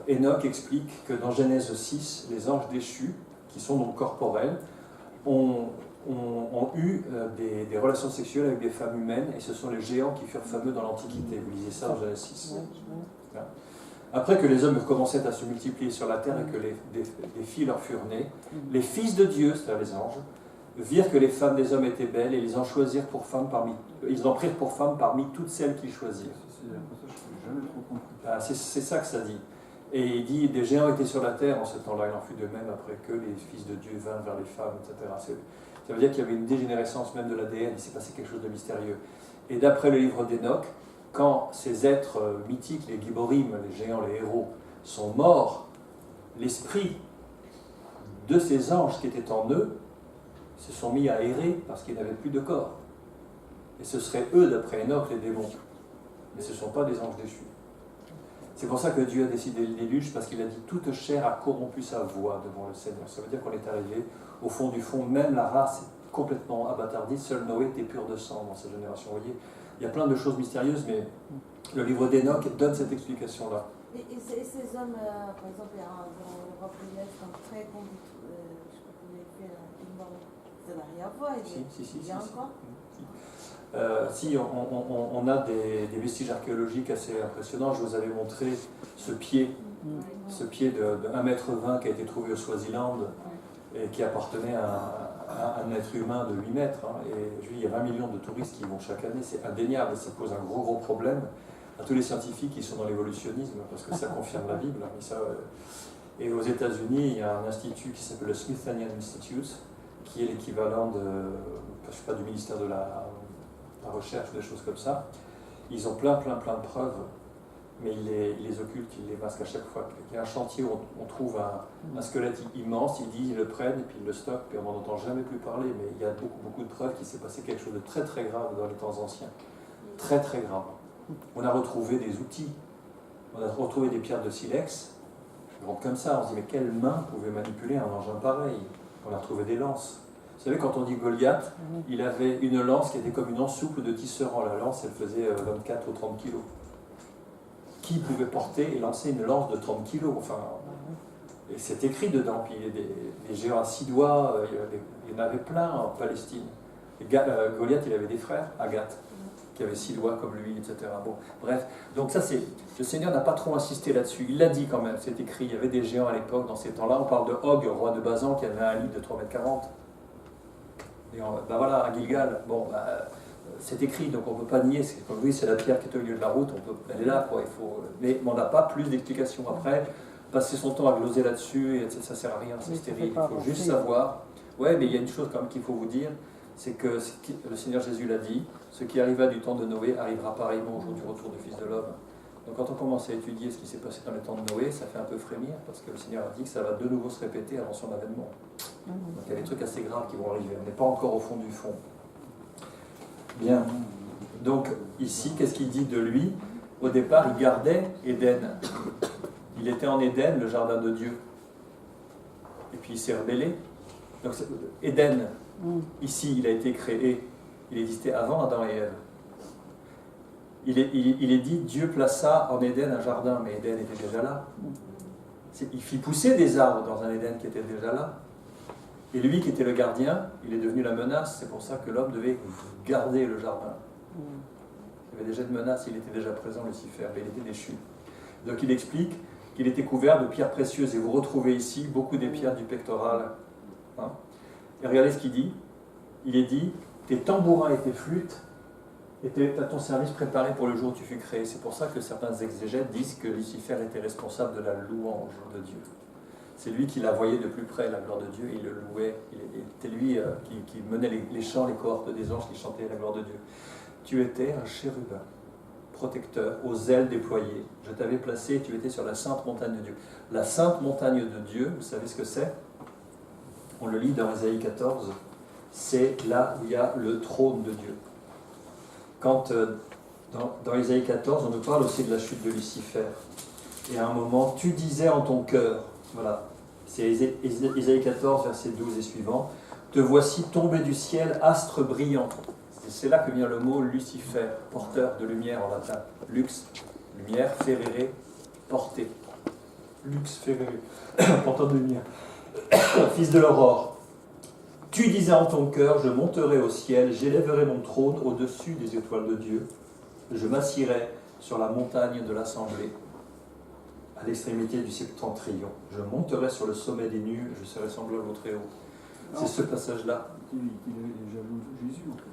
Enoch explique que dans Genèse 6, les anges déchus, qui sont donc corporels, ont eu des relations sexuelles avec des femmes humaines, et ce sont les géants qui furent fameux dans l'Antiquité. Vous lisez ça dans Genèse 6. Après que les hommes commençaient à se multiplier sur la terre et que des filles leur furent nées, les fils de Dieu, c'est-à-dire les anges, virent que les femmes des hommes étaient belles et ils en prirent pour femmes parmi toutes celles qu'ils choisirent. C'est ça que ça dit. Et il dit, des géants étaient sur la terre en ce temps-là, il en fut de même après que les fils de Dieu vinrent vers les femmes, etc. Ça veut dire qu'il y avait une dégénérescence même de l'ADN, il s'est passé quelque chose de mystérieux. Et d'après le livre d'Enoch, quand ces êtres mythiques, les Giborim, les géants, les héros, sont morts, l'esprit de ces anges qui étaient en eux se sont mis à errer parce qu'ils n'avaient plus de corps. Et ce seraient eux, d'après Enoch, les démons. Mais ce ne sont pas des anges déchus. C'est pour ça que Dieu a décidé le déluge, parce qu'il a dit « toute chair a corrompu sa voix devant le Seigneur ». Ça veut dire qu'on est arrivé au fond du fond, même la race est complètement abâtardie, seul Noé était pur de sang dans sa génération. Vous voyez, il y a plein de choses mystérieuses, mais le livre d'Enoch donne cette explication-là. Et ces hommes, par exemple, dans l'Europe de l'Est, sont très conduits. Je crois que vous avez fait une mort. Ça n'a rien à voir. Il y a encore Si, on a des vestiges archéologiques assez impressionnants. Je vous avais montré ce pied de 1,20 m qui a été trouvé au Swaziland et qui appartenait à un être humain de 8 mètres. Hein. Et il y a 20 millions de touristes qui y vont chaque année. C'est indéniable, ça pose un gros problème à tous les scientifiques qui sont dans l'évolutionnisme, parce que ça confirme la Bible. Hein, et aux États-Unis, il y a un institut qui s'appelle le Smithsonian Institute, qui est l'équivalent du ministère de la recherche, des choses comme ça. Ils ont plein de preuves, mais ils les occultent, ils les masquent à chaque fois. Il y a un chantier où on trouve un squelette immense, ils le prennent, et puis ils le stockent, puis on n'en entend jamais plus parler, mais il y a beaucoup de preuves qu'il s'est passé quelque chose de très grave dans les temps anciens. Très grave. On a retrouvé des outils, on a retrouvé des pierres de silex, comme ça, on se dit mais quelle main pouvait manipuler un engin pareil? On a retrouvé des lances. Vous savez, quand on dit Goliath, il avait une lance qui était comme une ensouple de tisserand. La lance, elle faisait 24 ou 30 kilos. Qui pouvait porter et lancer une lance de 30 kilos? Enfin, et c'est écrit dedans. Puis il y a des géants à 6 doigts, il y en avait plein en Palestine. Goliath, il avait des frères, Agathe, qui avaient 6 doigts comme lui, etc. Bon, bref, donc ça, le Seigneur n'a pas trop insisté là-dessus. Il l'a dit quand même, c'est écrit. Il y avait des géants à l'époque, dans ces temps-là. On parle de Og, roi de Bazan, qui avait un lit de 3,40 m. Et voilà, à Gilgal, c'est écrit, donc on ne peut pas nier. Comme oui, c'est la pierre qui est au milieu de la route, elle est là, quoi. Mais on n'a pas plus d'explications après. Passer son temps à gloser là-dessus, et ça ne sert à rien, c'est stérile. Il faut juste savoir. Ouais, mais il y a une chose quand même qu'il faut vous dire, c'est que le Seigneur Jésus l'a dit, ce qui arriva du temps de Noé arrivera pareillement au jour du retour du Fils de l'homme. Donc quand on commence à étudier ce qui s'est passé dans les temps de Noé, ça fait un peu frémir, parce que le Seigneur a dit que ça va de nouveau se répéter avant son avènement. Donc il y a des trucs assez graves qui vont arriver, on n'est pas encore au fond du fond. Bien, donc ici, qu'est-ce qu'il dit de lui? Au départ, il gardait Éden. Il était en Éden, le jardin de Dieu. Et puis il s'est rebellé. Donc Éden, ici, il a été créé, il existait avant Adam et Ève. Il est dit, Dieu plaça en Éden un jardin, mais Éden était déjà là. Il fit pousser des arbres dans un Éden qui était déjà là. Et lui qui était le gardien, il est devenu la menace. C'est pour ça que l'homme devait garder le jardin. Il y avait déjà une menace, il était déjà présent, Lucifer, mais il était déchu. Donc il explique qu'il était couvert de pierres précieuses. Et vous retrouvez ici beaucoup des pierres du pectoral. Hein? Et regardez ce qu'il dit. Il est dit, tes tambourins et tes flûtes était à ton service préparé pour le jour où tu fus créé. C'est pour ça que certains exégètes disent que Lucifer était responsable de la louange de Dieu. C'est lui qui la voyait de plus près, la gloire de Dieu, il le louait. C'était lui qui menait les chants, les cohortes des anges qui chantaient la gloire de Dieu. Tu étais un chérubin, protecteur, aux ailes déployées. Je t'avais placé, tu étais sur la sainte montagne de Dieu. La sainte montagne de Dieu, vous savez ce que c'est? On le lit dans Ésaïe 14, c'est là où il y a le trône de Dieu. Quand dans Ésaïe 14, on nous parle aussi de la chute de Lucifer. Et à un moment, tu disais en ton cœur, voilà, c'est Ésaïe 14, verset 12 et suivant, te voici tombé du ciel, astre brillant. C'est là que vient le mot Lucifer, porteur de lumière en latin. Lux, lumière, ferere, porter. Lux, ferere, porteur de lumière. Fils de l'aurore. Tu disais en ton cœur, je monterai au ciel, j'élèverai mon trône au-dessus des étoiles de Dieu. Je m'assirai sur la montagne de l'assemblée, à l'extrémité du septentrion. Je monterai sur le sommet des nues, je serai semblable au Très-Haut. C'est ce passage-là. Il est jaloux de Jésus, en fait.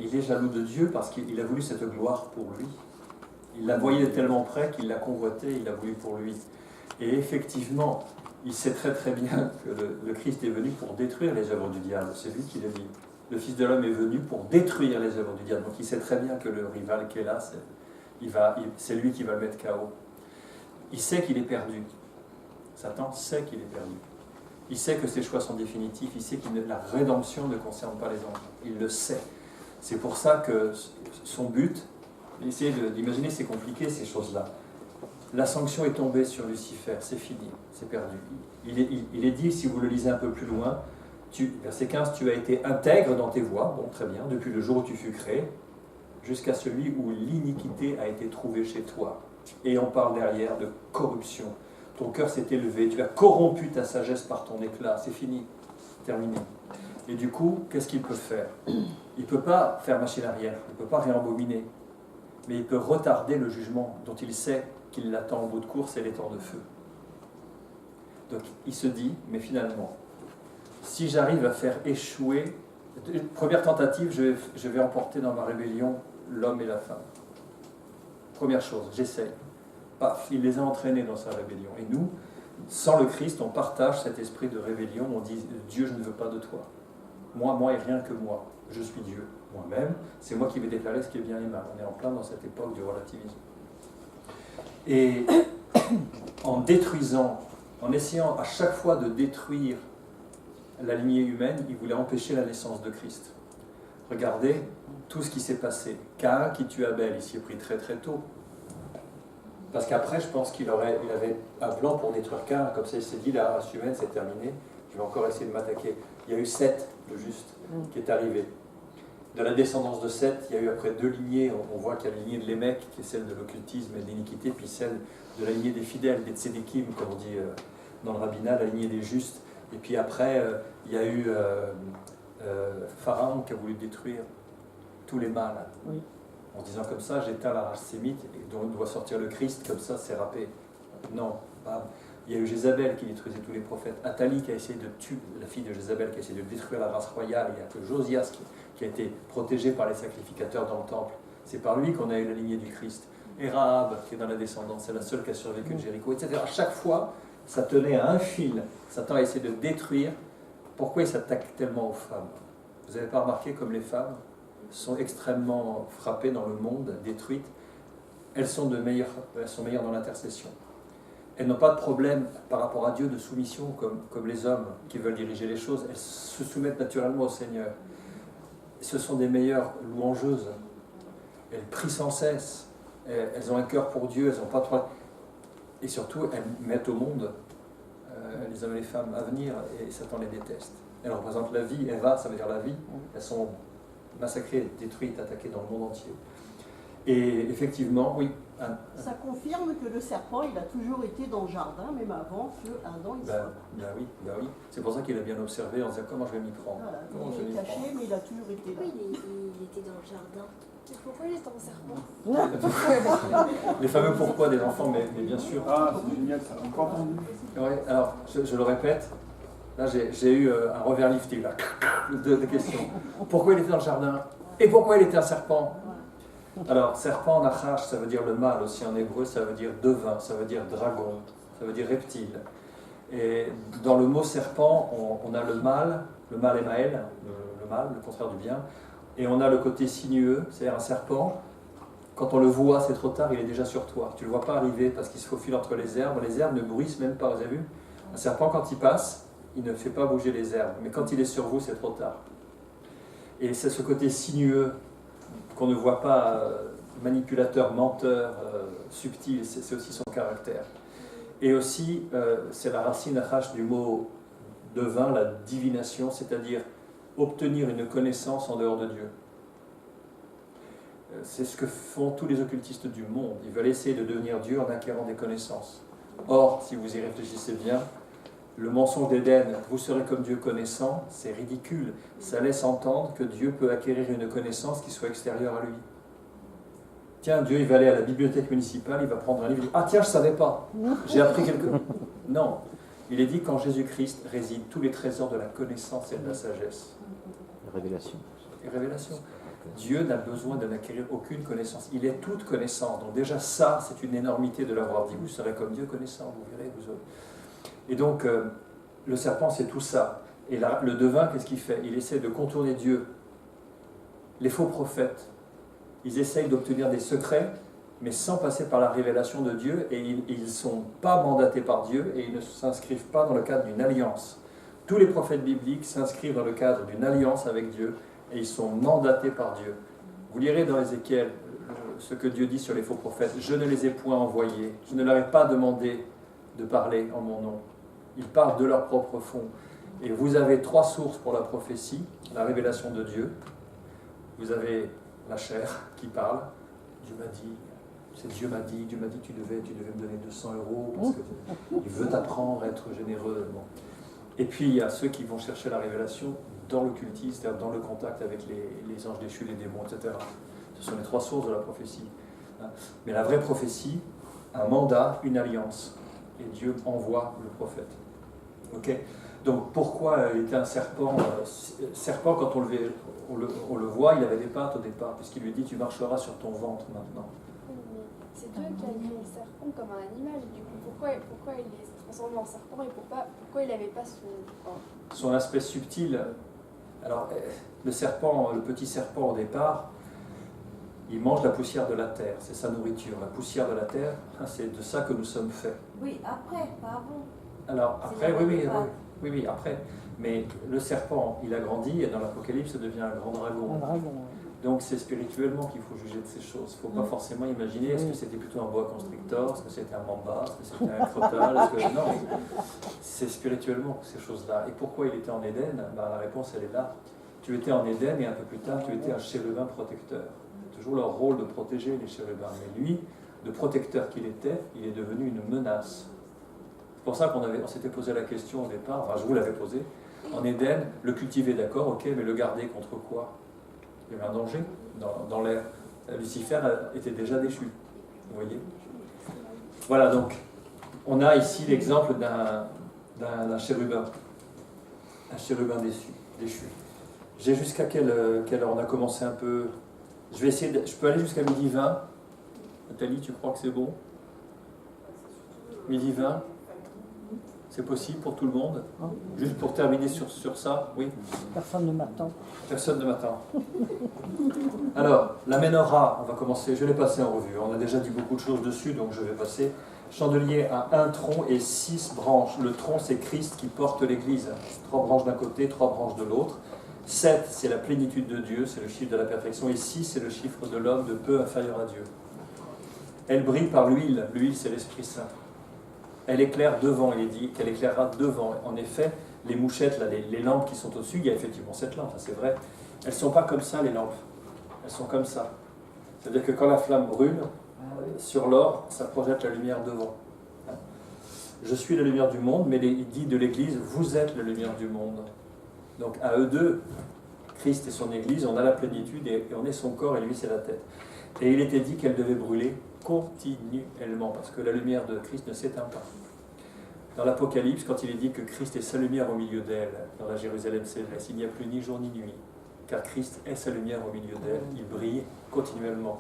Il est jaloux de Dieu parce qu'il a voulu cette gloire pour lui. Il la voyait tellement près qu'il l'a convoité, il l'a voulu pour lui. Et effectivement, il sait très très bien que le Christ est venu pour détruire les œuvres du diable. C'est lui qui l'a dit. Le Fils de l'homme est venu pour détruire les œuvres du diable. Donc il sait très bien que le rival qui est là, c'est lui qui va le mettre KO. Il sait qu'il est perdu. Satan sait qu'il est perdu. Il sait que ses choix sont définitifs. Il sait que la rédemption ne concerne pas les anges. Il le sait. C'est pour ça que son but, essayez d'imaginer, c'est compliqué ces choses-là. La sanction est tombée sur Lucifer, c'est fini, c'est perdu. Il est dit, si vous le lisez un peu plus loin, verset 15, tu as été intègre dans tes voies, bon très bien, depuis le jour où tu fus créé, jusqu'à celui où l'iniquité a été trouvée chez toi. Et on parle derrière de corruption. Ton cœur s'est élevé, tu as corrompu ta sagesse par ton éclat, c'est fini, terminé. Et du coup, qu'est-ce qu'il peut faire? Il ne peut pas faire machine arrière, il ne peut pas réembobiner, mais il peut retarder le jugement dont il sait qu'il l'attend au bout de course et les temps de feu. Donc il se dit, mais finalement, si j'arrive à faire échouer, première tentative, je vais emporter dans ma rébellion l'homme et la femme. Première chose, j'essaye. Paf, il les a entraînés dans sa rébellion. Et nous, sans le Christ, on partage cet esprit de rébellion, on dit, Dieu, je ne veux pas de toi. Moi et rien que moi. Je suis Dieu. Moi-même, c'est moi qui vais déclarer ce qui est bien et mal. On est en plein dans cette époque du relativisme. Et en détruisant, en essayant à chaque fois de détruire la lignée humaine, il voulait empêcher la naissance de Christ. Regardez tout ce qui s'est passé. Caïn qui tue Abel, il s'y est pris très très tôt. Parce qu'après, je pense qu'il avait un plan pour détruire Caïn, comme ça il s'est dit, la race humaine c'est terminé, je vais encore essayer de m'attaquer. Il y a eu Seth, le juste, qui est arrivé. De la descendance de Seth, il y a eu après deux lignées. On voit qu'il y a la lignée de Lémec, qui est celle de l'occultisme et de l'iniquité, puis celle de la lignée des fidèles, des tzédikim, comme on dit dans le rabbinat, la lignée des justes. Et puis après, il y a eu Pharaon qui a voulu détruire tous les mâles. Oui. En disant comme ça, j'éteins la race sémite, et dont doit sortir le Christ, comme ça, c'est râpé. Non, pas. Il y a eu Jézabel qui détruisait tous les prophètes. Athalie qui a essayé de tuer, la fille de Jézabel qui a essayé de détruire la race royale. Il y a que Josias qui a été protégé par les sacrificateurs dans le temple. C'est par lui qu'on a eu la lignée du Christ. Et Rahab qui est dans la descendance, c'est la seule qui a survécu de Jéricho, etc. À chaque fois, ça tenait à un fil. Satan a essayé de détruire. Pourquoi il s'attaque tellement aux femmes? Vous n'avez pas remarqué comme les femmes sont extrêmement frappées dans le monde, détruites? Elles sont meilleures dans l'intercession. Elles n'ont pas de problème par rapport à Dieu de soumission comme les hommes qui veulent diriger les choses. Elles se soumettent naturellement au Seigneur. Ce sont des meilleures louangeuses. Elles prient sans cesse. Elles ont un cœur pour Dieu. Elles n'ont pas trop... Et surtout, elles mettent au monde les hommes et les femmes à venir, et Satan les déteste. Elles représentent la vie. Eva, ça veut dire la vie. Elles sont massacrées, détruites, attaquées dans le monde entier. Et effectivement, oui. Ça confirme que le serpent, il a toujours été dans le jardin, même avant que Adam y soit. Ben oui. C'est pour ça qu'il a bien observé en disant comment je vais m'y prendre. Voilà, il est caché, mais il a toujours été là. Oui, il était dans le jardin. Pourquoi il est en serpent? Les fameux pourquoi des enfants, mais bien sûr. Ah, c'est génial, ça. Encore entendu. Ouais, alors, je le répète, Là, j'ai eu un revers lifting, là, de questions. Pourquoi il était dans le jardin? Et pourquoi il était un serpent? Alors, serpent en Nachash, ça veut dire le mâle aussi en hébreu, ça veut dire devin, ça veut dire dragon, ça veut dire reptile. Et dans le mot serpent, on a le mâle Emaël, le mâle, le contraire du bien, et on a le côté sinueux, c'est-à-dire un serpent. Quand on le voit, c'est trop tard, il est déjà sur toi. Tu ne le vois pas arriver parce qu'il se faufile entre les herbes ne bruissent même pas, vous avez vu? Un serpent, quand il passe, il ne fait pas bouger les herbes, mais quand il est sur vous, c'est trop tard. Et c'est ce côté sinueux qu'on ne voit pas, manipulateur, menteur, subtil, c'est aussi son caractère. Et aussi, c'est la racine Nachash du mot devin, la divination, c'est-à-dire obtenir une connaissance en dehors de Dieu. C'est ce que font tous les occultistes du monde. Ils veulent essayer de devenir Dieu en acquérant des connaissances. Or, si vous y réfléchissez bien, le mensonge d'Éden, vous serez comme Dieu connaissant, c'est ridicule. Ça laisse entendre que Dieu peut acquérir une connaissance qui soit extérieure à lui. Tiens, Dieu, il va aller à la bibliothèque municipale, il va prendre un livre, il dit « Ah tiens, je ne savais pas, j'ai appris quelque chose. » Non, il est dit qu'en Jésus-Christ résident tous les trésors de la connaissance et de la sagesse. Révélation. Et révélation. Dieu n'a besoin d'en acquérir aucune connaissance. Il est toute connaissance. Donc déjà ça, c'est une énormité de l'avoir dit. Vous serez comme Dieu connaissant, vous verrez, vous autres. Et donc, le serpent, c'est tout ça. Et le devin, qu'est-ce qu'il fait? Il essaie de contourner Dieu. Les faux prophètes, ils essayent d'obtenir des secrets, mais sans passer par la révélation de Dieu, et ils ne sont pas mandatés par Dieu, et ils ne s'inscrivent pas dans le cadre d'une alliance. Tous les prophètes bibliques s'inscrivent dans le cadre d'une alliance avec Dieu, et ils sont mandatés par Dieu. Vous lirez dans Ézéchiel ce que Dieu dit sur les faux prophètes. « Je ne les ai point envoyés, je ne leur ai pas demandé de parler en mon nom. Ils parlent de leur propre fond. » Et vous avez 3 sources pour la prophétie, la révélation de Dieu. Vous avez la chair qui parle. Dieu m'a dit, tu devais me donner 200 € parce qu'il veut t'apprendre à être généreux. Bon. Et puis il y a ceux qui vont chercher la révélation dans l'occultisme, c'est-à-dire dans le contact avec les anges déchus, les démons, etc. Ce sont les 3 sources de la prophétie. Mais la vraie prophétie, un mandat, une alliance. Et Dieu envoie le prophète. Ok? Donc pourquoi il était un serpent? Serpent, quand on le voit, il avait des pattes au départ, puisqu'il lui dit tu marcheras sur ton ventre maintenant. C'est Dieu qui a mis le serpent comme un animal. Du coup, pourquoi il est transformé en serpent et pourquoi il n'avait pas son aspect subtil? Alors, le serpent, le petit serpent au départ, il mange la poussière de la terre, c'est sa nourriture. La poussière de la terre, c'est de ça que nous sommes faits. Oui, après, pas avant. Alors, après, oui, après. Mais le serpent, il a grandi et dans l'Apocalypse, ça devient un grand dragon. Donc, c'est spirituellement qu'il faut juger de ces choses. Il ne faut pas forcément imaginer, est-ce que c'était plutôt un boa constrictor, est-ce que c'était un mamba, est-ce que c'était un crottal, non, c'est spirituellement ces choses-là. Et pourquoi il était en Éden? La réponse, elle est là. Tu étais en Éden et un peu plus tard, tu étais un chérubin protecteur. C'est toujours leur rôle de protéger les chérubins. Mais lui, le protecteur qu'il était, il est devenu une menace. C'est pour ça qu'on s'était posé la question au départ, enfin je vous l'avais posé, en Éden, le cultiver d'accord, ok, mais le garder contre quoi? Il y avait un danger dans l'air. Lucifer était déjà déchu, vous voyez. Voilà, donc, on a ici l'exemple d'un chérubin. Un chérubin déchu. J'ai jusqu'à quelle heure? On a commencé un peu... Je peux aller jusqu'à 12h20. Nathalie, tu crois que c'est bon? 12h20? C'est possible pour tout le monde? Juste pour terminer sur ça, oui? Personne ne m'attend. Personne ne m'attend. Alors, la menorah, on va commencer, je l'ai passé en revue. On a déjà dit beaucoup de choses dessus, donc je vais passer. Chandelier à 1 tronc et 6 branches. Le tronc, c'est Christ qui porte l'Église. 3 branches d'un côté, 3 branches de l'autre. 7, c'est la plénitude de Dieu, c'est le chiffre de la perfection. Et 6, c'est le chiffre de l'homme de peu inférieur à Dieu. Elle brille par l'huile. L'huile, c'est l'Esprit Saint. Elle éclaire devant, il est dit qu'elle éclairera devant. En effet, les mouchettes, là, les lampes qui sont au-dessus, il y a effectivement cette lampe, c'est vrai. Elles ne sont pas comme ça, les lampes. Elles sont comme ça. C'est-à-dire que quand la flamme brûle, sur l'or, ça projette la lumière devant. Je suis la lumière du monde, mais il dit de l'Église, vous êtes la lumière du monde. Donc à eux deux, Christ et son Église, on a la plénitude et on est son corps et lui c'est la tête. Et il était dit qu'elle devait brûler continuellement, parce que la lumière de Christ ne s'éteint pas. Dans l'Apocalypse, quand il est dit que Christ est sa lumière au milieu d'elle, dans la Jérusalem céleste, il n'y a plus ni jour ni nuit, car Christ est sa lumière au milieu d'elle, il brille continuellement.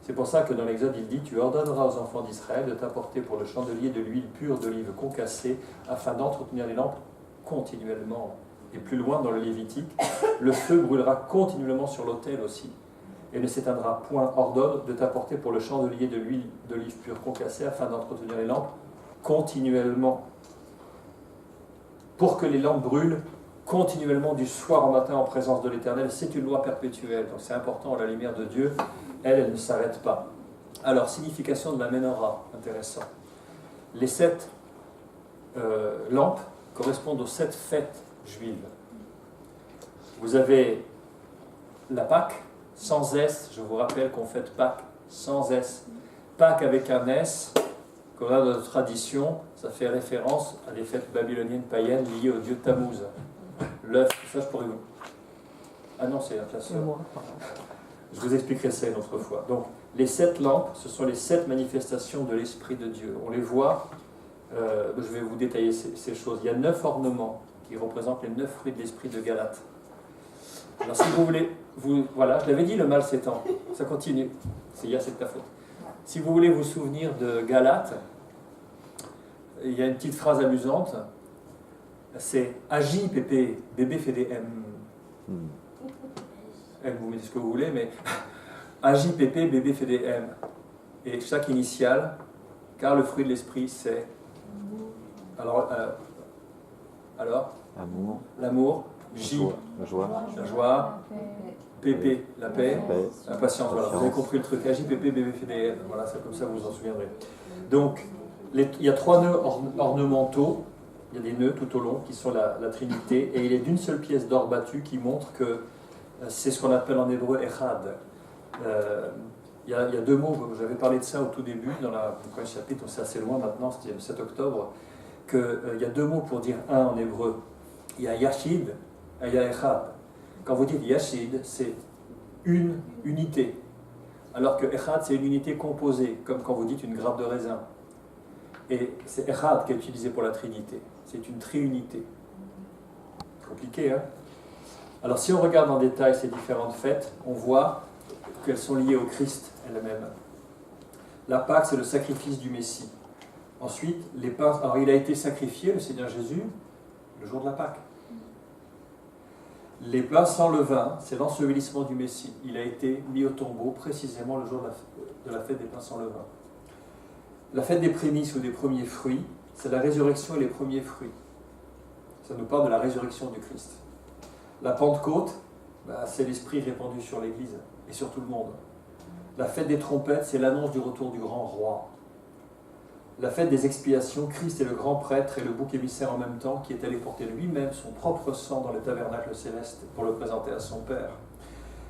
C'est pour ça que dans l'Exode, il dit « Tu ordonneras aux enfants d'Israël de t'apporter pour le chandelier de l'huile pure d'olive concassée, afin d'entretenir les lampes continuellement. » Et plus loin, dans le Lévitique, « Le feu brûlera continuellement sur l'autel aussi, et ne s'éteindra point. Ordonne de t'apporter pour le chandelier de l'huile d'olive pure concassée, afin d'entretenir les lampes continuellement. » Pour que les lampes brûlent continuellement du soir au matin en présence de l'Éternel, c'est une loi perpétuelle. Donc c'est important, la lumière de Dieu, elle ne s'arrête pas. Alors, signification de la menorah, intéressant. Les 7 lampes correspondent aux 7 fêtes juives. Vous avez la Pâque, sans S, je vous rappelle qu'on fête Pâques sans S. Pâques avec un S, qu'on a dans notre tradition, ça fait référence à des fêtes babyloniennes païennes liées au dieu Tammuz. L'œuf, ça je pourrais vous... Ah non, c'est la sœur. Je vous expliquerai ça une autre fois. Donc, les 7 lampes, ce sont les 7 manifestations de l'Esprit de Dieu. On les voit, je vais vous détailler ces choses. Il y a 9 ornements qui représentent les 9 fruits de l'Esprit de Galate. Alors, si vous voulez, voilà, je l'avais dit, le mal s'étend. Ça continue. C'est hier, c'est ta faute. Si vous voulez vous souvenir de Galate, il y a une petite phrase amusante. C'est Agi, pépé, bébé fait des M. M, vous mettez ce que vous voulez, mais Agi, pépé, bébé fait des M. Et chaque initiale, car le fruit de l'esprit, c'est. Alors Amour. L'amour, J, La joie. la joie, pépé, la paix, la patience. Voilà, vous avez compris le truc. Agi, pépé, bébé fait des M. Voilà, c'est comme ça vous vous en souviendrez. Donc, il y a 3 nœuds ornementaux. Il y a des nœuds tout au long qui sont la Trinité, et il est d'une seule pièce d'or battu qui montre que c'est ce qu'on appelle en hébreu Echad. Il y a 2 mots, j'avais parlé de ça au tout début, dans le premier chapitre, c'est assez loin maintenant, c'était le 7 octobre, qu'il y a 2 mots pour dire un en hébreu. Il y a Yachid et il y a Echad. Quand vous dites Yachid, c'est une unité, alors que Echad, c'est une unité composée, comme quand vous dites une grappe de raisin. Et c'est Echad qui est utilisé pour la Trinité. C'est une triunité. Compliqué, hein? Alors, si on regarde en détail ces différentes fêtes, on voit qu'elles sont liées au Christ elle-même. La Pâque, c'est le sacrifice du Messie. Ensuite, les pains. Alors, il a été sacrifié, le Seigneur Jésus, le jour de la Pâque. Les pains sans levain, c'est l'ensevelissement du Messie. Il a été mis au tombeau précisément le jour de la fête des pains sans levain. La fête des prémices ou des premiers fruits, c'est la résurrection et les premiers fruits. Ça nous parle de la résurrection du Christ. La Pentecôte, c'est l'Esprit répandu sur l'Église et sur tout le monde. La fête des trompettes, c'est l'annonce du retour du grand roi. La fête des expiations, Christ est le grand prêtre et le bouc émissaire en même temps qui est allé porter lui-même son propre sang dans le tabernacle céleste pour le présenter à son Père.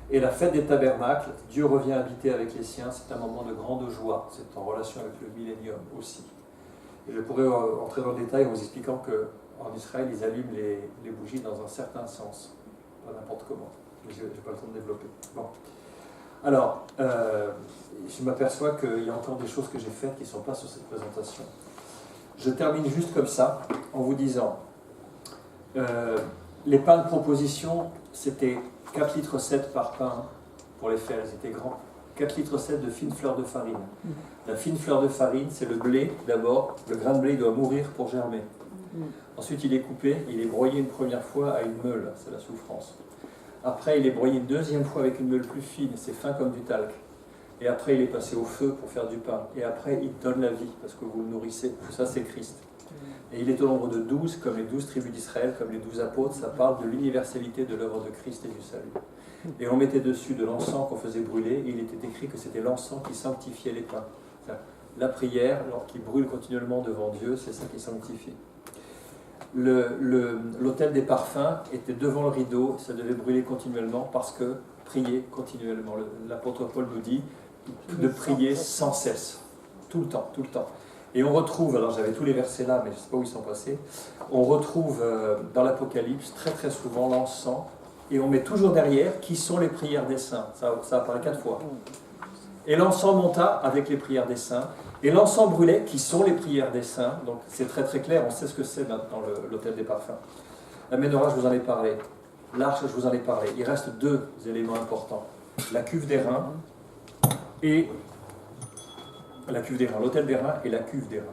Et la fête des tabernacles, Dieu revient habiter avec les siens, c'est un moment de grande joie, c'est en relation avec le millénium aussi. Et je pourrais entrer dans le détail en vous expliquant qu'en Israël, ils allument les bougies dans un certain sens, pas n'importe comment. Je n'ai pas le temps de développer. Bon. Alors, je m'aperçois qu'il y a encore des choses que j'ai faites qui ne sont pas sur cette présentation. Je termine juste comme ça, en vous disant, les pains de proposition, c'était 4,7 litres par pain pour les faire, ils étaient grands. 4,7 litres de fine fleur de farine. La fine fleur de farine, c'est le blé d'abord. Le grain de blé doit mourir pour germer. Ensuite, il est coupé, il est broyé une première fois à une meule, c'est la souffrance. Après, il est broyé une deuxième fois avec une meule plus fine, c'est fin comme du talc. Et après, il est passé au feu pour faire du pain. Et après, il donne la vie, parce que vous le nourrissez. Tout ça, c'est Christ. Et il est au nombre de 12, comme les 12 tribus d'Israël, comme les 12 apôtres. Ça parle de l'universalité de l'œuvre de Christ et du salut. Et on mettait dessus de l'encens qu'on faisait brûler, et il était écrit que c'était l'encens qui sanctifiait les pains. La prière, qui brûle continuellement devant Dieu, c'est ça qui sanctifie. L'autel des parfums était devant le rideau, ça devait brûler continuellement parce que prier continuellement. L'apôtre Paul nous dit de prier sans cesse, tout le temps, tout le temps. Et on retrouve, alors j'avais tous les versets là, mais je ne sais pas où ils sont passés, on retrouve dans l'Apocalypse très très souvent l'encens, et on met toujours derrière qui sont les prières des saints, ça apparaît 4 fois. Et l'encens monta avec les prières des saints, et l'encens brûlait, qui sont les prières des saints. Donc c'est très très clair, on sait ce que c'est maintenant l'autel des parfums. La menorah, je vous en ai parlé. L'arche, je vous en ai parlé. Il reste deux éléments importants. La cuve d'airain et la cuve d'airain. L'autel d'airain et la cuve d'airain.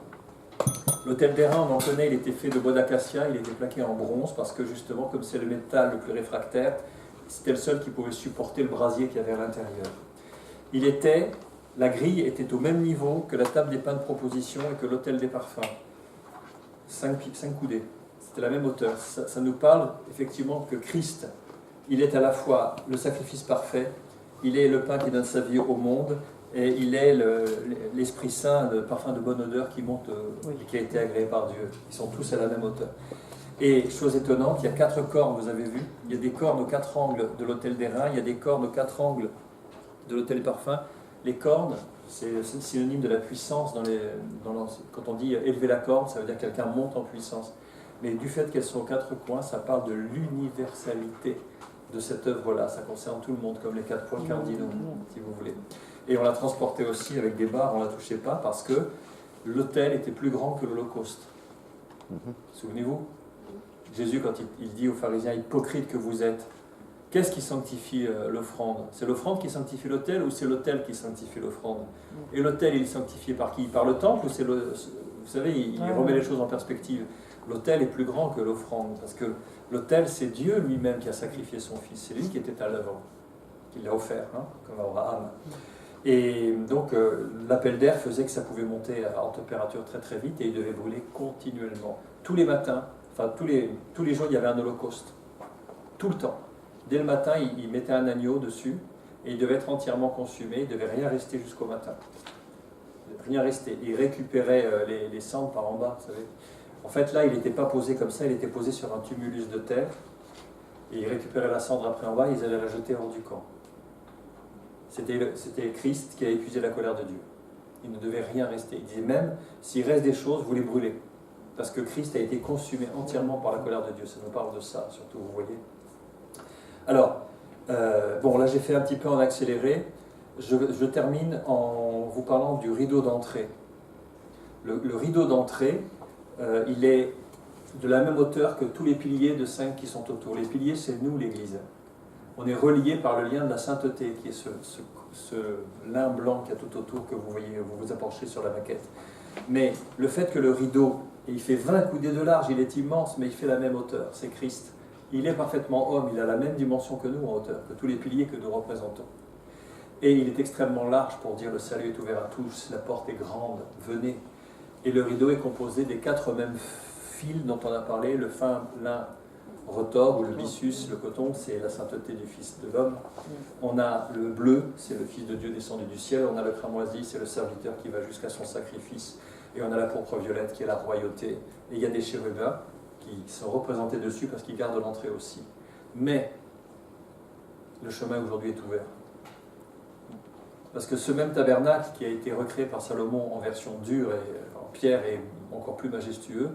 L'autel d'airain, on en connaît, il était fait de bois d'acacia, il était plaqué en bronze parce que justement, comme c'est le métal le plus réfractaire, c'était le seul qui pouvait supporter le brasier qu'il y avait à l'intérieur. La grille était au même niveau que la table des pains de proposition et que l'autel des parfums. 5 coudées. C'était la même hauteur. Ça nous parle effectivement que Christ, il est à la fois le sacrifice parfait, il est le pain qui donne sa vie au monde, et il est l'Esprit Saint, le parfum de bonne odeur qui monte, et qui a été agréé par Dieu. Ils sont tous à la même hauteur. Et chose étonnante, il y a 4 cornes, vous avez vu, il y a des cornes aux 4 angles de l'autel d'airain, il y a des cornes aux 4 angles de l'autel des parfums. Les cornes, c'est synonyme de la puissance. Quand on dit élever la corde, ça veut dire que quelqu'un monte en puissance. Mais du fait qu'elles sont aux 4 coins, ça parle de l'universalité de cette œuvre-là. Ça concerne tout le monde, comme les 4 points cardinaux, si vous voulez. Et on l'a transporté aussi avec des barres, on ne la touchait pas, parce que l'autel était plus grand que l'Holocauste. Souvenez-vous, Jésus, quand il dit aux pharisiens, hypocrites que vous êtes, qu'est-ce qui sanctifie l'offrande? C'est l'offrande qui sanctifie l'autel ou c'est l'autel qui sanctifie l'offrande? Et l'autel, il est sanctifié par qui? Par le temple ou c'est le... Vous savez, il remet les choses en perspective. L'autel est plus grand que l'offrande, parce que l'autel, c'est Dieu lui-même qui a sacrifié son Fils. C'est lui qui était à l'œuvre, qui l'a offert, comme Abraham. Et donc, l'appel d'air faisait que ça pouvait monter en température très très vite et il devait brûler continuellement. Tous les matins, enfin tous les jours, il y avait un holocauste. Tout le temps. Dès le matin, il mettait un agneau dessus et il devait être entièrement consumé. Il ne devait rien rester jusqu'au matin. Rien rester. Il récupérait les cendres par en bas, vous savez. En fait, là, il n'était pas posé comme ça, il était posé sur un tumulus de terre. Et il récupérait la cendre après en bas, ils allaient la jeter hors du camp. C'était Christ qui a épuisé la colère de Dieu. Il ne devait rien rester. Il disait même, s'il reste des choses, vous les brûlez. Parce que Christ a été consumé entièrement par la colère de Dieu. Ça nous parle de ça, surtout, vous voyez. Alors, bon, là j'ai fait un petit peu en accéléré. Je termine en vous parlant du rideau d'entrée. Le rideau d'entrée, il est de la même hauteur que tous les piliers de 5 qui sont autour. Les piliers, c'est nous, l'Église. On est reliés par le lien de la sainteté, qui est ce lin blanc qu'il y a tout autour que vous voyez, vous approchez sur la maquette. Mais le fait que le rideau, il fait 20 coudées de large, il est immense, mais il fait la même hauteur, c'est Christ. Il est parfaitement homme, il a la même dimension que nous en hauteur, que tous les piliers que nous représentons. Et il est extrêmement large pour dire le salut est ouvert à tous, la porte est grande, venez. Et le rideau est composé des 4 mêmes fils dont on a parlé, le fin lin retors ou le byssus, le coton, c'est la sainteté du Fils de l'homme. On a le bleu, c'est le Fils de Dieu descendu du ciel. On a le cramoisi, c'est le serviteur qui va jusqu'à son sacrifice. Et on a la pourpre violette qui est la royauté. Et il y a des chérubins qui sont représentés dessus parce qu'ils gardent l'entrée aussi. Mais le chemin aujourd'hui est ouvert. Parce que ce même tabernacle qui a été recréé par Salomon en version dure et en pierre et encore plus majestueux,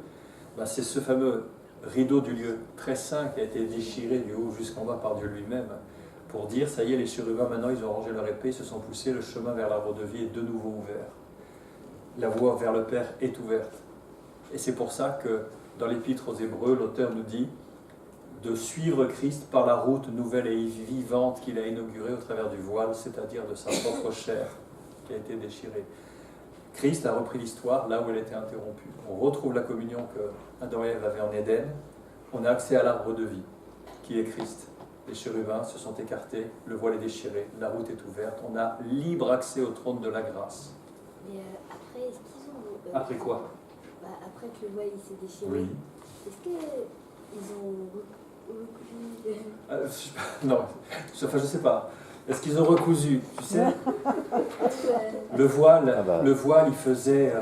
c'est ce fameux rideau du lieu très saint qui a été déchiré du haut jusqu'en bas par Dieu lui-même pour dire, ça y est, les chérubins maintenant ils ont rangé leur épée, ils se sont poussés, le chemin vers l'arbre de vie est de nouveau ouvert. La voie vers le Père est ouverte. Et c'est pour ça que dans l'Épître aux Hébreux, l'auteur nous dit de suivre Christ par la route nouvelle et vivante qu'il a inaugurée au travers du voile, c'est-à-dire de sa propre chair qui a été déchirée. Christ a repris l'histoire là où elle était interrompue. On retrouve la communion que Adam et Ève avaient en Éden. On a accès à l'arbre de vie, qui est Christ. Les chérubins se sont écartés, le voile est déchiré, la route est ouverte. On a libre accès au trône de la grâce. Et après, est-ce qu'ils ont... Après quoi? Après que le voile s'est déchiré, oui. Est-ce qu'ils ont recousu non, enfin je sais pas. Est-ce qu'ils ont recousu? Tu sais, le voile, il faisait,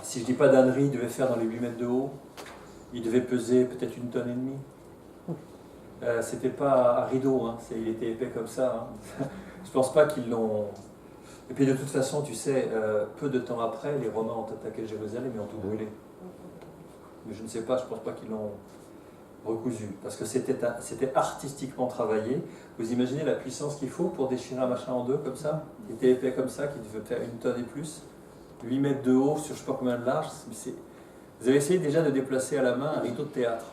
si je dis pas d'ânerie, il devait faire dans les 8 mètres de haut. Il devait peser peut-être 1,5 tonnes. C'était pas à rideau, il était épais comme ça. Je pense pas qu'ils l'ont... Et puis de toute façon, tu sais, peu de temps après, les Romains ont attaqué Jérusalem et ont tout brûlé. Mais je ne sais pas, je pense pas qu'ils l'ont... recousu, parce que c'était artistiquement travaillé. Vous imaginez la puissance qu'il faut pour déchirer un machin en deux comme ça, qui était épais comme ça, qui devait faire 1 tonne et plus, 8 mètres de haut sur je ne sais pas combien de large. Vous avez essayé déjà de déplacer à la main un rideau de théâtre.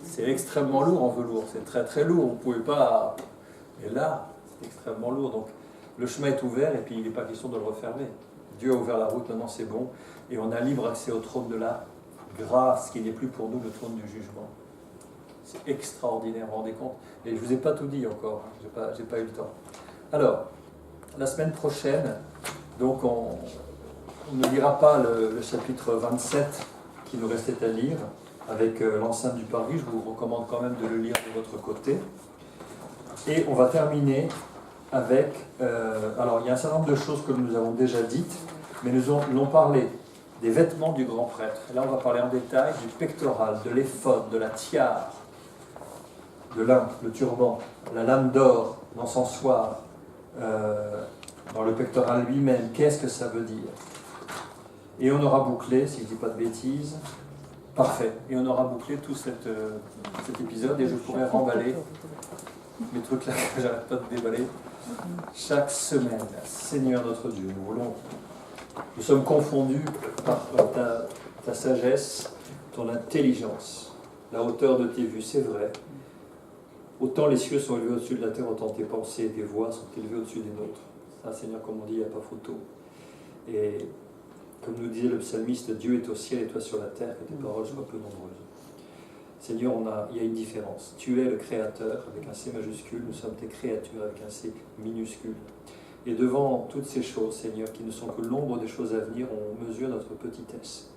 C'est extrêmement lourd en velours, c'est très très lourd, vous ne pouvez pas... Et là, c'est extrêmement lourd, donc le chemin est ouvert et puis il n'est pas question de le refermer. Dieu a ouvert la route, maintenant c'est bon, et on a libre accès au trône de la grâce, qui n'est plus pour nous le trône du jugement. C'est extraordinaire, vous vous rendez compte? Et je ne vous ai pas tout dit encore, hein, j'ai pas eu le temps. Alors, la semaine prochaine, donc on ne lira pas le chapitre 27 qui nous restait à lire, avec l'enceinte du parvis, je vous recommande quand même de le lire de votre côté. Et on va terminer avec... alors, il y a un certain nombre de choses que nous avons déjà dites, mais nous allons parlé des vêtements du grand prêtre. Et là, on va parler en détail du pectoral, de l'éphod, de la tiare, de le turban, la lame d'or, l'encensoir, dans le pectoral lui-même. Qu'est-ce que ça veut dire? Et on aura bouclé, si je ne dis pas de bêtises, parfait. Et on aura bouclé tout cet épisode et je pourrai remballer mes trucs là que j'arrête pas de déballer chaque semaine. Seigneur notre Dieu, nous sommes confondus par ta sagesse, ton intelligence, la hauteur de tes vues, c'est vrai. Autant les cieux sont élevés au-dessus de la terre, autant tes pensées et tes voix sont élevées au-dessus des nôtres. Ça, Seigneur, comme on dit, il n'y a pas photo. Et comme nous disait le psalmiste, Dieu est au ciel et toi sur la terre, que tes paroles soient peu nombreuses. Seigneur, il y a une différence. Tu es le Créateur avec un C majuscule, nous sommes tes créatures avec un C minuscule. Et devant toutes ces choses, Seigneur, qui ne sont que l'ombre des choses à venir, on mesure notre petitesse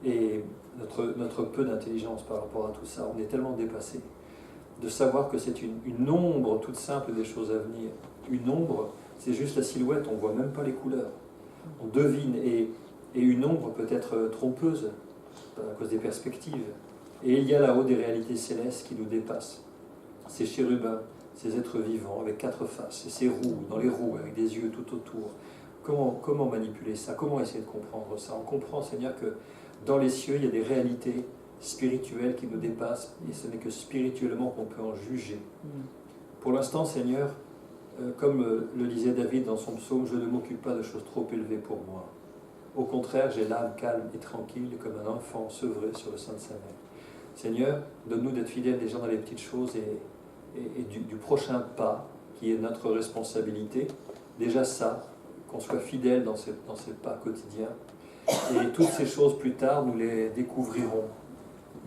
et notre peu d'intelligence par rapport à tout ça. On est tellement dépassé de savoir que c'est une ombre toute simple des choses à venir. Une ombre, c'est juste la silhouette, on ne voit même pas les couleurs. On devine, et une ombre peut être trompeuse à cause des perspectives. Et il y a là-haut des réalités célestes qui nous dépassent. Ces chérubins, ces êtres vivants avec 4 faces, et ces roues, dans les roues, avec des yeux tout autour. Comment manipuler ça? Comment essayer de comprendre ça? On comprend, Seigneur, que dans les cieux, il y a des réalités spirituelles qui nous dépassent, et ce n'est que spirituellement qu'on peut en juger. Pour l'instant, Seigneur, comme le disait David dans son psaume, je ne m'occupe pas de choses trop élevées pour moi. Au contraire, j'ai l'âme calme et tranquille, comme un enfant sevré sur le sein de sa mère. Seigneur, donne-nous d'être fidèles déjà dans les petites choses et du prochain pas, qui est notre responsabilité. Déjà ça, qu'on soit fidèles dans ces pas quotidiens. Et toutes ces choses, plus tard, nous les découvrirons.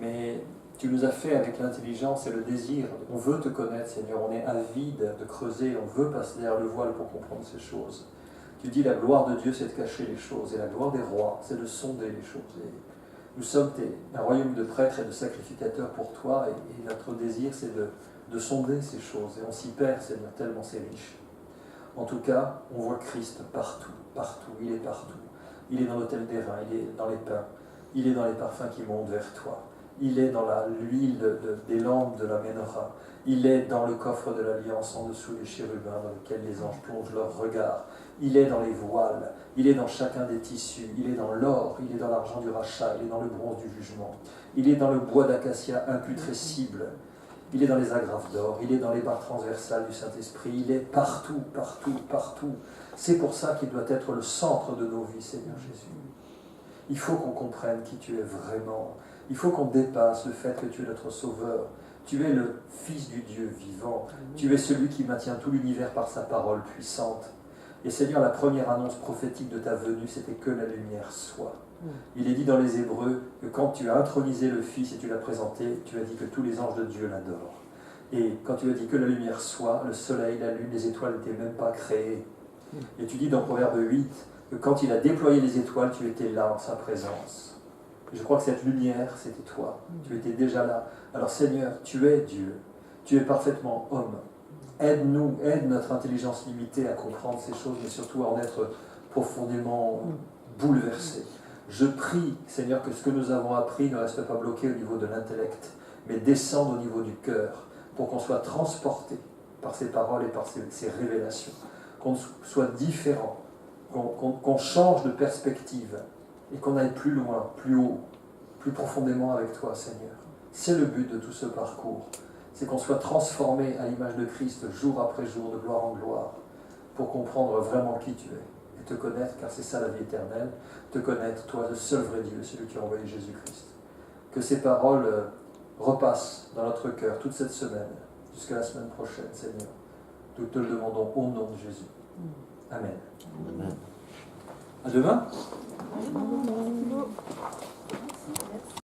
Mais tu nous as fait avec l'intelligence et le désir. On veut te connaître, Seigneur. On est avide de creuser. On veut passer derrière le voile pour comprendre ces choses. Tu dis la gloire de Dieu, c'est de cacher les choses. Et la gloire des rois, c'est de sonder les choses. Et nous sommes un royaume de prêtres et de sacrificateurs pour toi. Et notre désir, c'est de sonder ces choses. Et on s'y perd, Seigneur, tellement c'est riche. En tout cas, on voit Christ partout, partout. Il est partout. Il est dans l'autel des reins, il est dans les pains. Il est dans les parfums qui montent vers toi. Il est dans l'huile des lampes de la Ménorah. Il est dans le coffre de l'Alliance en dessous des chérubins dans lequel les anges plongent leur regard. Il est dans les voiles. Il est dans chacun des tissus. Il est dans l'or. Il est dans l'argent du rachat. Il est dans le bronze du jugement. Il est dans le bois d'acacia imputrescible. Il est dans les agrafes d'or. Il est dans les barres transversales du Saint-Esprit. Il est partout, partout, partout. C'est pour ça qu'il doit être le centre de nos vies, Seigneur Jésus. Il faut qu'on comprenne qui tu es vraiment. Il faut qu'on dépasse le fait que tu es notre Sauveur. Tu es le Fils du Dieu vivant. Tu es celui qui maintient tout l'univers par sa parole puissante. Et Seigneur, la première annonce prophétique de ta venue, c'était que la lumière soit. Il est dit dans les Hébreux que quand tu as intronisé le Fils et tu l'as présenté, tu as dit que tous les anges de Dieu l'adorent. Et quand tu as dit que la lumière soit, le soleil, la lune, les étoiles n'étaient même pas créées. Et tu dis dans Proverbe 8 que quand il a déployé les étoiles, tu étais là en sa présence. Et je crois que cette lumière, c'était toi. Tu étais déjà là. Alors Seigneur, tu es Dieu. Tu es parfaitement homme. Aide-nous, aide notre intelligence limitée à comprendre ces choses, mais surtout à en être profondément bouleversé. Je prie, Seigneur, que ce que nous avons appris ne reste pas bloqué au niveau de l'intellect, mais descende au niveau du cœur, pour qu'on soit transporté par ces paroles et par ces révélations, qu'on soit différent, qu'on change de perspective, et qu'on aille plus loin, plus haut, plus profondément avec toi, Seigneur. C'est le but de tout ce parcours. C'est qu'on soit transformé à l'image de Christ jour après jour, de gloire en gloire, pour comprendre vraiment qui tu es et te connaître, car c'est ça la vie éternelle, te connaître, toi, le seul vrai Dieu, celui qui a envoyé Jésus-Christ. Que ces paroles repassent dans notre cœur toute cette semaine, jusqu'à la semaine prochaine, Seigneur. Nous te le demandons au nom de Jésus. Amen. Amen. À demain. Merci.